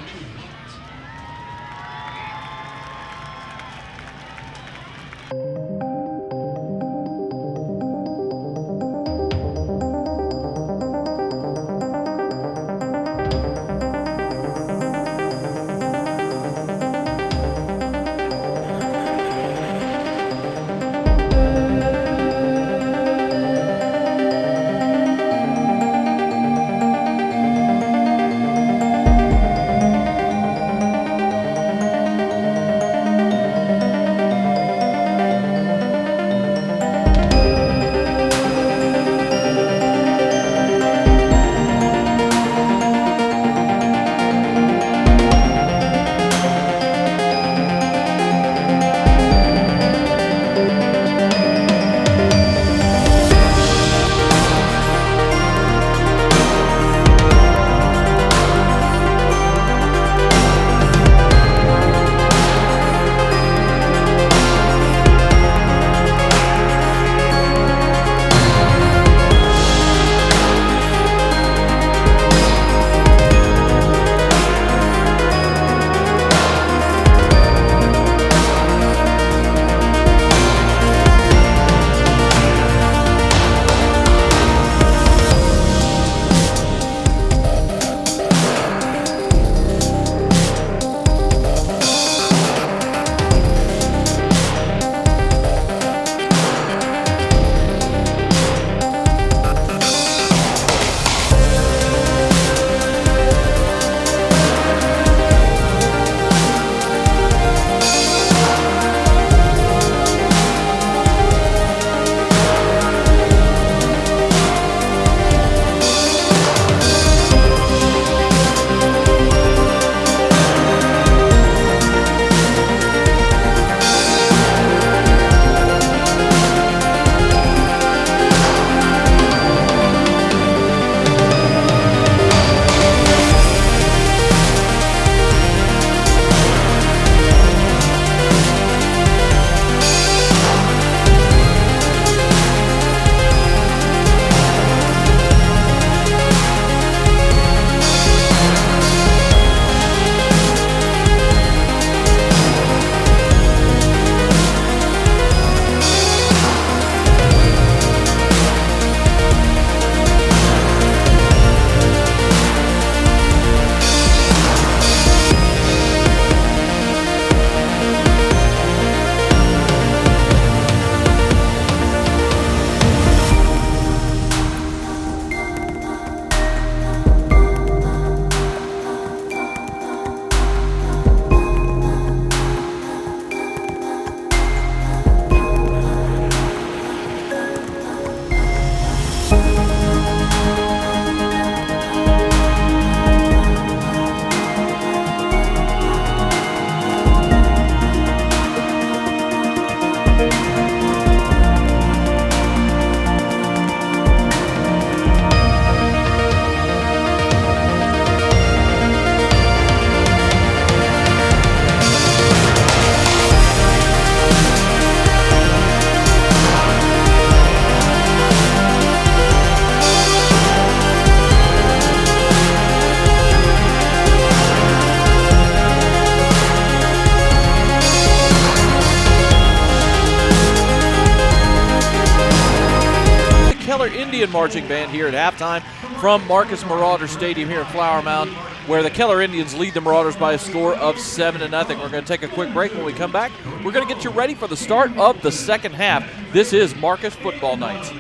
Indian Marching Band here at halftime from Marcus Marauders Stadium here at Flower Mound, where the Keller Indians lead the Marauders by a score of 7-0. We're going to take a quick break. When we come back, we're going to get you ready for the start of the second half. This is Marcus Football Nights.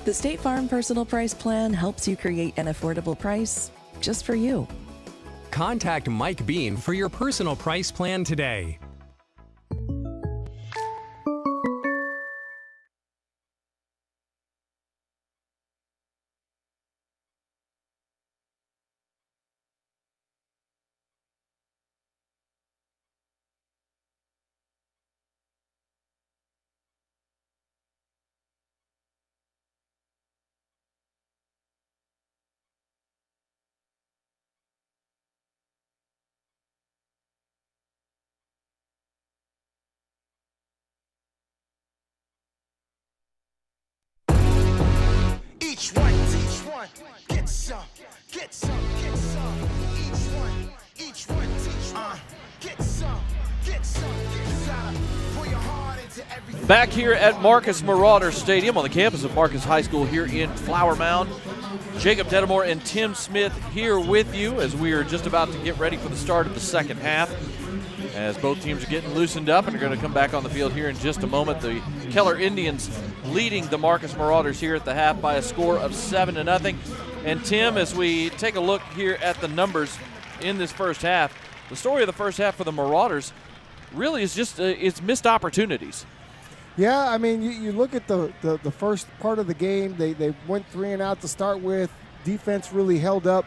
The State Farm Personal Price Plan helps you create an affordable price just for you. Contact Mike Bean for your personal price plan today. Each one, get some, get some, get some. Each one, get some, get some. You gotta pour your heart into everything. Back here at Marcus Marauders Stadium on the campus of Marcus High School here in Flower Mound. Jacob Dedamore and Tim Smith here with you as we are just about to get ready for the start of the second half, as both teams are getting loosened up and are going to come back on the field here in just a moment. The Keller Indians leading the Marcus Marauders here at the half by a score of 7-0. And Tim, as we take a look here at the numbers in this first half, the story of the first half for the Marauders really is just it's missed opportunities. Yeah, I mean, you look at the first part of the game, they went 3 and out to start with. Defense really held up.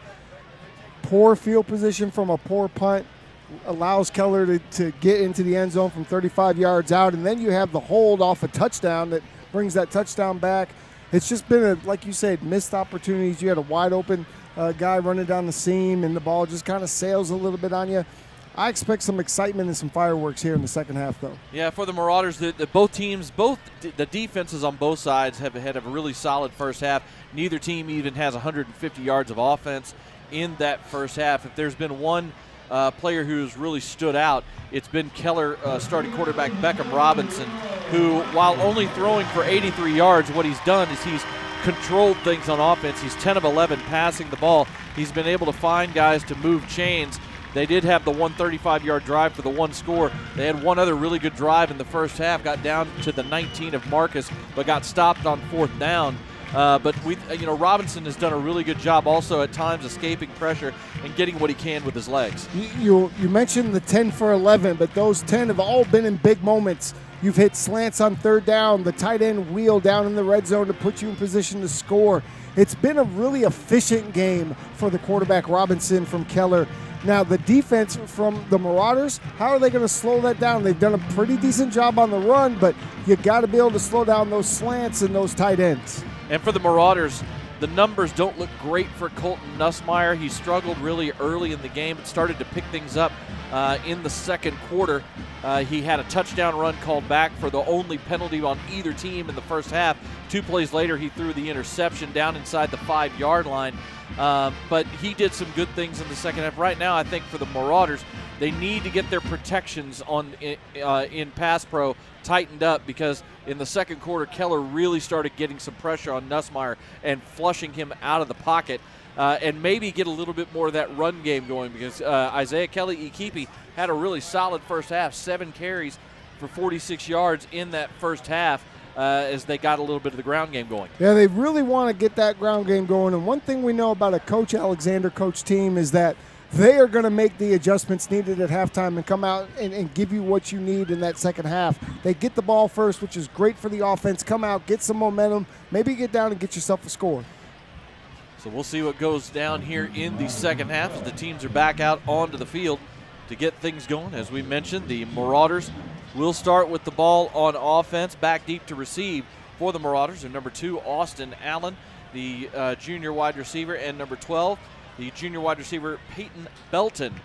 Poor field position from a poor punt allows Keller to get into the end zone from 35 yards out, and then you have the hold off a touchdown that brings that touchdown back. It's just been, like you said, missed opportunities. You had a wide open guy running down the seam, and the ball just kind of sails a little bit on you. I expect some excitement and some fireworks here in the second half, though. Yeah, for the Marauders, both the defenses on both sides have had a really solid first half. Neither team even has 150 yards of offense in that first half. If there's been one player who's really stood out, it's been Keller starting quarterback Beckham Robinson, who, while only throwing for 83 yards, what he's done is he's controlled things on offense. He's 10 of 11 passing the ball. He's been able to find guys to move chains. They did have the 135-yard drive for the one score. They had one other really good drive in the first half, got down to the 19 of Marcus, but got stopped on 4th down. But Robinson has done a really good job also at times escaping pressure and getting what he can with his legs. You mentioned the 10 for 11, but those 10 have all been in big moments. You've hit slants on 3rd down, the tight end wheel down in the red zone to put you in position to score. It's been a really efficient game for the quarterback Robinson from Keller. Now, the defense from the Marauders, how are they going to slow that down? They've done a pretty decent job on the run, but you got to be able to slow down those slants and those tight ends. And for the Marauders, the numbers don't look great for Colton Nussmeier. He struggled really early in the game, but started to pick things up in the second quarter. He had a touchdown run called back for the only penalty on either team in the first half. 2 plays later, he threw the interception down inside the 5-yard line. But he did some good things in the second half. Right now, I think for the Marauders, they need to get their protections in pass pro tightened up, because in the second quarter, Keller really started getting some pressure on Nussmeier and flushing him out of the pocket, and maybe get a little bit more of that run game going, because Isaiah Kelly-Ikipi had a really solid first half, 7 carries for 46 yards in that first half. As they got a little bit of the ground game going. Yeah, they really want to get that ground game going. And one thing we know about a Coach Alexander coach team is that they are going to make the adjustments needed at halftime and come out and give you what you need in that second half. They get the ball first, which is great for the offense. Come out, get some momentum, maybe get down and get yourself a score. So we'll see what goes down here in the second half as the teams are back out onto the field to get things going. As we mentioned, the Marauders will start with the ball on offense, back deep to receive for the Marauders. And number 2, Austin Allen, the junior wide receiver, and number 12, the junior wide receiver, Peyton Belton.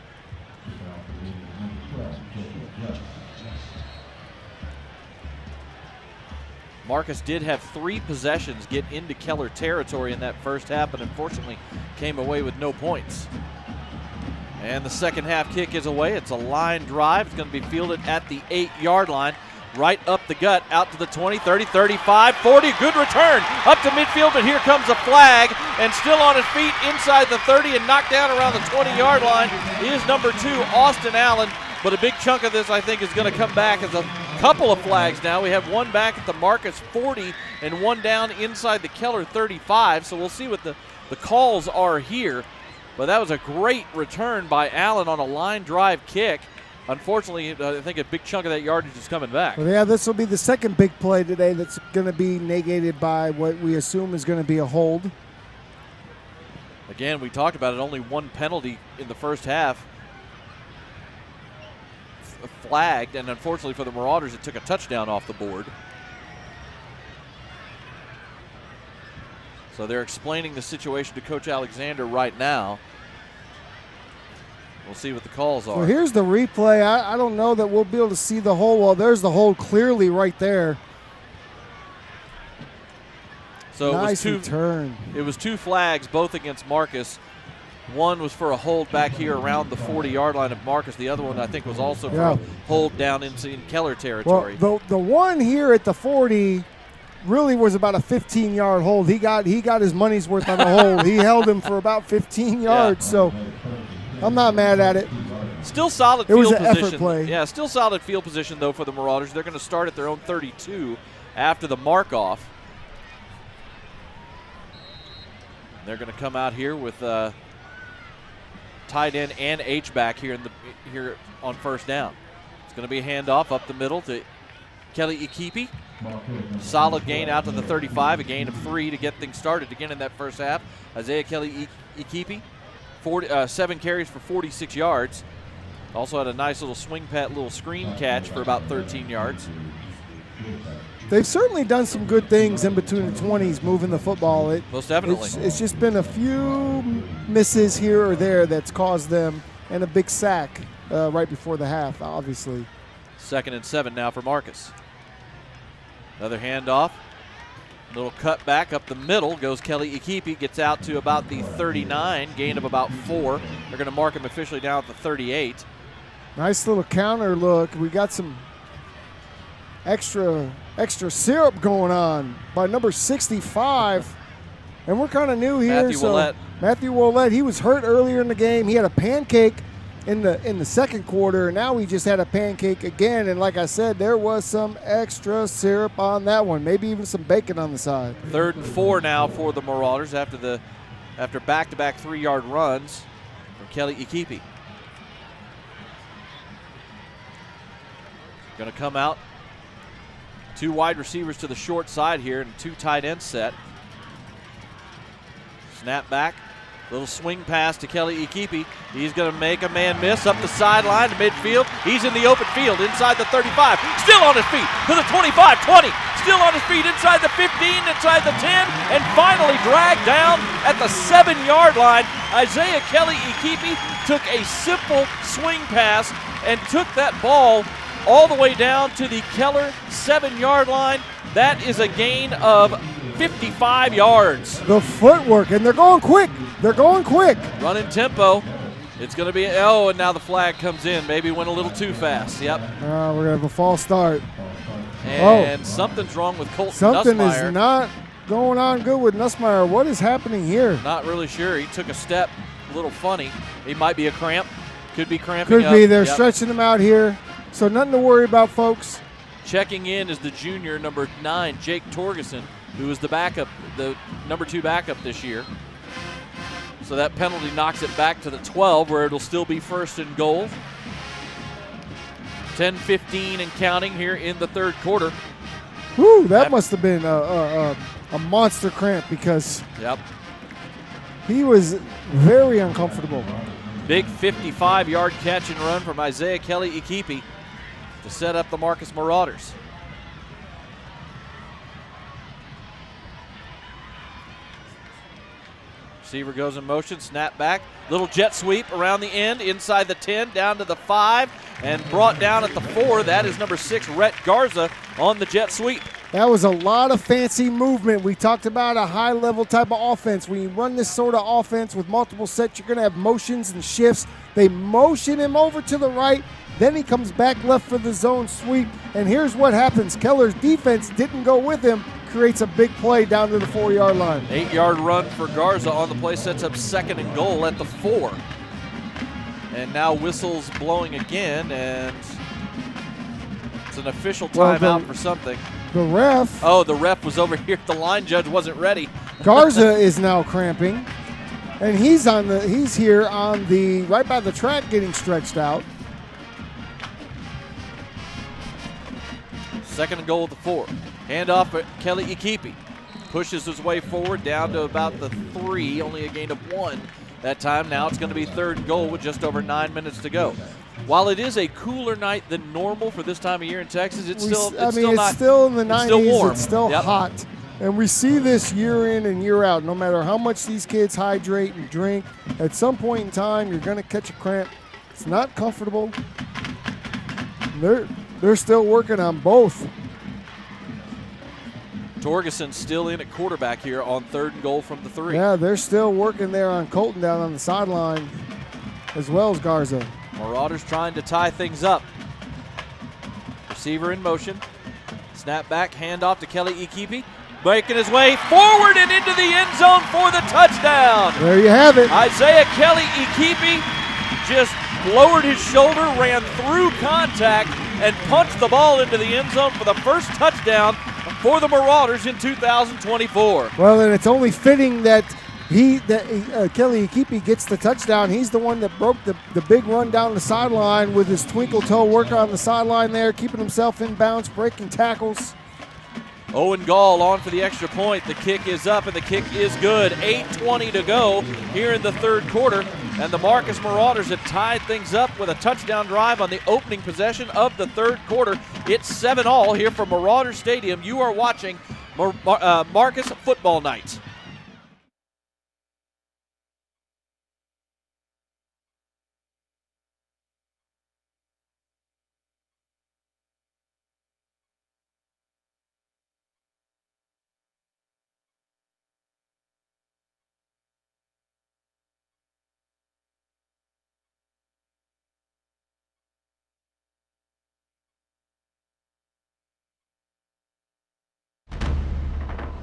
Marcus did have 3 possessions get into Keller territory in that first half, but unfortunately came away with no points. And the second half kick is away. It's a line drive. It's going to be fielded at the 8-yard line. Right up the gut, out to the 20, 30, 35, 40. Good return up to midfield, but here comes a flag. And still on his feet inside the 30 and knocked down around the 20-yard line is number 2, Austin Allen. But a big chunk of this, I think, is going to come back as a couple of flags now. We have one back at the Marcus 40 and one down inside the Keller 35. So we'll see what the calls are here. But that was a great return by Allen on a line drive kick. Unfortunately, I think a big chunk of that yardage is coming back. Well, yeah, this will be the second big play today that's going to be negated by what we assume is going to be a hold. Again, we talked about it, only one penalty in the first half flagged, and unfortunately for the Marauders, it took a touchdown off the board. So they're explaining the situation to Coach Alexander right now. We'll see what the calls are. So here's the replay. I don't know that we'll be able to see the hole. Well, there's the hole clearly right there. So nice return. It was 2 flags, both against Marcus. One was for a hold back here around the 40-yard line of Marcus. The other one, I think, was also for a hold down in Keller territory. Well, the one here at the 40 really was about a 15-yard hold. He got his money's worth on the hold. He held him for about 15 yards. Yeah. So I'm not mad at it. Still solid field position. It was an effort play. Yeah, still solid field position, though, for the Marauders. They're going to start at their own 32 after the mark-off. They're going to come out here with tight end and H-back here on first down. It's going to be a handoff up the middle to Kelly Ikipi. Solid gain out to the 35, a gain of 3 to get things started again in that first half. Isaiah Kelly Ikipi. 7 carries for 46 yards. Also had a nice little swing pat, little screen catch for about 13 yards. They've certainly done some good things in between the 20s, moving the football. Most definitely. It's just been a few misses here or there that's caused them, and a big sack right before the half, obviously. 2nd and 7 now for Marcus. Another handoff. Little cut back up the middle goes Kelly Ikipi, gets out to about the 39, gain of about 4. They're going to mark him officially down at the 38. Nice little counter look. We got some extra syrup going on by number 65, and we're kind of new here. Matthew Willett, he was hurt earlier in the game. He had a pancake in the second quarter, and now he just had a pancake again. And like I said, there was some extra syrup on that one, maybe even some bacon on the side. 3rd and 4 now for the Marauders after back-to-back 3-yard runs from Kelly Ikipi. Going to come out. 2 wide receivers to the short side here and 2 tight end set. Snap back. Little swing pass to Kelly Ikipi. He's going to make a man miss up the sideline to midfield. He's in the open field inside the 35. Still on his feet to the 25, 20. Still on his feet inside the 15, inside the 10, and finally dragged down at the 7-yard line. Isaiah Kelly Ikipi took a simple swing pass and took that ball all the way down to the Keller 7-yard line. That is a gain of 55 yards. The footwork, and they're going quick. They're going quick. Running tempo. It's going to be, and now the flag comes in. Maybe went a little too fast. Yep. We're going to have a false start. And something's wrong with Colton Something Nussmeier. is not going on good with Nussmeier. What is happening here? Not really sure. He took a step, a little funny. He might be a cramp. Could be cramping up. Could be. They're stretching him out here. So nothing to worry about, folks. Checking in is the junior, number 9, Jake Torgerson, who was the backup, the number 2 backup this year. So that penalty knocks it back to the 12, where it'll still be 1st and goal. 10-15 and counting here in the 3rd quarter. Woo, that must have been a monster cramp, because he was very uncomfortable. Big 55-yard catch and run from Isaiah Kelly Ikipi to set up the Marcus Marauders. Receiver goes in motion, snap back, little jet sweep around the end, inside the 10, down to the 5, and brought down at the 4. That is number 6, Rhett Garza, on the jet sweep. That was a lot of fancy movement. We talked about a high-level type of offense. When you run this sort of offense with multiple sets, you're going to have motions and shifts. They motion him over to the right. Then he comes back left for the zone sweep. And here's what happens. Keller's defense didn't go with him. Creates a big play down to the 4-yard line. 8-yard run for Garza on the play. Sets up 2nd and goal at the 4. And now whistles blowing again. And it's an official timeout for something. The ref. Oh, the ref was over here. The line judge wasn't ready. Garza is now cramping, and he's here on the right by the track, getting stretched out. 2nd and goal at the 4. Handoff at Kelly Ikipi. Pushes his way forward down to about the 3, only a gain of 1 that time. Now it's going to be 3rd and goal with just over 9 minutes to go. While it is a cooler night than normal for this time of year in Texas, it's still in the 90s. Still warm. It's still hot. And we see this year in and year out. No matter how much these kids hydrate and drink, at some point in time, you're going to catch a cramp. It's not comfortable. They're still working on both. Torgerson still in at quarterback here on 3rd and goal from the 3. Yeah, they're still working there on Colton down on the sideline, as well as Garza. Marauders trying to tie things up. Receiver in motion. Snap back, handoff to Kelly Ikipi. Making his way forward and into the end zone for the touchdown. There you have it. Isaiah Kelly Ikipi just lowered his shoulder, ran through contact, and punched the ball into the end zone for the first touchdown for the Marauders in 2024. Well, and it's only fitting that Kelly Ikipi gets the touchdown. He's the one that broke the big run down the sideline with his twinkle toe work on the sideline there, keeping himself in bounds, breaking tackles. Owen Gall on for the extra point. The kick is up, and the kick is good. 8:20 to go here in the 3rd quarter, and the Marcus Marauders have tied things up with a touchdown drive on the opening possession of the 3rd quarter. It's 7-all here from Marauders Stadium. You are watching Marcus Football Night.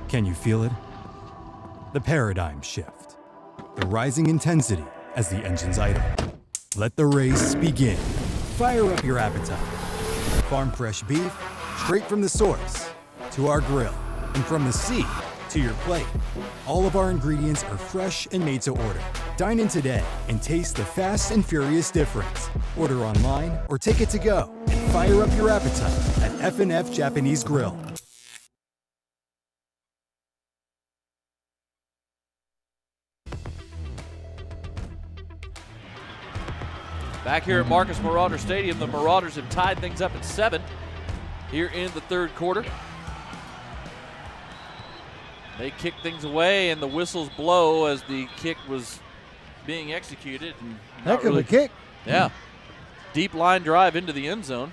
Can you feel it? The paradigm shift. The rising intensity as the engines idle. Let the race begin. Fire up your appetite. Farm fresh beef, straight from the source, to our grill, and from the sea to your plate. All of our ingredients are fresh and made to order. Dine in today and taste the fast and furious difference. Order online or take it to go and fire up your appetite at F&F Japanese Grill. Back here at Marcus Marauder Stadium, the Marauders have tied things up at 7 here in the 3rd quarter. They kick things away, and the whistles blow as the kick was being executed. Heck of a kick. Yeah. Deep line drive into the end zone.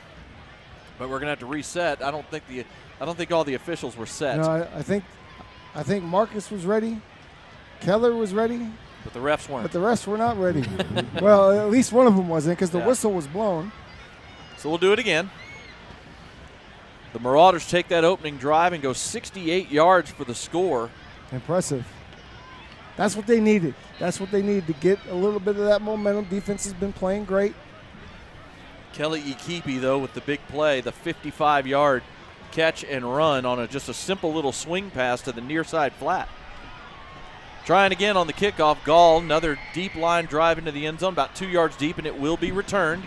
But we're going to have to reset. I don't think all the officials were set. No, I think Marcus was ready. Keller was ready. But the refs weren't. But the refs were not ready. Well, at least one of them wasn't, because the whistle was blown. So we'll do it again. The Marauders take that opening drive and go 68 yards for the score. Impressive. That's what they needed. That's what they needed to get a little bit of that momentum. Defense has been playing great. Kelly Ikipi, though, with the big play, the 55-yard catch and run on just a simple little swing pass to the near side flat. Trying again on the kickoff. Gall, another deep line drive into the end zone, about 2 yards deep, and it will be returned.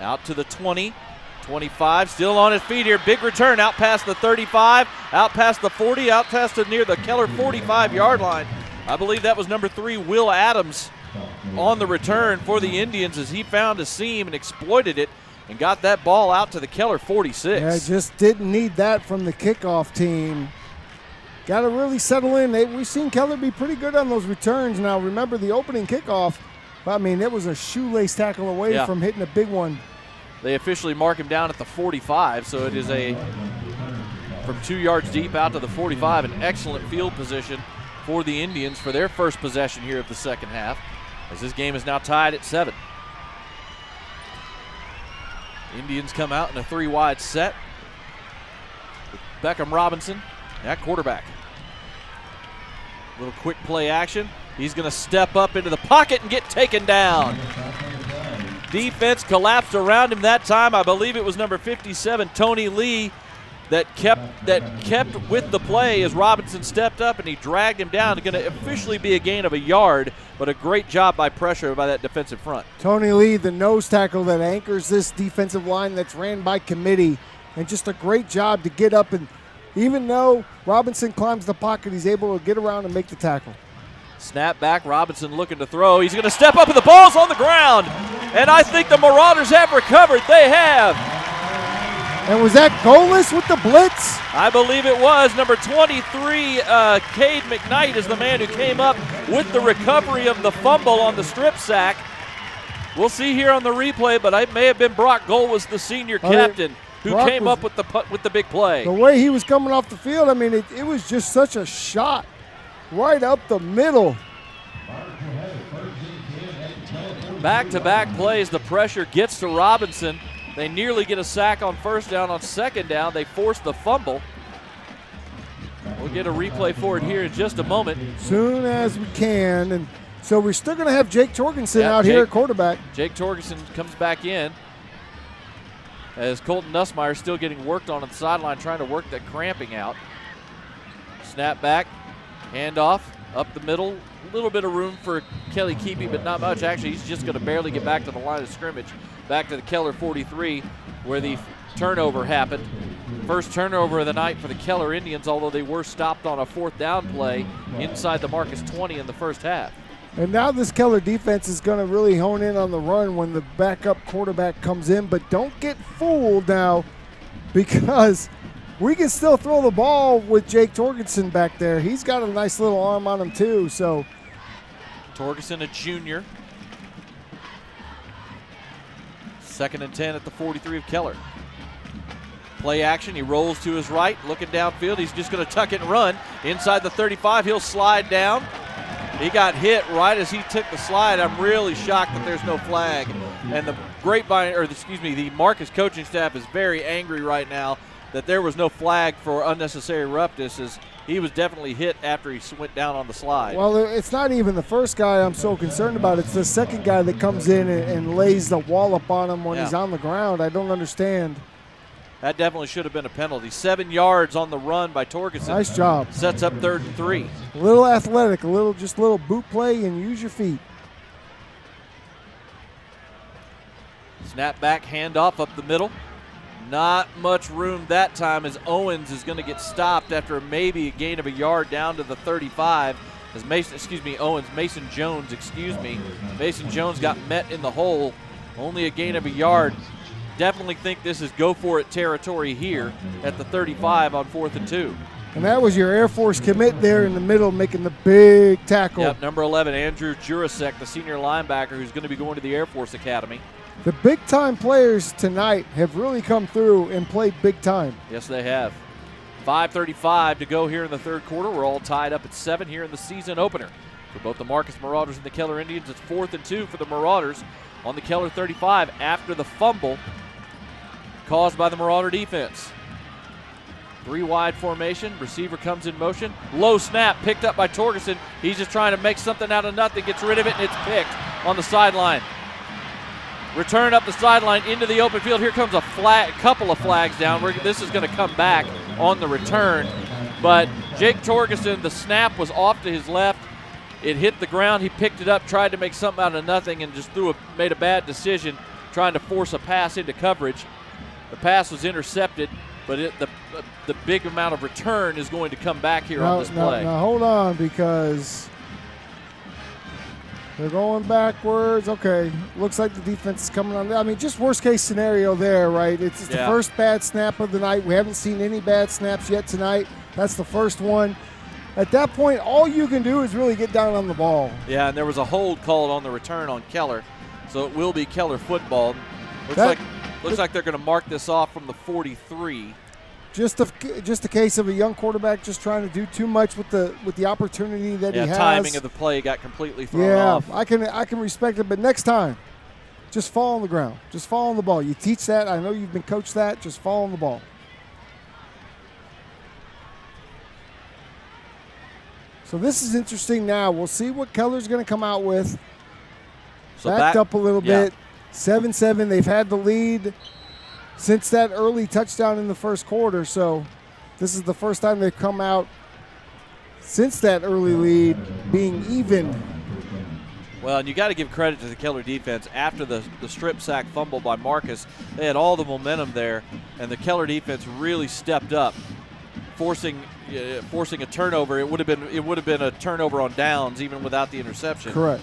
Out to the 20, 25, still on his feet here. Big return out past the 35, out past the 40, out past the near the Keller 45-yard line. I believe that was number 3, Will Adams, on the return for the Indians as he found a seam and exploited it and got that ball out to the Keller 46. Yeah, just didn't need that from the kickoff team. Got to really settle in. We've seen Keller be pretty good on those returns. Now, remember the opening kickoff, I mean, it was a shoelace tackle away from hitting a big one. They officially mark him down at the 45, so it is a from 2 yards deep out to the 45. An excellent field position for the Indians for their first possession here of the second half, as this game is now tied at 7. Indians come out in a 3-wide set with Beckham Robinson at quarterback. Little quick play action. He's going to step up into the pocket and get taken down. Defense collapsed around him that time. I believe it was number 57, Tony Lee, that kept with the play as Robinson stepped up and he dragged him down. It's going to officially be a gain of a yard, but a great job by pressure by that defensive front. Tony Lee, the nose tackle that anchors this defensive line that's ran by committee, and just a great job to get up, and even though Robinson climbs the pocket, he's able to get around and make the tackle. Snap back, Robinson looking to throw. He's going to step up and the ball's on the ground. And I think the Marauders have recovered. They have. And was that goalless with the blitz? I believe it was. Number 23, Cade McKnight is the man who came up with the recovery of the fumble on the strip sack. We'll see here on the replay, but it may have been Brock Gold, the senior captain, who came up with the big play. The way he was coming off the field, I mean, it was just such a shot right up the middle. Back-to-back plays, the pressure gets to Robinson. They nearly get a sack on first down. On second down, they force the fumble. We'll get a replay for it here in just a moment. Soon as we can. And so we're still going to have Jake Torgensen out here at quarterback. Jake Torgensen comes back in as Colton Nussmeier still getting worked on the sideline, trying to work that cramping out. Snap back, handoff, up the middle. A little bit of room for Kelly Keepy, but not much. Actually, he's just going to barely get back to the line of scrimmage, back to the Keller 43, where the turnover happened. First turnover of the night for the Keller Indians, although they were stopped on a 4th down play inside the Marcus 20 in the first half. And now this Keller defense is going to really hone in on the run when the backup quarterback comes in, but don't get fooled now, because we can still throw the ball with Jake Torgensen back there. He's got a nice little arm on him too. So Torgensen, a junior. 2nd and 10 at the 43 of Keller. Play action, he rolls to his right, looking downfield. He's just going to tuck it and run. Inside the 35, he'll slide down. He got hit right as he took the slide. I'm really shocked that there's no flag. And the Marcus coaching staff is very angry right now that there was no flag for unnecessary roughness, as he was definitely hit after he went down on the slide. Well, it's not even the first guy I'm so concerned about. It's the second guy that comes in and lays the wallop on him when he's on the ground. I don't understand. That definitely should have been a penalty. 7 yards on the run by Torgensen. Nice job. Sets up 3rd and 3. A little athletic, just a little boot play and use your feet. Snap back, handoff up the middle. Not much room that time, as Owens is going to get stopped after maybe a gain of a yard down to the 35. As Mason Jones got met in the hole. Only a gain of a yard. Definitely think this is go for it territory here at the 35 on 4th and 2. And that was your Air Force commit there in the middle, making the big tackle. Yep, number 11, Andrew Jurasek, the senior linebacker who's going to be going to the Air Force Academy. The big-time players tonight have really come through and played big time. Yes, they have. 5:35 to go here in the 3rd quarter. We're all tied up at 7 here in the season opener. For both the Marcus Marauders and the Keller Indians, it's 4th and 2 for the Marauders on the Keller 35 after the fumble caused by the Marauder defense. 3-wide formation. Receiver comes in motion. Low snap picked up by Torgensen. He's just trying to make something out of nothing. Gets rid of it, and it's picked on the sideline. Return up the sideline into the open field. Here comes a couple of flags down. This is going to come back on the return. But Jake Torgensen, the snap was off to his left. It hit the ground. He picked it up, tried to make something out of nothing, and just made a bad decision trying to force a pass into coverage. The pass was intercepted, but the big amount of return is going to come back here on this play. Now hold on, because they're going backwards. Okay, looks like the defense is coming on. I mean, just worst case scenario there, right? It's the first bad snap of the night. We haven't seen any bad snaps yet tonight. That's the first one. At that point, all you can do is really get down on the ball. Yeah, and there was a hold called on the return on Keller, so it will be Keller football. Looks like they're going to mark this off from the 43. Just a case of a young quarterback just trying to do too much with the opportunity that he has. Timing of the play got completely thrown off. I can respect it, but next time, just fall on the ground. Just fall on the ball. You teach that. I know you've been coached that. Just fall on the ball. So this is interesting now. We'll see what Keller's going to come out with. So backed up a little bit. 7-7. They've had the lead since that early touchdown in the first quarter. So this is the first time they've come out since that early lead being even. Well, and you got to give credit to the Keller defense. After the strip sack fumble by Marcus, they had all the momentum there, and the Keller defense really stepped up, forcing a turnover. It would have been a turnover on downs even without the interception. Correct.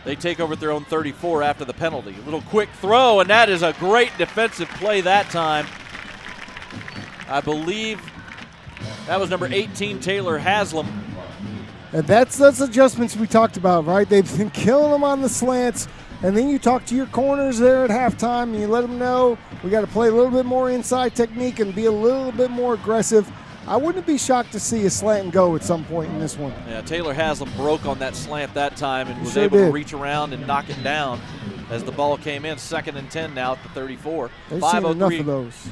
They take over at their own 34 after the penalty. A little quick throw, and that is a great defensive play that time. I believe that was number 18, Taylor Haslam. And that's adjustments we talked about, right? They've been killing them on the slants, and then you talk to your corners there at halftime, and you let them know we got to play a little bit more inside technique and be a little bit more aggressive. I wouldn't be shocked to see a slant and go at some point in this one. Yeah, Taylor Haslam broke on that slant that time and was able to reach around and knock it down as the ball came in. 2nd and 10 now at the 34. They've seen enough of those.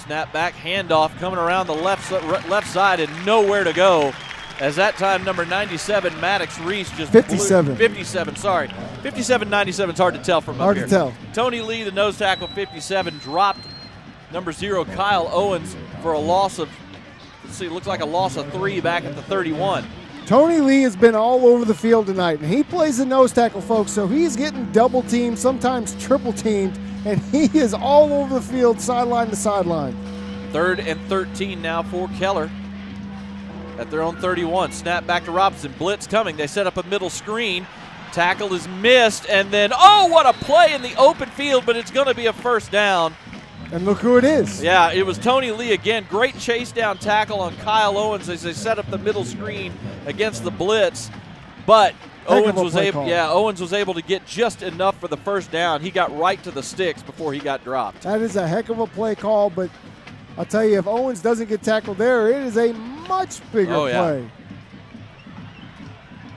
Snap back, handoff coming around the left side and nowhere to go. As that time, number 97, Maddox Reese just 57. 57, sorry. 57, 97, it's hard to tell from up here. Hard to tell. Tony Lee, the nose tackle, 57, dropped number 0, Kyle Owens, for a loss of, let's see, it looks like a loss of 3 back at the 31. Tony Lee has been all over the field tonight, and he plays the nose tackle, folks, so he's getting double teamed, sometimes triple teamed, and he is all over the field, sideline to sideline. 3rd and 13 now for Keller at their own 31. Snap back to Robinson. Blitz coming. They set up a middle screen. Tackle is missed, and then, oh, what a play in the open field, but it's going to be a first down. And look who it is. Yeah, it was Tony Lee again. Great chase down tackle on Kyle Owens as they set up the middle screen against the blitz. But Owens was able to get just enough for the first down. He got right to the sticks before he got dropped. That is a heck of a play call, but I'll tell you, if Owens doesn't get tackled there, it is a much bigger play.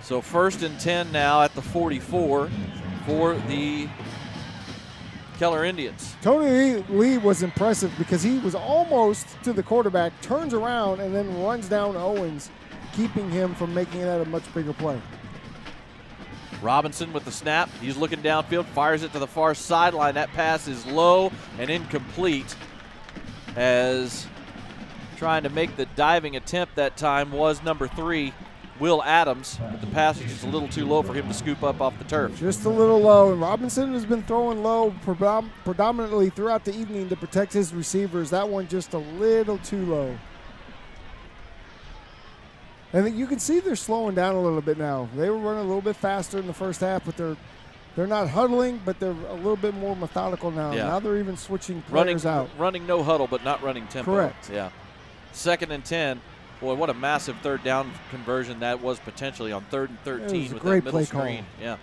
So 1st and 10 now at the 44 for the Keller Indians. Tony Lee was impressive because he was almost to the quarterback, turns around, and then runs down Owens, keeping him from making that a much bigger play. Robinson with the snap. He's looking downfield, fires it to the far sideline. That pass is low and incomplete, as trying to make the diving attempt that time was number 3, Will Adams, but the pass was just a little too low for him to scoop up off the turf. Just a little low, and Robinson has been throwing low predominantly throughout the evening to protect his receivers. That one just a little too low. And you can see they're slowing down a little bit now. They were running a little bit faster in the first half, but they're not huddling, but they're a little bit more methodical now. Yeah. Now they're even switching players out. Running no huddle, but not running tempo. Correct. Yeah. 2nd and 10. Boy, what a massive 3rd down conversion that was potentially on 3rd and 13 with that middle screen. Yeah.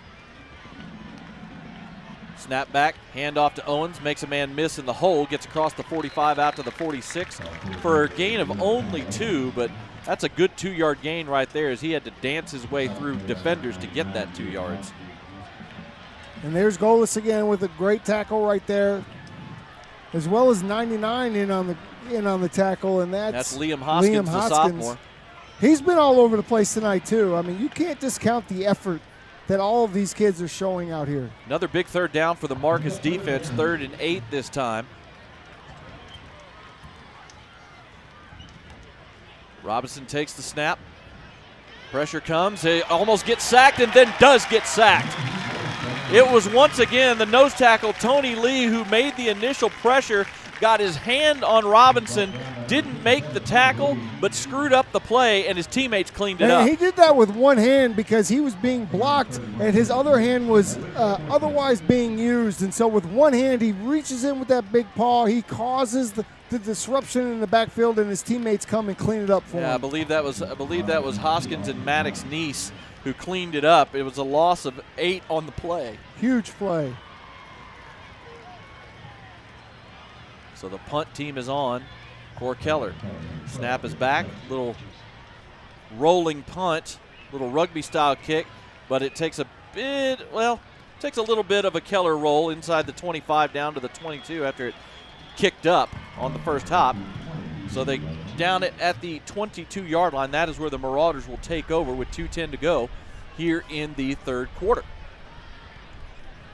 Snap back, handoff to Owens, makes a man miss in the hole, gets across the 45 out to the 46 for a gain of only 2, but that's a good 2-yard gain right there, as he had to dance his way through defenders to get that 2 yards. And there's Golis again with a great tackle right there, as well as 99 in on the tackle, and that's Liam Hoskins, the sophomore. He's been all over the place tonight too. I mean, you can't discount the effort that all of these kids are showing out here. Another big 3rd down for the Marcus defense, 3rd and 8 this time. Robinson takes the snap. Pressure comes. He almost gets sacked and then does get sacked. It was once again the nose tackle, Tony Lee, who made the initial pressure, got his hand on Robinson, didn't make the tackle, but screwed up the play, and his teammates cleaned it up. He did that with one hand because he was being blocked, and his other hand was otherwise being used. And so with one hand, he reaches in with that big paw. He causes the disruption in the backfield, and his teammates come and clean it up for him. I believe that was Hoskins and Maddox Neese who cleaned it up. It was a loss of 8 on the play. Huge play. So the punt team is on for Keller. Snap is back, little rolling punt, little rugby style kick, but it takes a little bit of a Keller roll inside the 25 down to the 22 after it kicked up on the first hop. So they down it at the 22-yard line. That is where the Marauders will take over with 2:10 to go here in the third quarter.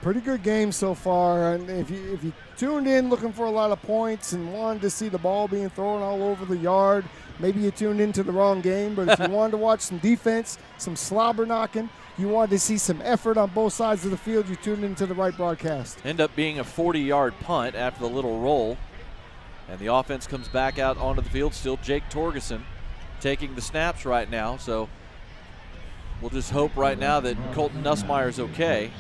Pretty good game so far. And if you tuned in looking for a lot of points and wanted to see the ball being thrown all over the yard, maybe you tuned into the wrong game. But if you wanted to watch some defense, some slobber knocking, you wanted to see some effort on both sides of the field, you tuned into the right broadcast. End up being a 40-yard punt after the little roll. And the offense comes back out onto the field. Still Jake Torgerson taking the snaps right now. So we'll just hope right now that Colton Nussmeier is okay.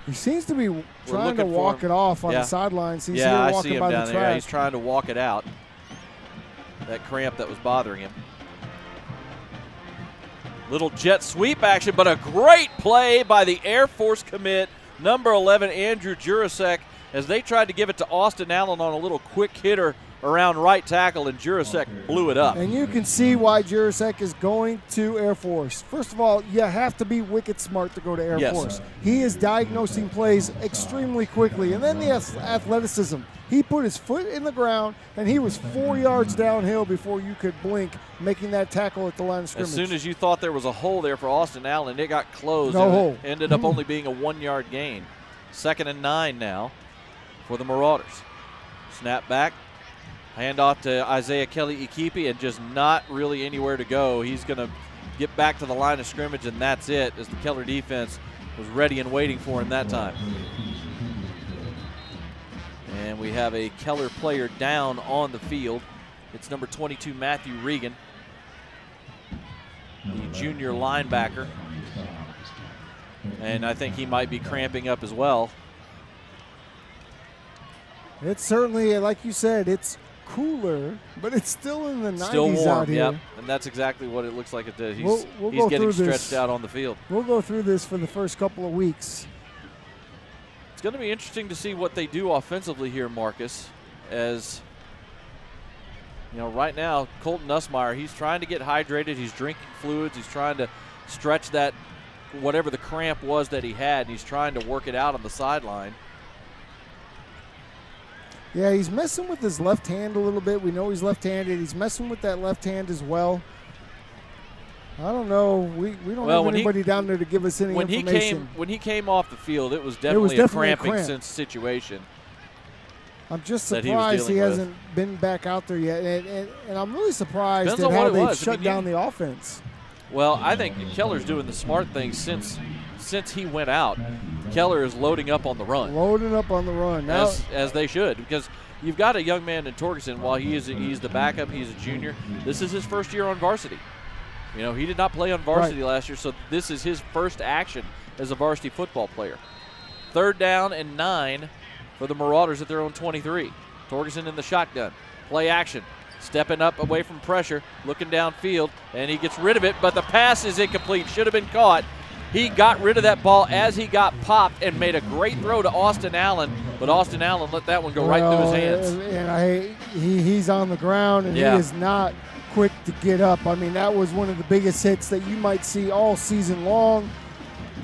He seems to be trying to walk it off on the sidelines. He's here I walking see him by down the there. track. He's trying to walk it out. That cramp that was bothering him. Little jet sweep action, but a great play by the Air Force commit, number 11, Andrew Jurasek, as they tried to give it to Austin Allen on a little quick hitter around right tackle, and Jurasek blew it up. And you can see why Jurasek is going to Air Force. First of all, you have to be wicked smart to go to Air Force. He is diagnosing plays extremely quickly. And then the athleticism. He put his foot in the ground, and he was 4 yards downhill before you could blink, making that tackle at the line of scrimmage. As soon as you thought there was a hole there for Austin Allen, it got closed. No hole. It ended up only being a 1-yard gain. 2nd and 9 now for the Marauders. Snap back. Handoff to Isaiah Kelly-Ikipi, and just not really anywhere to go. He's going to get back to the line of scrimmage, and that's it, as the Keller defense was ready and waiting for him that time. And we have a Keller player down on the field. It's number 22, Matthew Regan, the junior linebacker. And I think he might be cramping up as well. It's certainly, like you said, it's cooler, but it's still in the 90s still warm, out here. yep. And that's exactly what it looks like it did. He's We'll he's go getting through stretched this. out on the field. We'll go through this for the first couple of weeks. It's going to be interesting to see what they do offensively here, Marcus, as you know, right now, Colton Nussmeier, he's trying to get hydrated. He's drinking fluids. He's trying to stretch that, whatever the cramp was that he had, and he's trying to work it out on the sideline. Yeah, he's messing with his left hand a little bit. We know he's left-handed. He's messing with that left hand as well. I don't know. We don't have anybody down there to give us any information. When he came off the field, it was definitely a cramping situation. I'm just surprised he hasn't been back out there yet, and I'm really surprised at how they've shut down the offense. Well, I think Keller's doing the smart thing since he went out. Keller is loading up on the run. Loading up on the run. Now, as they should, because you've got a young man in Torgerson. While he's the backup, he's a junior. This is his first year on varsity. You know, he did not play on varsity last year, so this is his first action as a varsity football player. 3rd down and 9 for the Marauders at their own 23. Torgerson in the shotgun. Play action. Stepping up away from pressure, looking downfield, and he gets rid of it, but the pass is incomplete. Should have been caught. He got rid of that ball as he got popped and made a great throw to Austin Allen, but Austin Allen let that one go right through his hands. And he's on the ground, and he is not quick to get up. I mean, that was one of the biggest hits that you might see all season long.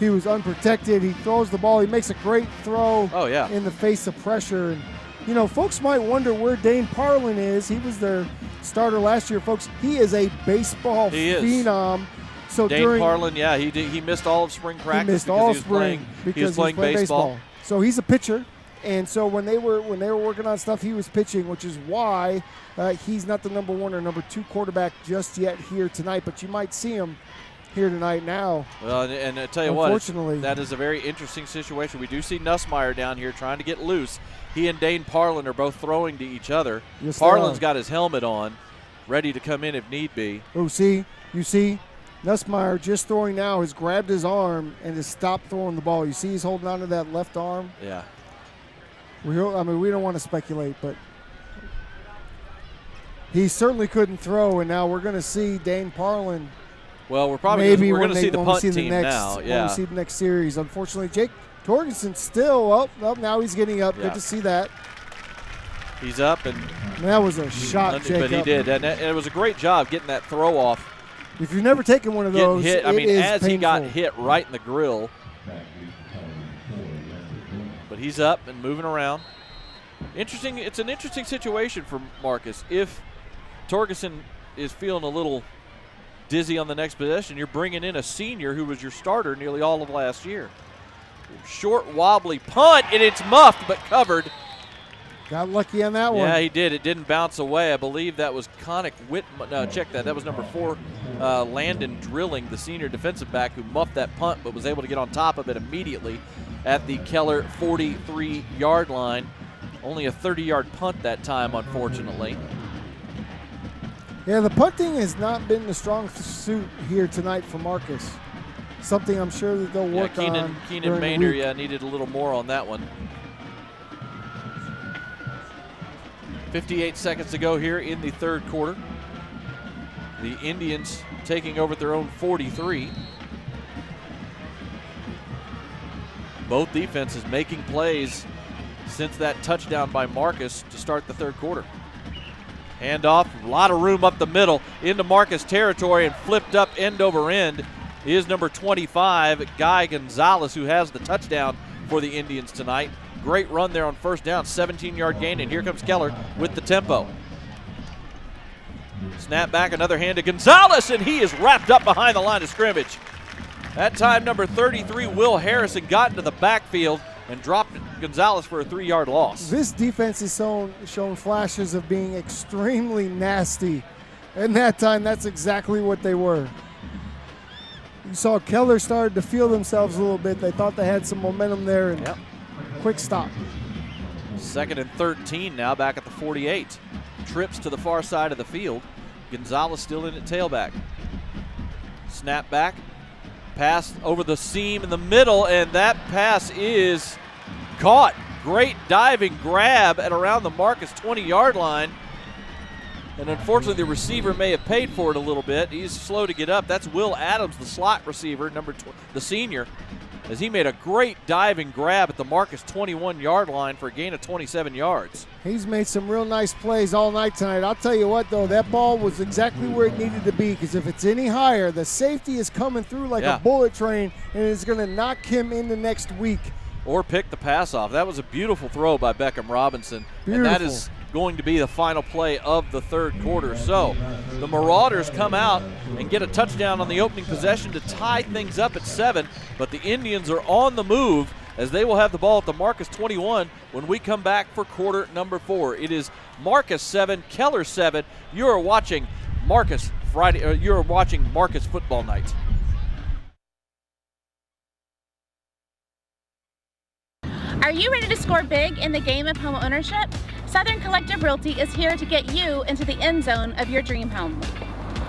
He was unprotected. He throws the ball. He makes a great throw in the face of pressure. And, you know, folks might wonder where Dane Parlin is. He was their starter last year, folks. He is a baseball phenom. So Dane Parlin, he missed all of spring practice. He missed all spring because he was playing baseball. So he's a pitcher, and so when they were working on stuff, he was pitching, which is why he's not the number 1 or number 2 quarterback just yet here tonight. But you might see him here tonight now. Well, and I tell you what, that is a very interesting situation. We do see Nussmeier down here trying to get loose. He and Dane Parlin are both throwing to each other. Yes, Parlin's got his helmet on, ready to come in if need be. Oh, you see, Nussmeier just throwing now has grabbed his arm and has stopped throwing the ball. You see he's holding on to that left arm? Yeah. We don't want to speculate, but he certainly couldn't throw, and now we're going to see Dane Parlin. Well, we're going to see the punt team now. Yeah. When we see the next series. Unfortunately, Jake Torgerson still up. Now he's getting up. Yeah. Good to see that. He's up, and that was a shot, Jacob. But he did, and it was a great job getting that throw off. If you've never taken one of those, hit, I mean, as painful. he got hit right in the grill. But he's up and moving around. Interesting. It's an interesting situation for Marcus. If Torgerson is feeling a little dizzy on the next possession, you're bringing in a senior who was your starter nearly all of last year. Short, wobbly punt, and it's muffed but covered. Got lucky on that one. Yeah, he did. It didn't bounce away. I believe that was Connick Whitman. No, check that. That was number 4, Landon Drilling, the senior defensive back, who muffed that punt but was able to get on top of it immediately at the Keller 43-yard line. Only a 30-yard punt that time, unfortunately. Yeah, the punting has not been the strong suit here tonight for Marcus. Something I'm sure that they'll work on. Keenan Maynard, needed a little more on that one. 58 seconds to go here in the third quarter. The Indians taking over their own 43. Both defenses making plays since that touchdown by Marcus to start the third quarter. Handoff, a lot of room up the middle into Marcus territory, and flipped up end over end is number 25, Guy Gonzalez, who has the touchdown for the Indians tonight. Great run there on first down, 17-yard gain, and here comes Keller with the tempo. Snap back, another hand to Gonzalez, and he is wrapped up behind the line of scrimmage. That time, number 33, Will Harrison, got into the backfield and dropped Gonzalez for a 3-yard loss. This defense has shown flashes of being extremely nasty, and that time that's exactly what they were. You saw Keller started to feel themselves a little bit. They thought they had some momentum there, and quick stop. 2nd and 13 now, back at the 48. Trips to the far side of the field. Gonzalez still in at tailback. Snap back. Pass over the seam in the middle, and that pass is caught. Great diving grab at around the Marcus 20-yard line. And unfortunately, the receiver may have paid for it a little bit. He's slow to get up. That's Will Adams, the slot receiver, the senior, as he made a great diving grab at the Marcus 21-yard line for a gain of 27 yards. He's made some real nice plays all night tonight. I'll tell you what, though, that ball was exactly where it needed to be, because if it's any higher, the safety is coming through like a bullet train, and it's going to knock him into next week. Or pick the pass off. That was a beautiful throw by Beckham Robinson. Beautiful. And that is going to be the final play of the third quarter. So the Marauders come out and get a touchdown on the opening possession to tie things up at 7, but the Indians are on the move as they will have the ball at the Marcus 21 when we come back for quarter number 4. It is Marcus 7, Keller 7. You are watching Marcus Marcus Football Night. Are you ready to score big in the game of home ownership? Southern Collective Realty is here to get you into the end zone of your dream home.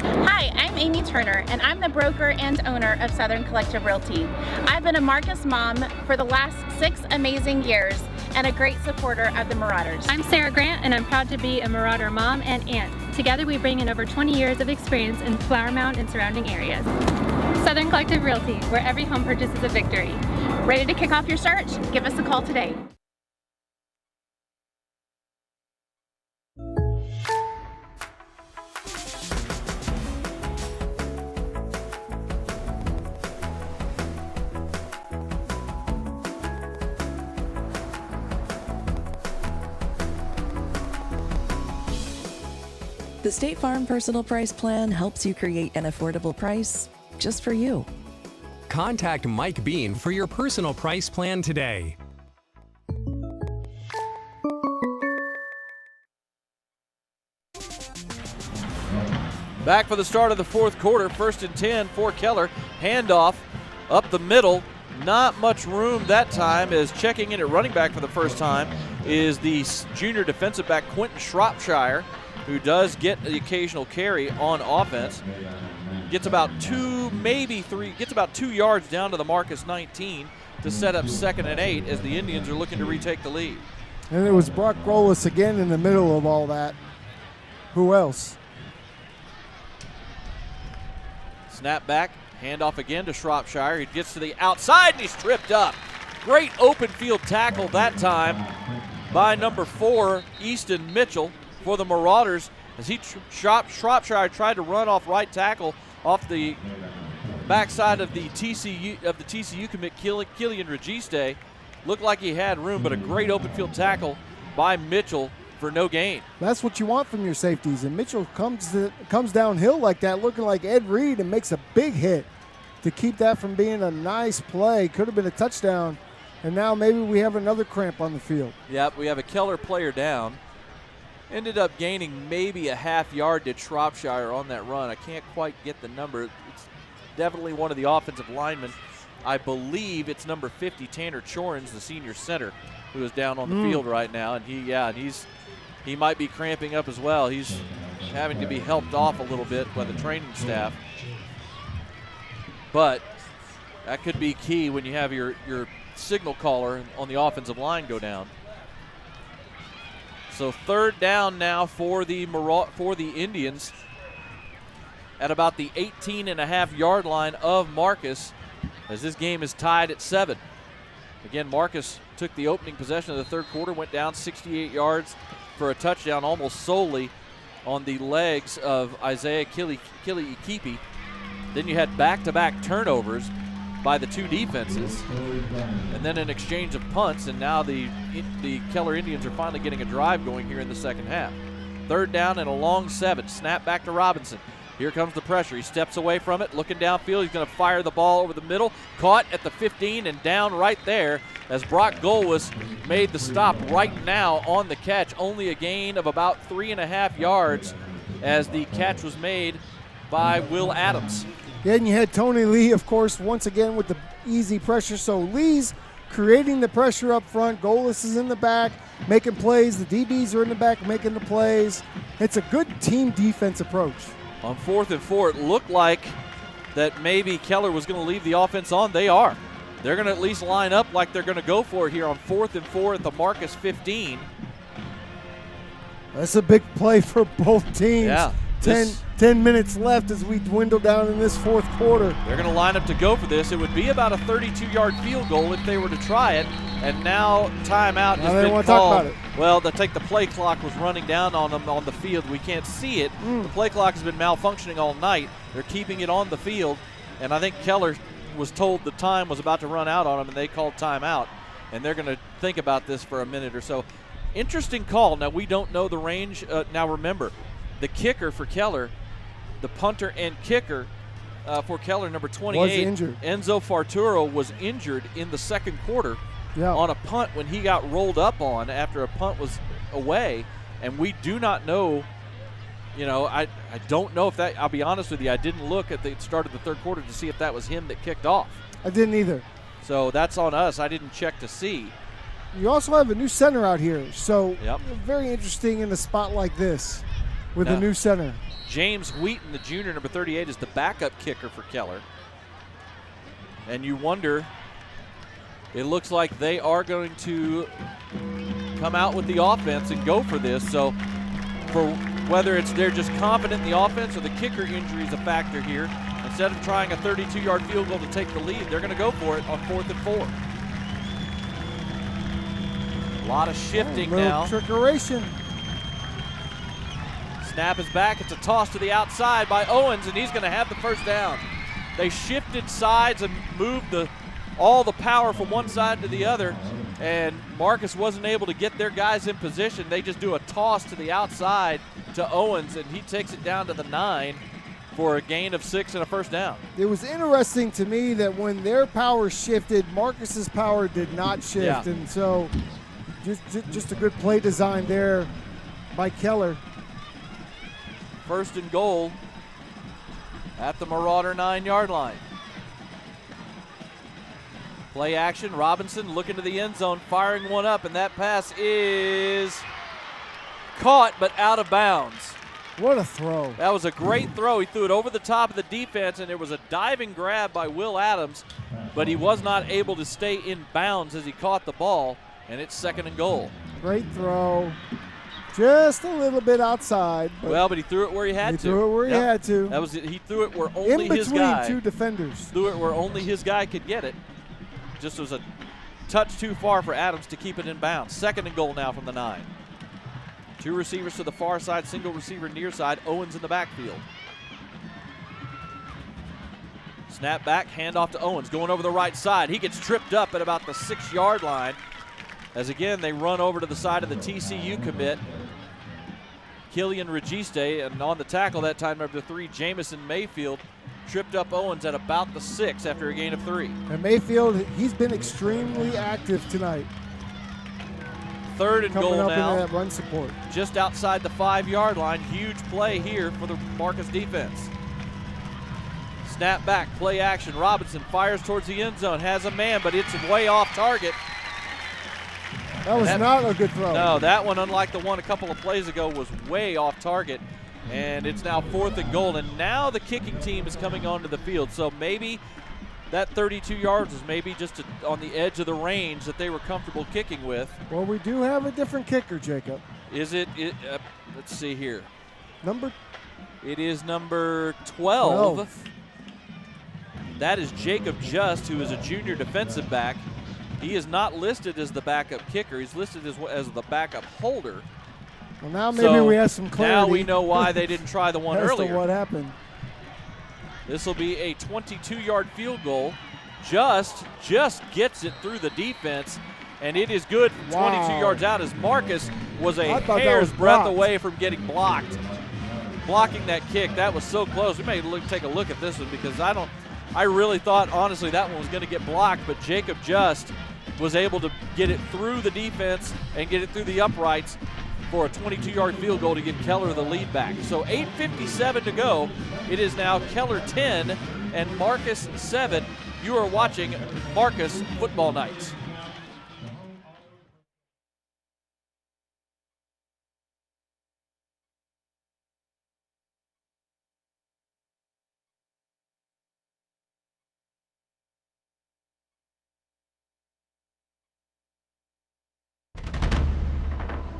Hi, I'm Amy Turner, and I'm the broker and owner of Southern Collective Realty. I've been a Marcus mom for the last 6 amazing years and a great supporter of the Marauders. I'm Sarah Grant, and I'm proud to be a Marauder mom and aunt. Together we bring in over 20 years of experience in Flower Mound and surrounding areas. Southern Collective Realty, where every home purchase is a victory. Ready to kick off your search? Give us a call today. The State Farm Personal Price Plan helps you create an affordable price just for you. Contact Mike Bean for your personal price plan today. Back for the start of the fourth quarter, 1st and 10 for Keller. Handoff up the middle. Not much room that time, as checking in at running back for the first time is the junior defensive back Quentin Shropshire, who does get the occasional carry on offense. Gets about 2 yards down to the Marcus 19 to set up 2nd and 8 as the Indians are looking to retake the lead. And it was Brock Rolis again in the middle of all that. Who else? Snap back, handoff again to Shropshire. He gets to the outside and he's tripped up. Great open field tackle that time by number 4, Easton Mitchell, for the Marauders, as Shropshire tried to run off right tackle off the backside of the TCU commit Killian Registe. Looked like he had room, but a great open field tackle by Mitchell for no gain. That's what you want from your safeties, and Mitchell comes downhill like that, looking like Ed Reed, and makes a big hit to keep that from being a nice play. Could have been a touchdown, and now maybe we have another cramp on the field. Yep, we have a Keller player down. Ended up gaining maybe a half yard to Shropshire on that run. I can't quite get the number. It's definitely one of the offensive linemen. I believe it's number 50, Tanner Chorins, the senior center, who is down on the field right now, and he might be cramping up as well. He's having to be helped off a little bit by the training staff. But that could be key when you have your signal caller on the offensive line go down. So 3rd down now for the Indians at about the 18.5-yard line of Marcus, as this game is tied at 7. Again, Marcus took the opening possession of the third quarter, went down 68 yards for a touchdown almost solely on the legs of Isaiah Kili Ikipi. Then you had back-to-back turnovers by the two defenses, and then an exchange of punts, and now the Keller Indians are finally getting a drive going here in the second half. 3rd down and a long 7. Snap back to Robinson. Here comes the pressure. He steps away from it, looking downfield. He's going to fire the ball over the middle. Caught at the 15 and down right there as Brock Golwis made the stop right now on the catch. Only a gain of about 3.5 yards as the catch was made by Will Adams. Yeah, and you had Tony Lee, of course, once again with the easy pressure. So Lee's creating the pressure up front. Golwis is in the back making plays. The DBs are in the back making the plays. It's a good team defense approach. On 4th and 4, it looked like that maybe Keller was going to leave the offense on. They are. They're going to at least line up like they're going to go for it here on 4th and 4 at the Marcus 15. That's a big play for both teams. Yeah. 10 minutes left as we dwindle down in this fourth quarter. They're going to line up to go for this. It would be about a 32-yard field goal if they were to try it. And now timeout has been called. Talk about it. Well, the play clock was running down on them on the field. We can't see it. The play clock has been malfunctioning all night. They're keeping it on the field. And I think Keller was told the time was about to run out on them, and they called timeout. And they're going to think about this for a minute or so. Interesting call. Now, we don't know the range. Now, remember, the kicker for Keller, the punter and kicker for Keller, number 28, was injured. Enzo Farturo, was injured in the second quarter on a punt when he got rolled up on after a punt was away. And we do not know, I don't know if that, I'll be honest with you, I didn't look at the start of the third quarter to see if that was him that kicked off. I didn't either. So that's on us. I didn't check to see. You also have a new center out here, so very interesting in a spot like this with a new center. James Wheaton, the junior, number 38, is the backup kicker for Keller. And you wonder, it looks like they are going to come out with the offense and go for this. So for whether it's they're just confident in the offense or the kicker injury is a factor here, instead of trying a 32-yard field goal to take the lead, they're going to go for it on 4th and 4. A lot of shifting now. Trickeration. Snap is back. It's a toss to the outside by Owens, and he's going to have the first down. They shifted sides and moved all the power from one side to the other, and Marcus wasn't able to get their guys in position. They just do a toss to the outside to Owens, and he takes it down to the 9 for a gain of 6 and a first down. It was interesting to me that when their power shifted, Marcus's power did not shift, and so just a good play design there by Keller. 1st and goal at the Marauder 9-yard line. Play action, Robinson looking to the end zone, firing one up, and that pass is caught but out of bounds. What a throw. That was a great throw. He threw it over the top of the defense, and it was a diving grab by Will Adams, but he was not able to stay in bounds as he caught the ball, and it's 2nd and goal. Great throw. Just a little bit outside. But he threw it where he had to. He threw it where he had to. That was it. He threw it where only his guy. In between two defenders. Threw it where only his guy could get it. Just was a touch too far for Adams to keep it in bounds. 2nd and goal now from the 9. 2 receivers to the far side, single receiver near side. Owens in the backfield. Snap back, handoff to Owens, going over the right side. He gets tripped up at about the 6-yard line. As again, they run over to the side of the TCU commit, Killian Registe, and on the tackle that time, number 3, Jamison Mayfield, tripped up Owens at about the 6 after a gain of 3. And Mayfield, he's been extremely active tonight. 3rd and goal Coming up now. into that run support. Just outside the 5-yard line. Huge play here for the Marcus defense. Snap back, play action. Robinson fires towards the end zone, has a man, but it's way off target. That was not a good throw. No, that one, unlike the one a couple of plays ago, was way off target. And it's now 4th and goal, and now the kicking team is coming onto the field. So maybe that 32 yards was maybe just on the edge of the range that they were comfortable kicking with. Well, we do have a different kicker, Jacob. Is it? Let's see here. It is number 12. That is Jacob Just, who is a junior defensive back. He is not listed as the backup kicker. He's listed as the backup holder. Well, now maybe we have some clarity. Now we know why they didn't try the one earlier. As to what happened. This will be a 22-yard field goal. Just gets it through the defense, and it is good from 22 yards out as Marcus was a hair's breadth away from getting blocked. Blocking that kick, that was so close. We may take a look at this one because I really thought, honestly, that one was going to get blocked, but Jacob Just was able to get it through the defense and get it through the uprights for a 22-yard field goal to give Keller the lead back. So 8:57 to go. It is now Keller 10 and Marcus 7. You are watching Marcus Football Nights.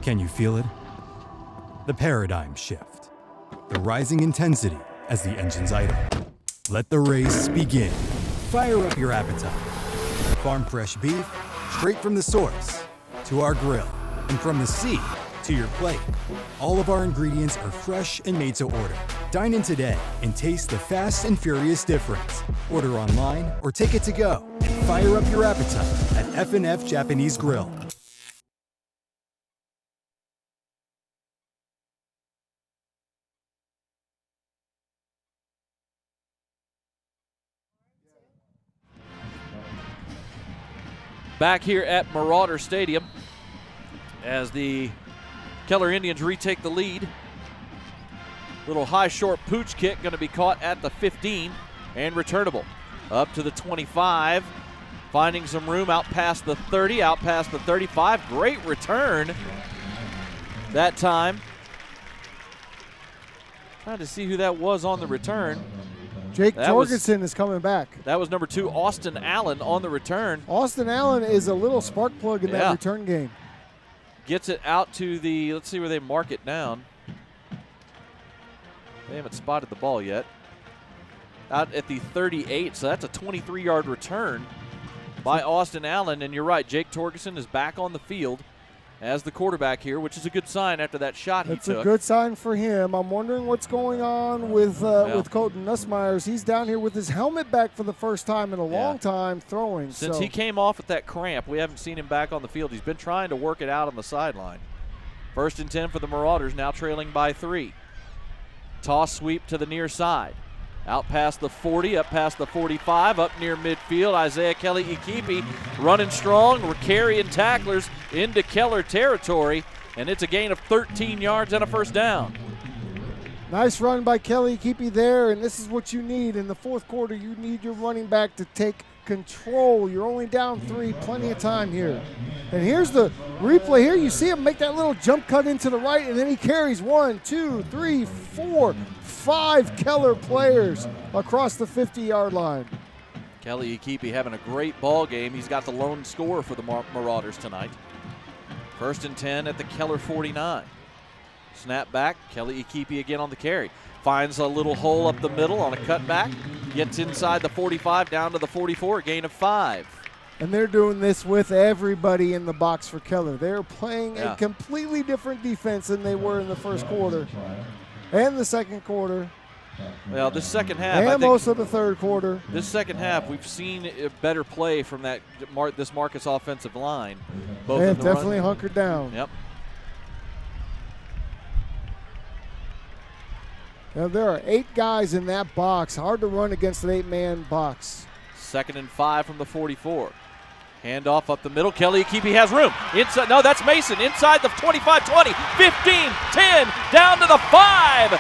Can you feel it? The paradigm shift. The rising intensity as the engines idle. Let the race begin. Fire up your appetite. Farm fresh beef, straight from the source, to our grill, and from the sea to your plate. All of our ingredients are fresh and made to order. Dine in today and taste the fast and furious difference. Order online or take it to go and fire up your appetite at F&F Japanese Grill. Back here at Marauder Stadium as the Keller Indians retake the lead. Little high short pooch kick going to be caught at the 15 and returnable. Up to the 25, finding some room out past the 30, out past the 35. Great return that time. Trying to see who that was on the return. Jake Torgerson is coming back. That was number 2, Austin Allen, on the return. Austin Allen is a little spark plug in that return game. Gets it out to the, let's see where they mark it down. They haven't spotted the ball yet. Out at the 38, so that's a 23-yard return by Austin Allen. And you're right, Jake Torgerson is back on the field as the quarterback here, which is a good sign after that shot he took. It's a good sign for him. I'm wondering what's going on with Colton Nussmeyers. He's down here with his helmet back for the first time in a long time throwing. Since he came off with that cramp, we haven't seen him back on the field. He's been trying to work it out on the sideline. 1st and 10 for the Marauders, now trailing by 3. Toss sweep to the near side. Out past the 40, up past the 45, up near midfield. Isaiah Kelly-Ikipi running strong. We're carrying tacklers into Keller territory, and it's a gain of 13 yards and a first down. Nice run by Kelly-Ikipi there, and this is what you need. In the fourth quarter, you need your running back to take control. You're only down 3, plenty of time here. And here's the replay here. You see him make that little jump cut into the right, and then he carries 1, 2, 3, 4, 5 Keller players across the 50-yard line. Kelly-Ikipi having a great ball game. He's got the lone scorer for the Marauders tonight. 1st and 10 at the Keller 49. Snap back, Kelly-Ikipi again on the carry. Finds a little hole up the middle on a cutback. Gets inside the 45, down to the 44, a gain of 5. And they're doing this with everybody in the box for Keller. They're playing Yeah. a completely different defense than they were in the first quarter and the second quarter. Well, this second half, And I think most of the third quarter. this second half, we've seen a better play from this Marcus offensive line. Both They in have the run- definitely hunkered down. Yep. Now, there are 8 guys in that box. Hard to run against an 8-man box. 2nd and 5 from the 44. Handoff up the middle. Kelly Akipi has room. Inside. No, that's Mason. Inside the 25, 20, 15, 10, down to the 5.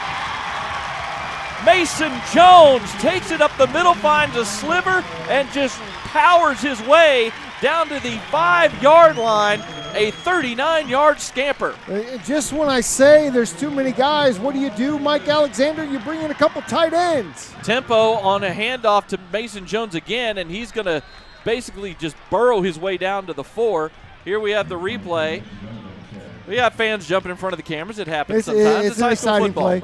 Mason Jones takes it up the middle, finds a sliver, and just powers his way down to the 5-yard line. A 39-yard scamper. Just when I say there's too many guys, what do? Mike Alexander, you bring in a couple tight ends. Tempo on a handoff to Mason Jones again, and he's going to basically just burrow his way down to the 4. Here we have the replay. We have fans jumping in front of the cameras. It happens sometimes. It's an exciting play.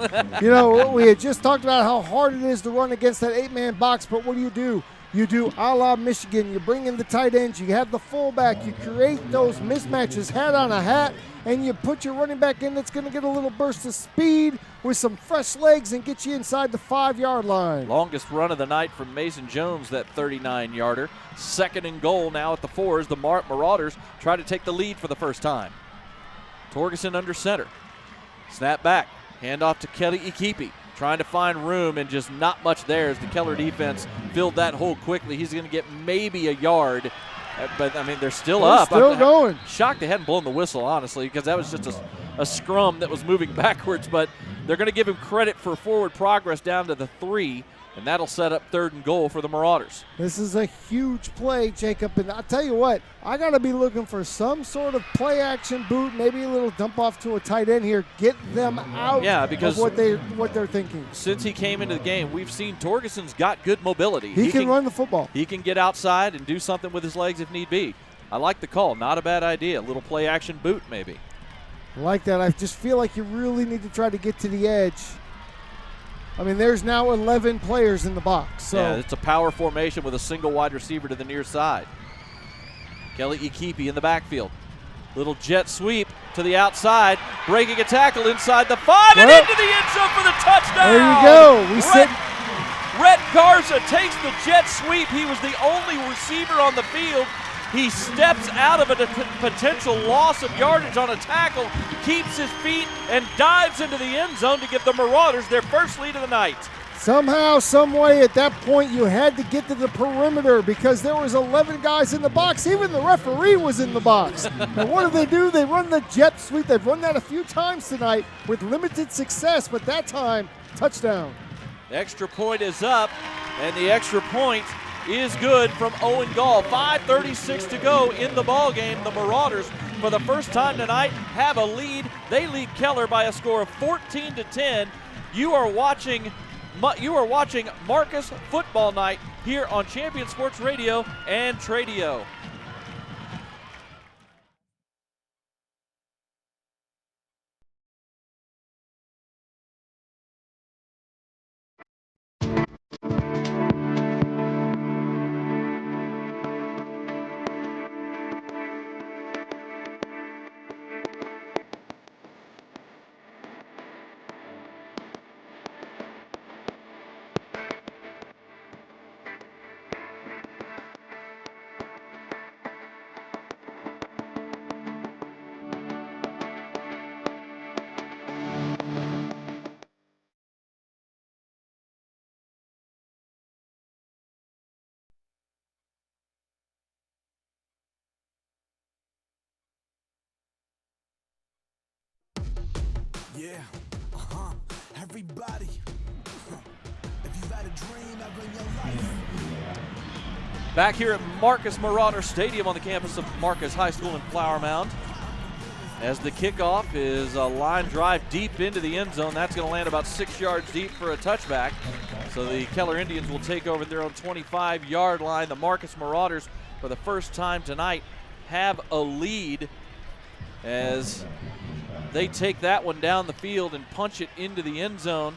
We had just talked about how hard it is to run against that 8-man box, but what do? You do a la Michigan. You bring in the tight ends. You have the fullback. You create those mismatches, hat on a hat, and you put your running back in that's going to get a little burst of speed with some fresh legs and get you inside the 5-yard line. Longest run of the night from Mason Jones, that 39-yarder. 2nd and goal now at the 4 as the Marauders try to take the lead for the first time. Torgerson under center. Snap back. Handoff to Kelly Akipi. Trying to find room and just not much there as the Keller defense filled that hole quickly. He's going to get maybe a yard, but, I mean, they're still up. Still going. Shocked they hadn't blown the whistle, honestly, because that was just a scrum that was moving backwards, but they're going to give him credit for forward progress down to the 3, and that'll set up 3rd and goal for the Marauders. This is a huge play, Jacob, and I'll tell you what, I got to be looking for some sort of play-action boot, maybe a little dump off to a tight end here, get them out because of what they're thinking. Since he came into the game, we've seen Torgerson's got good mobility. He can run the football. He can get outside and do something with his legs if need be. I like the call. Not a bad idea. A little play-action boot maybe. I like that. I just feel like you really need to try to get to the edge. I mean, there's now 11 players in the box. So. Yeah, it's a power formation with a single wide receiver to the near side. Kelly Akipi in the backfield. Little jet sweep to the outside, breaking a tackle inside the 5 and into the end zone for the touchdown. There you go. Rhett Garza takes the jet sweep. He was the only receiver on the field. He steps out of a potential loss of yardage on a tackle, keeps his feet, and dives into the end zone to give the Marauders their first lead of the night. Somehow, some way, at that point, you had to get to the perimeter because there was 11 guys in the box. Even the referee was in the box. And what do? They run the jet sweep. They've run that a few times tonight with limited success, but that time, touchdown. The extra point is up, and the extra point is good from Owen Gall. 5:36 to go in the ball game. The Marauders, for the first time tonight, have a lead. They lead Keller by a score of 14-10. You are watching Marcus Football Night here on Champion Sports Radio and Tradio. Yeah, everybody. If you've had a dream ever in your life. Back here at Marcus Marauder Stadium on the campus of Marcus High School in Flower Mound. As the kickoff is a line drive deep into the end zone. That's going to land about 6 yards deep for a touchback. So the Keller Indians will take over their own 25-yard line. The Marcus Marauders, for the first time tonight, have a lead as they take that one down the field and punch it into the end zone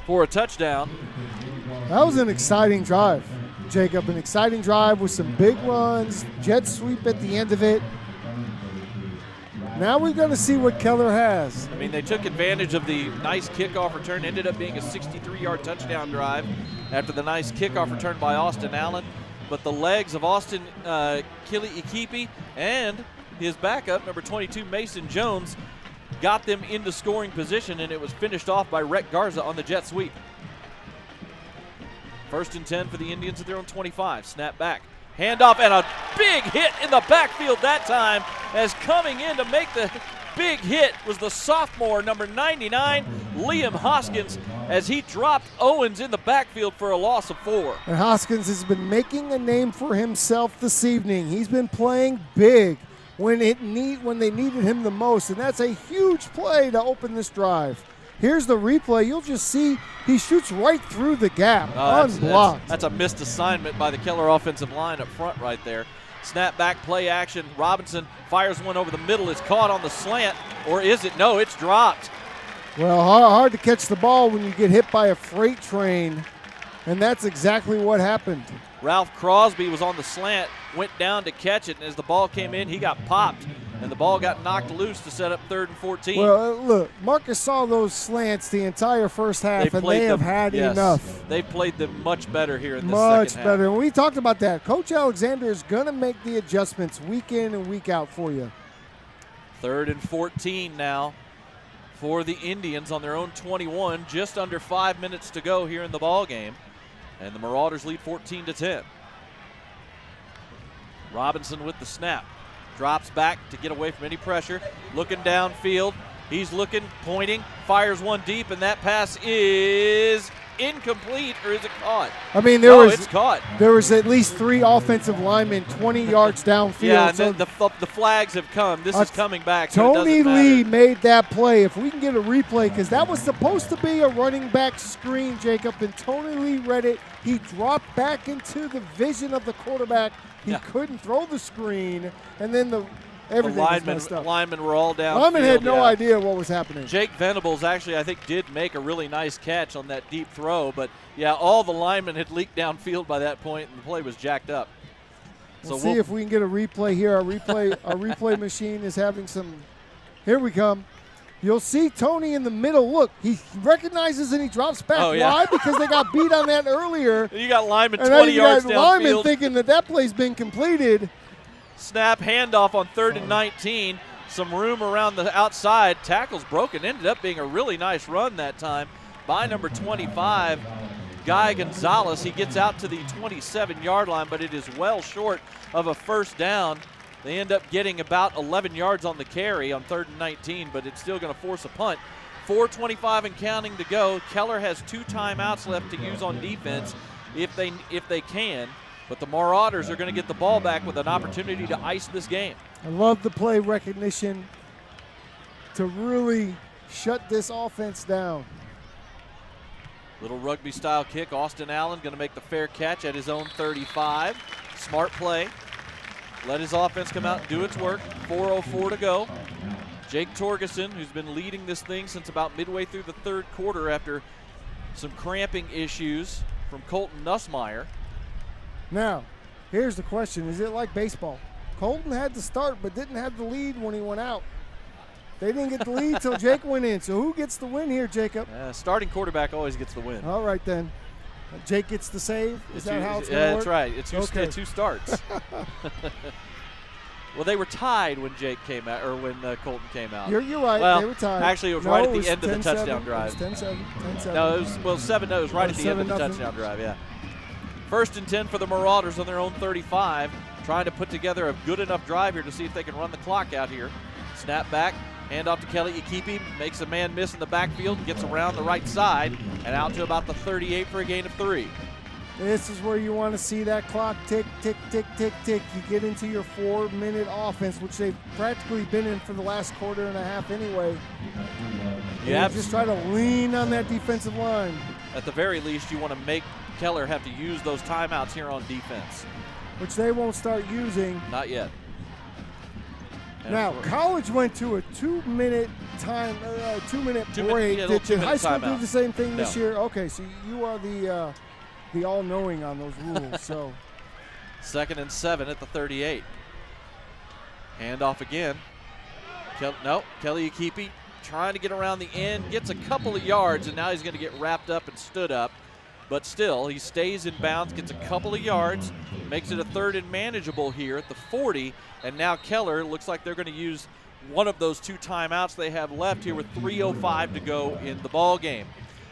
for a touchdown. That was an exciting drive. Jacob, an exciting drive with some big runs, jet sweep at the end of it. Now we're going to see what Keller has. I mean, they took advantage of the nice kickoff return, ended up being a 63-yard touchdown drive after the nice kickoff return by Austin Allen. But the legs of Austin Kili-Ikipi and his backup, number 22, Mason Jones, got them into scoring position, and it was finished off by Rhett Garza on the jet sweep. 1st and 10 for the Indians at their own 25. Snap back. Handoff and a big hit in the backfield that time, as coming in to make the big hit was the sophomore, number 99, Liam Hoskins, as he dropped Owens in the backfield for a loss of 4. And Hoskins has been making a name for himself this evening. He's been playing big when they needed him the most, and that's a huge play to open this drive. Here's the replay. You'll just see he shoots right through the gap, unblocked. That's a missed assignment by the Keller offensive line up front right there. Snap back, play action. Robinson fires one over the middle. It's caught on the slant, or is it? No, it's dropped. Well, hard to catch the ball when you get hit by a freight train, and that's exactly what happened. Ralph Crosby was on the slant, went down to catch it, and as the ball came in, he got popped, and the ball got knocked loose to set up 3rd and 14. Well, look, Marcus saw those slants the entire first half, and they have had enough. They've played them much better here in the much second better. half. And we talked about that. Coach Alexander is going to make the adjustments week in and week out for you. 3rd and 14 now for the Indians on their own 21. Just under 5 minutes to go here in the ball game, and the Marauders lead 14-10. Robinson with the snap. Drops back to get away from any pressure. Looking downfield. He's looking, pointing, fires one deep, and that pass is incomplete, or is it caught? I mean, it's caught. There was at least 3 offensive linemen 20 yards downfield. Yeah, and the flags have come. This is coming back. Tony Lee made that play. If we can get a replay, because that was supposed to be a running back screen, Jacob, and Tony Lee read it. He dropped back into the vision of the quarterback. He couldn't throw the screen, and then everything was messed up. Linemen were all down. Linemen had no idea what was happening. Jake Venables actually, I think, did make a really nice catch on that deep throw, but yeah, all the linemen had leaked downfield by that point, and the play was jacked up. We'll see if we can get a replay here. Our replay machine is having some. Here we come. You'll see Tony in the middle. Look, he recognizes and he drops back. Oh, yeah. Why? Because they got beat on that earlier. You got linemen 20 yards downfield. Linemen thinking that play's been completed. Snap, handoff on 3rd and 19. Some room around the outside. Tackle's broken. Ended up being a really nice run that time by number 25, Guy Gonzalez. He gets out to the 27-yard line, but it is well short of a first down. They end up getting about 11 yards on the carry on 3rd and 19, but it's still going to force a punt. 4:25 and counting to go. Keller has 2 timeouts left to use on defense if they can, but the Marauders are going to get the ball back with an opportunity to ice this game. I love the play recognition to really shut this offense down. Little rugby-style kick. Austin Allen going to make the fair catch at his own 35. Smart play. Let his offense come out and do its work. 4:04 to go. Jake Torgerson, who's been leading this thing since about midway through the 3rd quarter after some cramping issues from Colton Nussmeier. Now, here's the question. Is it like baseball? Colton had the start but didn't have the lead when he went out. They didn't get the lead until Jake went in. So who gets the win here, Jacob? Starting quarterback always gets the win. All right, then. Jake gets the save? Is that how it's going to work? That's right. It's who starts. Well, they were tied when Jake came out, or when Colton came out. You're right. Well, they were tied. Actually, it was right at the end of the touchdown drive. It was 10-7. No, it was 7. No, it was right at the end of the touchdown drive. Yeah. 1st and 10 for the Marauders on their own 35, trying to put together a good enough drive here to see if they can run the clock out here. Snap back, hand off to Kili-Ikipi, makes a man miss in the backfield, gets around the right side and out to about the 38 for a gain of 3. This is where you want to see that clock tick, tick, tick, tick, tick. You get into your 4-minute offense, which they've practically been in for the last quarter and a half anyway. Yeah, just try to lean on that defensive line. At the very least, you want to make Keller have to use those timeouts here on defense, which they won't start using. Not yet. Now, college went to a 2-minute break. Did high school do the same thing this year? Okay, so you are the the all-knowing on those rules. So 2nd and 7 at the 38. Handoff again. Kelly Akipi trying to get around the end, gets a couple of yards, and now he's going to get wrapped up and stood up. But still, he stays in bounds, gets a couple of yards, makes it a 3rd and manageable here at the 40. And now Keller looks like they're going to use one of those 2 timeouts they have left here with 3:05 to go in the ball game.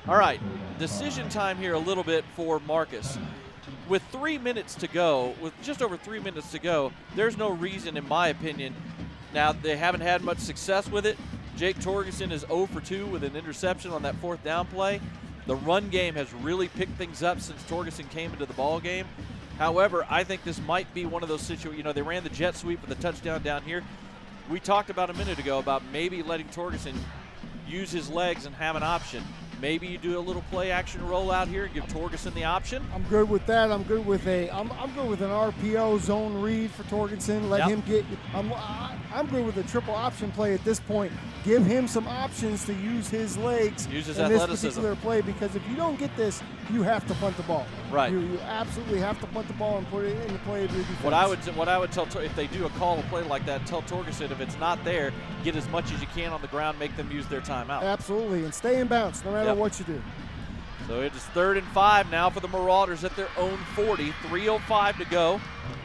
All right, decision time here a little bit for Marcus. With 3 minutes to go, with just over 3 minutes to go, there's no reason, in my opinion. Now, they haven't had much success with it. Jake Torgerson is 0 for 2 with an interception on that 4th down play. The run game has really picked things up since Torgerson came into the ball game. However, I think this might be one of those situations. You know, they ran the jet sweep with a touchdown down here. We talked about a minute ago about maybe letting Torgerson use his legs and have an option. Maybe you do a little play action rollout here and give Torgerson the option. I'm good with that. I'm good with an RPO zone read for Torgerson. Let him get. I'm good with a triple option play at this point. Give him some options to use his legs use his in athleticism. this particular play, because if you don't get this, you have to punt the ball. Right. You absolutely have to punt the ball and put it in the play of your defense. What I would tell, if they do a call a play like that, tell Torgerson if it's not there, get as much as you can on the ground, make them use their timeout. Absolutely, and stay in bounds no matter what you do. So it is 3rd and 5 now for the Marauders at their own 40. 3:05 to go.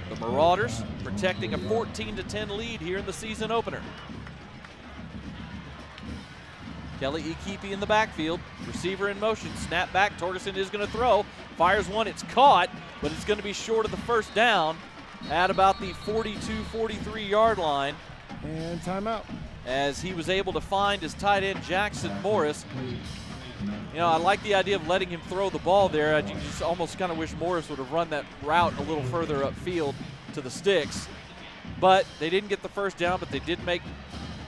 The Marauders protecting a 14-10 lead here in the season opener. Kelly Akipi in the backfield. Receiver in motion. Snap back. Torgerson is going to throw. Fires one. It's caught, but it's going to be short of the 1st down at about the 42-43 yard line. And timeout. As he was able to find his tight end, Jackson Morris. You know, I like the idea of letting him throw the ball there. I just almost kind of wish Morris would have run that route a little further upfield to the sticks. But they didn't get the 1st down, but they did make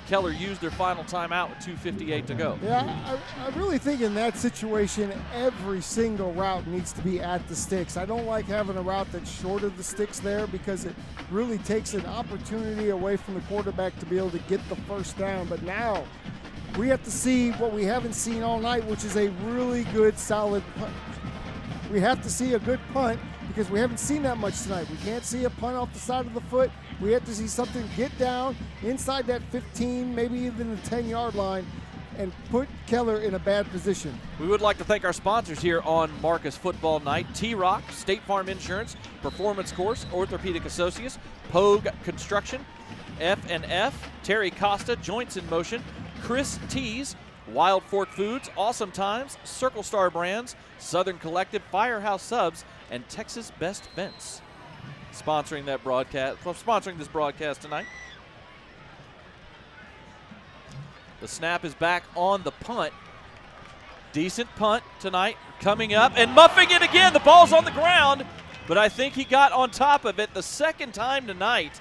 Keller use their final timeout with 2:58 to go. Yeah, I really think in that situation, every single route needs to be at the sticks. I don't like having a route that's short of the sticks there, because it really takes an opportunity away from the quarterback to be able to get the 1st down. But now we have to see what we haven't seen all night, which is a really good, solid punt. We have to see a good punt, because we haven't seen that much tonight. We can't see a punt off the side of the foot. We have to see something get down inside that 15, maybe even the 10-yard line, and put Keller in a bad position. We would like to thank our sponsors here on Marcus Football Night: T-Rock, State Farm Insurance, Performance Course, Orthopedic Associates, Pogue Construction, F&F, Terry Costa, Joints in Motion, Chris Tees, Wild Fork Foods, Awesome Times, Circle Star Brands, Southern Collective, Firehouse Subs, and Texas Best Vents. Sponsoring this broadcast tonight. The snap is back on the punt. Decent punt tonight coming up and muffing it again. The ball's on the ground, but I think he got on top of it the 2nd time tonight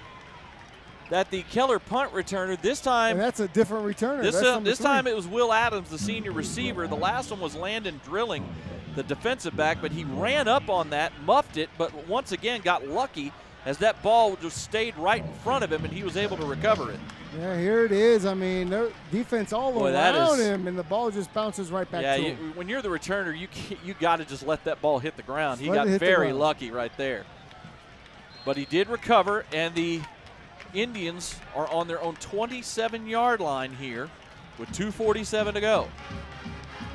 that the Keller punt returner, this time. And that's a different returner. This time it was Will Adams, the senior receiver. The last one was Landon Drilling, the defensive back, but he ran up on that, muffed it, but once again got lucky as that ball just stayed right in front of him and he was able to recover it. Yeah, here it is. I mean, their defense all around him, and the ball just bounces right back to him. When you're the returner, you got to just let that ball hit the ground. He got very lucky right there. But he did recover, and the Indians are on their own 27-yard line here with 2:47 to go.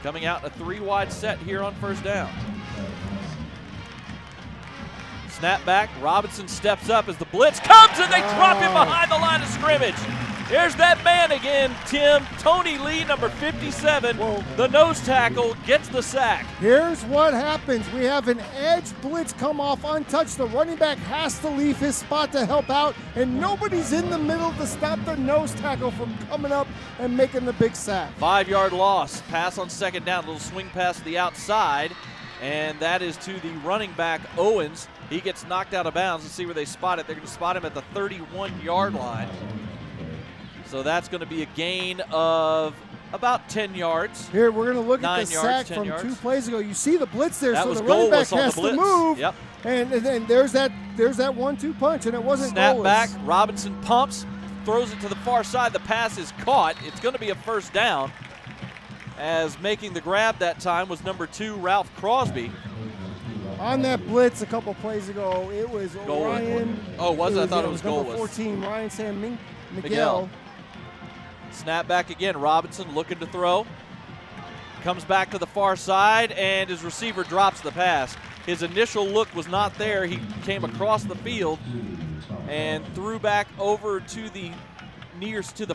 Coming out in a 3-wide set here on 1st down. Snap back. Robinson steps up as the blitz comes, and they drop him behind the line of scrimmage. Here's that man again, Tim. Tony Lee, number 57, the nose tackle, gets the sack. Here's what happens. We have an edge blitz come off untouched. The running back has to leave his spot to help out, and nobody's in the middle to stop the nose tackle from coming up and making the big sack. 5-yard loss. Pass on 2nd down. A little swing pass to the outside, and that is to the running back, Owens. He gets knocked out of bounds. Let's see where they spot it. They're going to spot him at the 31-yard line. So that's going to be a gain of about 10 yards. Here, we're going to look at the sack from 2 plays ago. You see the blitz there, so the running back has to move. Yep. And then there's that 1-2 punch, and it wasn't snap back. Robinson pumps, throws it to the far side. The pass is caught. It's going to be a 1st down, as making the grab that time was number 2, Ralph Crosby. On that blitz a couple plays ago, it was Ryan. Oh, was it? I thought it was number Goldwas. 14, Ryan San Miguel. Miguel. Snap back again. Robinson looking to throw. Comes back to the far side, and his receiver drops the pass. His initial look was not there. He came across the field and threw back over to the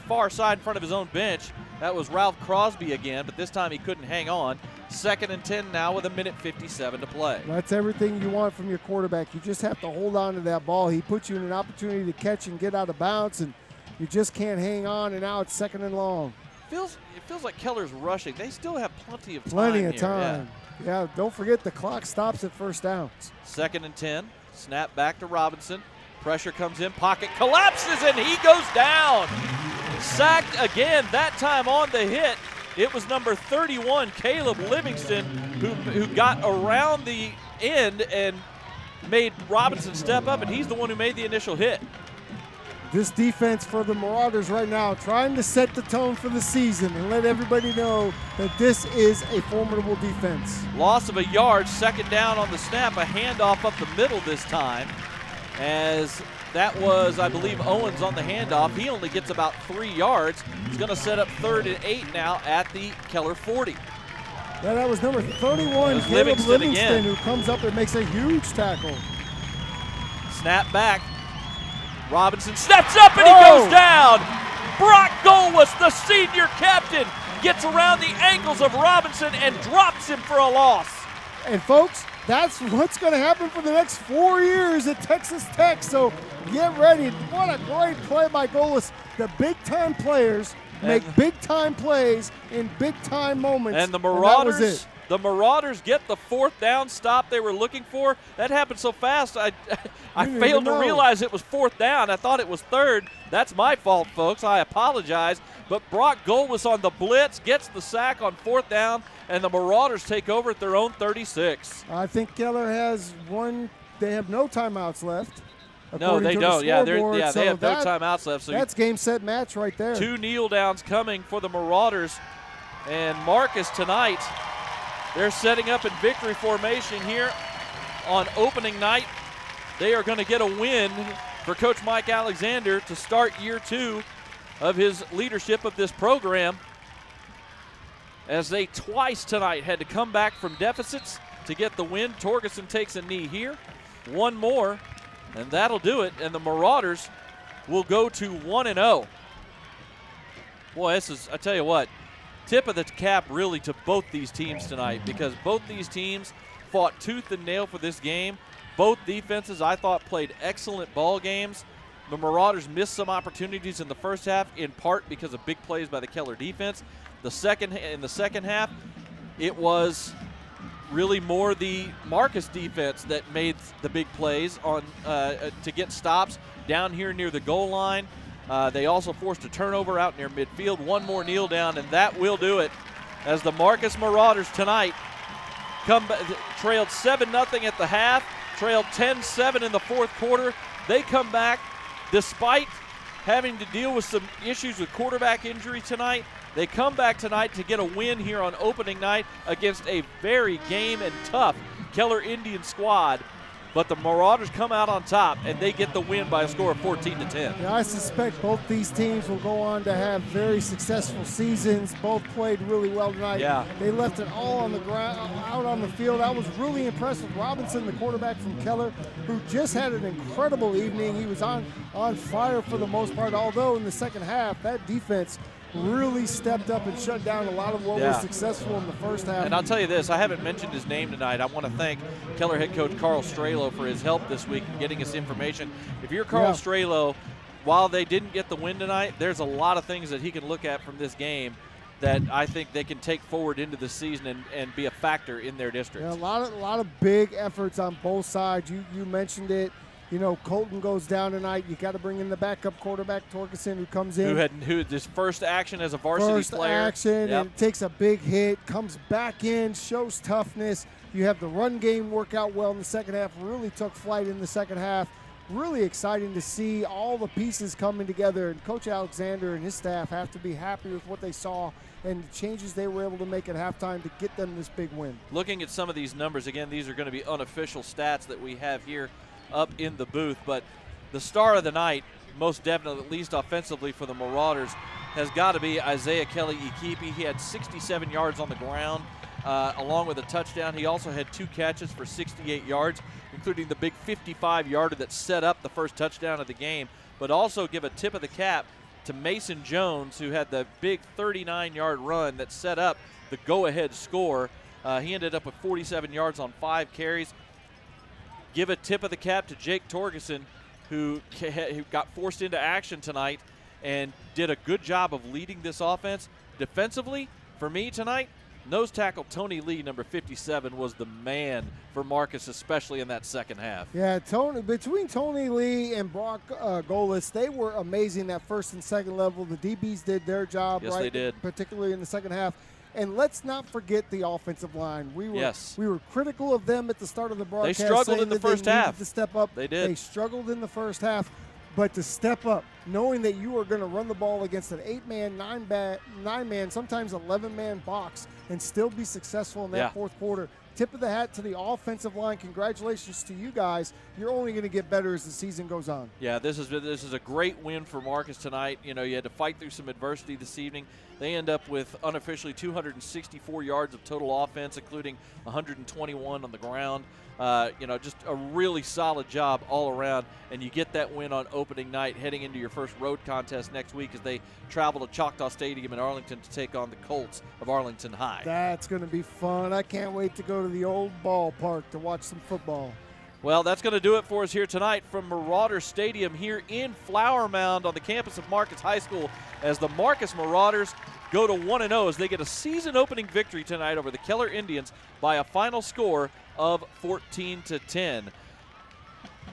far side in front of his own bench. That was Ralph Crosby again, but this time he couldn't hang on. 2nd and 10 now with 1:57 to play. That's everything you want from your quarterback. You just have to hold on to that ball. He puts you in an opportunity to catch and get out of bounds, and you just can't hang on, and now it's 2nd and long. It feels like Keller's rushing. They still have plenty of time. Plenty of here. time. Yeah, don't forget the clock stops at 1st downs. 2nd and 10. Snap back to Robinson. Pressure comes in. Pocket collapses, and he goes down. Sacked again, that time on the hit. It was number 31, Caleb Livingston, who got around the end and made Robinson step up, and he's the one who made the initial hit. This defense for the Marauders right now, trying to set the tone for the season and let everybody know that this is a formidable defense. Loss of a yard, 2nd down on the snap, a handoff up the middle this time, as that was, I believe, Owens on the handoff. He only gets about 3 yards. He's going to set up 3rd and 8 now at the Keller 40. Yeah, that was number 31, Caleb Livingston, who comes up and makes a huge tackle. Snap back. Robinson steps up and he goes down. Brock Goldwas, the senior captain, gets around the ankles of Robinson and drops him for a loss. And folks, that's what's going to happen for the next 4 years at Texas Tech. So get ready. What a great play by Goldwas. The big-time players make big-time plays in big-time moments. And the Marauders, get the 4th down stop they were looking for. That happened so fast, I failed to realize it was 4th down. I thought it was 3rd. That's my fault, folks. I apologize. But Brock Goldwas on the blitz gets the sack on 4th down, and the Marauders take over at their own 36. I think Keller has one. They have no timeouts left. No, they don't. Yeah, they have no timeouts left. So that's game, set, match right there. 2 kneel downs coming for the Marauders. And Marcus tonight, they're setting up in victory formation here on opening night. They are going to get a win for Coach Mike Alexander to start year 2 of his leadership of this program, as they twice tonight had to come back from deficits to get the win. Torgerson takes a knee here. One more, and that'll do it. And the Marauders will go to 1-0. Boy, this is, I tell you what, tip of the cap really to both these teams tonight, because both these teams fought tooth and nail for this game. Both defenses, I thought, played excellent ball games. The Marauders missed some opportunities in the first half, in part because of big plays by the Keller defense. In the second half, it was really more the Marcus defense that made the big plays on to get stops down here near the goal line. They also forced a turnover out near midfield. One more kneel down, and that will do it, as the Marcus Marauders tonight trailed 7-0 at the half, trailed 10-7 in the 4th quarter. They come back despite having to deal with some issues with quarterback injury tonight. They come back tonight to get a win here on opening night against a very game and tough Keller Indian squad. But the Marauders come out on top, and they get the win by a score of 14-10. Yeah, I suspect both these teams will go on to have very successful seasons. Both played really well tonight. Yeah. They left it all on the ground, out on the field. I was really impressed with Robinson, the quarterback from Keller, who just had an incredible evening. He was on fire for the most part, although in the second half, that defense really stepped up and shut down a lot of what was successful in the first half. And I'll tell you this, I haven't mentioned his name tonight. I want to thank Keller head coach Carl Strelo for his help this week in getting us information. If you're Carl Strelo, while they didn't get the win tonight, there's a lot of things that he can look at from this game that I think they can take forward into the season and be a factor in their district. Yeah, a lot of big efforts on both sides. You mentioned it. You know, Colton goes down tonight. You got to bring in the backup quarterback, Torgerson, who comes in. Who had his first action as a varsity player. First action, and takes a big hit, comes back in, shows toughness. You have the run game work out well in the second half, really took flight in the second half. really exciting to see all the pieces coming together. And Coach Alexander and his staff have to be happy with what they saw and the changes they were able to make at halftime to get them this big win. Looking at some of these numbers, again, these are going to be unofficial stats that we have here up in the booth, but the star of the night, most definitely, at least offensively for the Marauders, has got to be Isaiah Kelly-Ikipi. He had 67 yards on the ground, along with a touchdown. He also had 2 catches for 68 yards, including the big 55-yarder that set up the first touchdown of the game. But also give a tip of the cap to Mason Jones, who had the big 39-yard run that set up the go-ahead score. He ended up with 47 yards on 5 carries. Give a tip of the cap to Jake Torgerson, who got forced into action tonight and did a good job of leading this offense. Defensively, for me tonight, nose tackle Tony Lee, number 57, was the man for Marcus, especially in that second half. Yeah, between Tony Lee and Brock Golis, they were amazing that first and second level. The DBs did their job, yes, right? They did. Particularly in the second half. And let's not forget the offensive line. We were critical of them at the start of the broadcast. They struggled in the first half. To step up. They did. They struggled in the first half, but to step up, knowing that you are going to run the ball against an 8-man, 9-man, sometimes 11-man box and still be successful in that fourth quarter. Tip of the hat to the offensive line. Congratulations to you guys. You're only going to get better as the season goes on. Yeah, this is a great win for Marcus tonight. You know, you had to fight through some adversity this evening. They end up with unofficially 264 yards of total offense, including 121 on the ground. You know, just a really solid job all around, and you get that win on opening night, heading into your first road contest next week as they travel to Choctaw Stadium in Arlington to take on the Colts of Arlington High. That's going to be fun. I can't wait to go to the old ballpark to watch some football. Well, that's going to do it for us here tonight from Marauders Stadium here in Flower Mound on the campus of Marcus High School, as the Marcus Marauders go to 1-0 as they get a season-opening victory tonight over the Keller Indians by a final score of 14-10.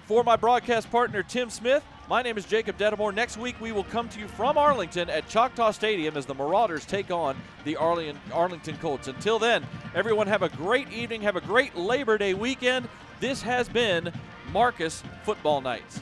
For my broadcast partner, Tim Smith, my name is Jacob Dedamore. Next week, we will come to you from Arlington at Choctaw Stadium as the Marauders take on the Arlington Colts. Until then, everyone have a great evening. Have a great Labor Day weekend. This has been Marcus Football Nights.